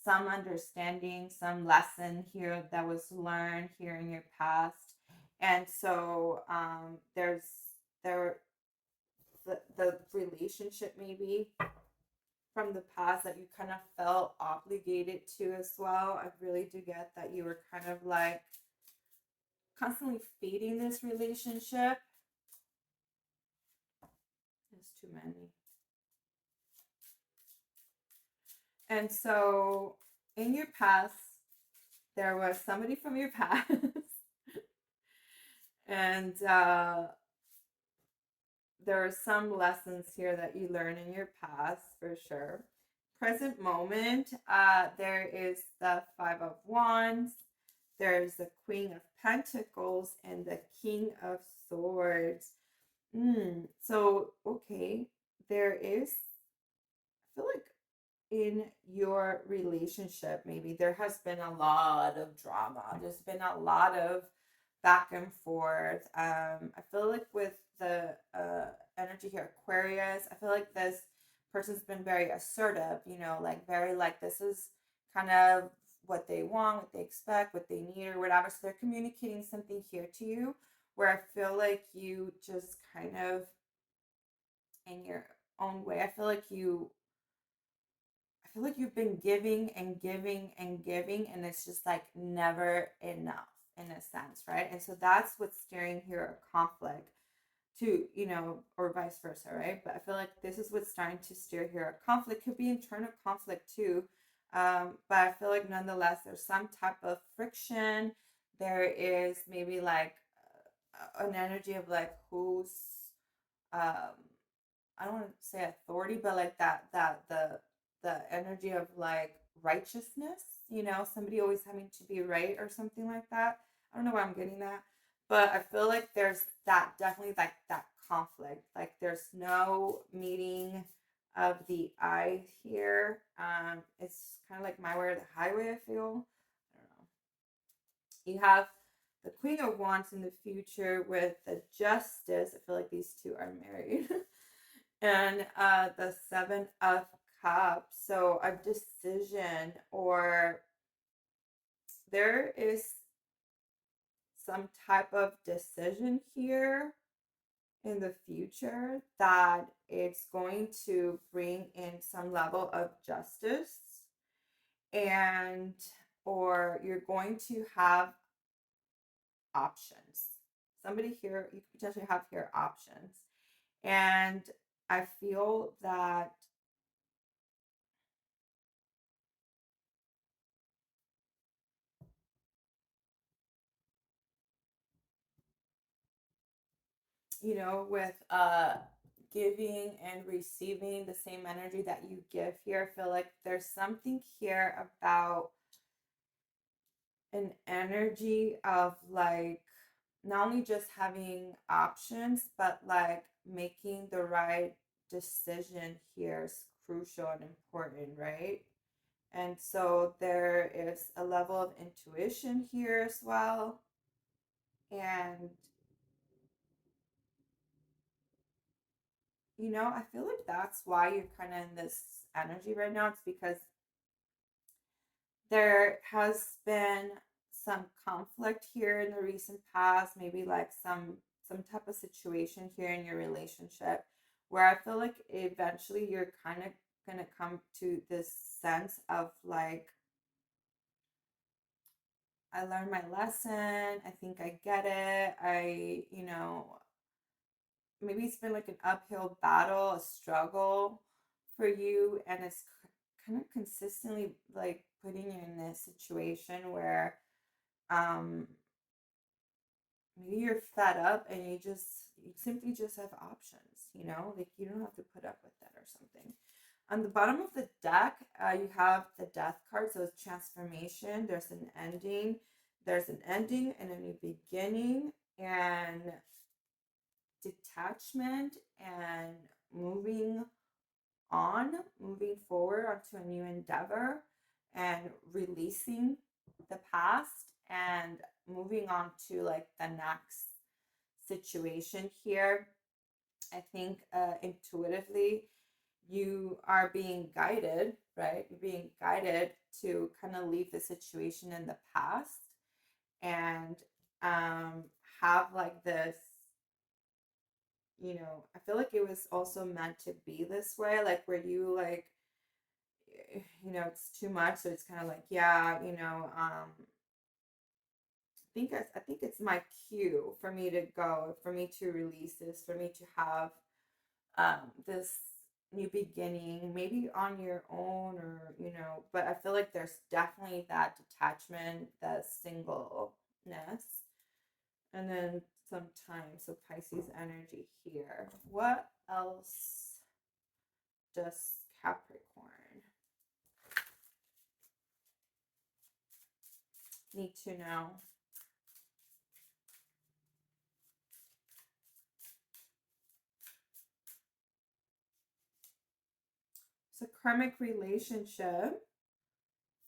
some understanding, some lesson here that was learned here in your past. And so there the relationship maybe from the past that you kind of felt obligated to as well. I really do get that you were kind of like constantly feeding this relationship. There's too many. And so in your past, there was somebody from your past, and there are some lessons here that you learn in your past for sure. Present moment, there is the Five of Wands, there's the Queen of Pentacles, and the King of Swords. So, okay, there is, I feel like in your relationship, maybe there has been a lot of drama. There's been a lot of back and forth. I feel like with the energy here, Aquarius, I feel like this person's been very assertive, you know, like very like this is kind of what they want, what they expect, what they need, or whatever. So they're communicating something here to you where I feel like you just kind of in your own way, I feel like you've been giving and giving and giving, and it's just like never enough in a sense, right? And so that's what's steering here a conflict to, you know, or vice versa, right? But I feel like this is what's starting to steer here a conflict. Could be internal conflict too. But I feel like nonetheless, there's some type of friction. There is maybe like an energy of like who's um I don't want to say authority, but like the energy of like righteousness, you know, somebody always having to be right or something like that. I don't know where I'm getting that, but I feel like there's that definitely like that conflict. Like there's no meeting of the eye here. It's kind of like my way or the highway, I feel. I don't know. You have the Queen of Wands in the future with the Justice. I feel like these two are married. And the Seven of Cups. So a decision, or there is some type of decision here in the future that it's going to bring in some level of justice, and or you're going to have options. Somebody here, you could potentially have here options. And I feel that, you know, with giving and receiving the same energy that you give here, I feel like there's something here about an energy of like not only just having options, but like making the right decision here is crucial and important, right? And so there is a level of intuition here as well. And, you know, I feel like that's why you're kind of in this energy right now. It's because there has been some conflict here in the recent past, maybe like some type of situation here in your relationship where I feel like eventually you're kind of gonna come to this sense of like, I learned my lesson. I think I get it. Maybe it's been like an uphill battle, a struggle for you, and it's kind of consistently like putting you in this situation where um maybe you're fed up and you simply just have options, like you don't have to put up with that or something. On the bottom of the deck, you have the death card, so it's transformation. There's an ending and a new beginning, and detachment, and moving moving forward onto a new endeavor, and releasing the past and moving on to like the next situation here. I think intuitively you are being guided, right? You're being guided to kind of leave the situation in the past and have like this, I feel like it was also meant to be this way, like where you like, it's too much. So it's kind of like, yeah, I think it's my cue for me to go, for me to release this, for me to have this new beginning, maybe on your own, or but I feel like there's definitely that detachment, that singleness, and then some time. So Pisces energy here. What else does Capricorn need to know? It's a karmic relationship.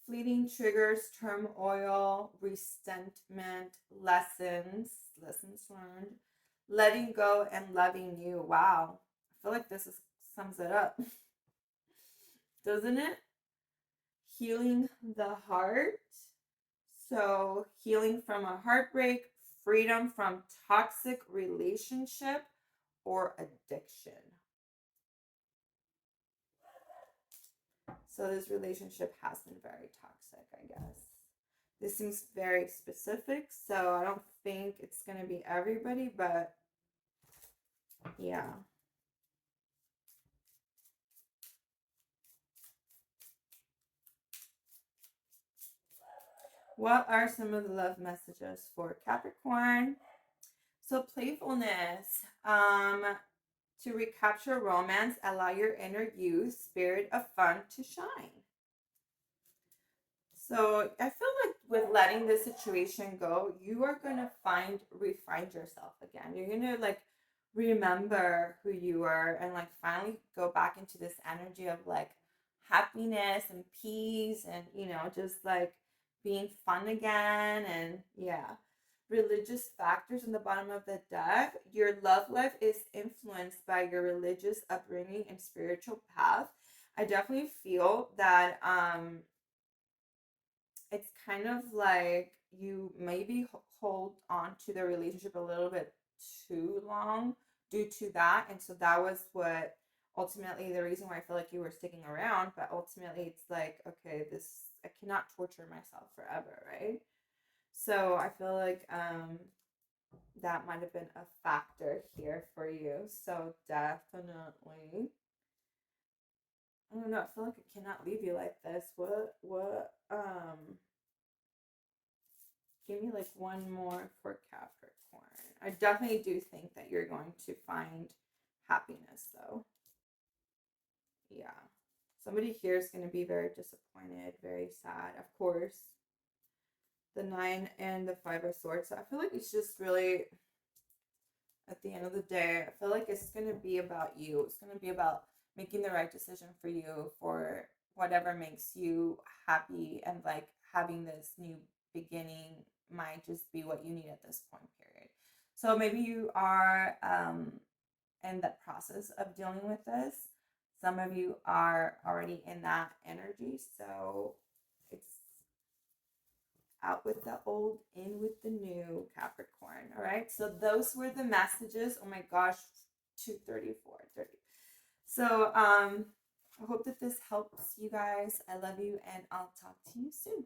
Fleeting triggers, turmoil, resentment, lessons learned, letting go and loving you. Wow. I feel like sums it up, doesn't it? Healing the heart. So, healing from a heartbreak, freedom from toxic relationship or addiction. So, this relationship has been very toxic, I guess. This seems very specific, so I don't think it's going to be everybody, but yeah. What are some of the love messages for Capricorn? So playfulness, to recapture romance, allow your inner youth, spirit of fun to shine. So I feel like with letting this situation go, you are gonna refine yourself again. You're gonna like remember who you are and like finally go back into this energy of like happiness and peace and just like being fun again. And yeah, religious factors in the bottom of the deck. Your love life is influenced by your religious upbringing and spiritual path. I definitely feel that it's kind of like you maybe hold on to the relationship a little bit too long due to that. And so that was what ultimately the reason why I feel like you were sticking around. But ultimately, it's like, okay, I cannot torture myself forever, right? So I feel like that might have been a factor here for you. So definitely. I don't know. I feel like I cannot leave you like this. Give me like one more for Capricorn. I definitely do think that you're going to find happiness though. Yeah. Somebody here is going to be very disappointed, very sad. Of course, the 9 and the 5 of swords. So I feel like it's just really, at the end of the day, I feel like it's going to be about you. It's going to be about making the right decision for you, for whatever makes you happy, and like having this new beginning might just be what you need at this point period. So maybe you are in the process of dealing with this. Some of you are already in that energy, so it's Out with the old, in with the new, Capricorn. All right. So those were the messages. Oh my gosh, 2:34, 30. So I hope that this helps you guys. I love you, and I'll talk to you soon.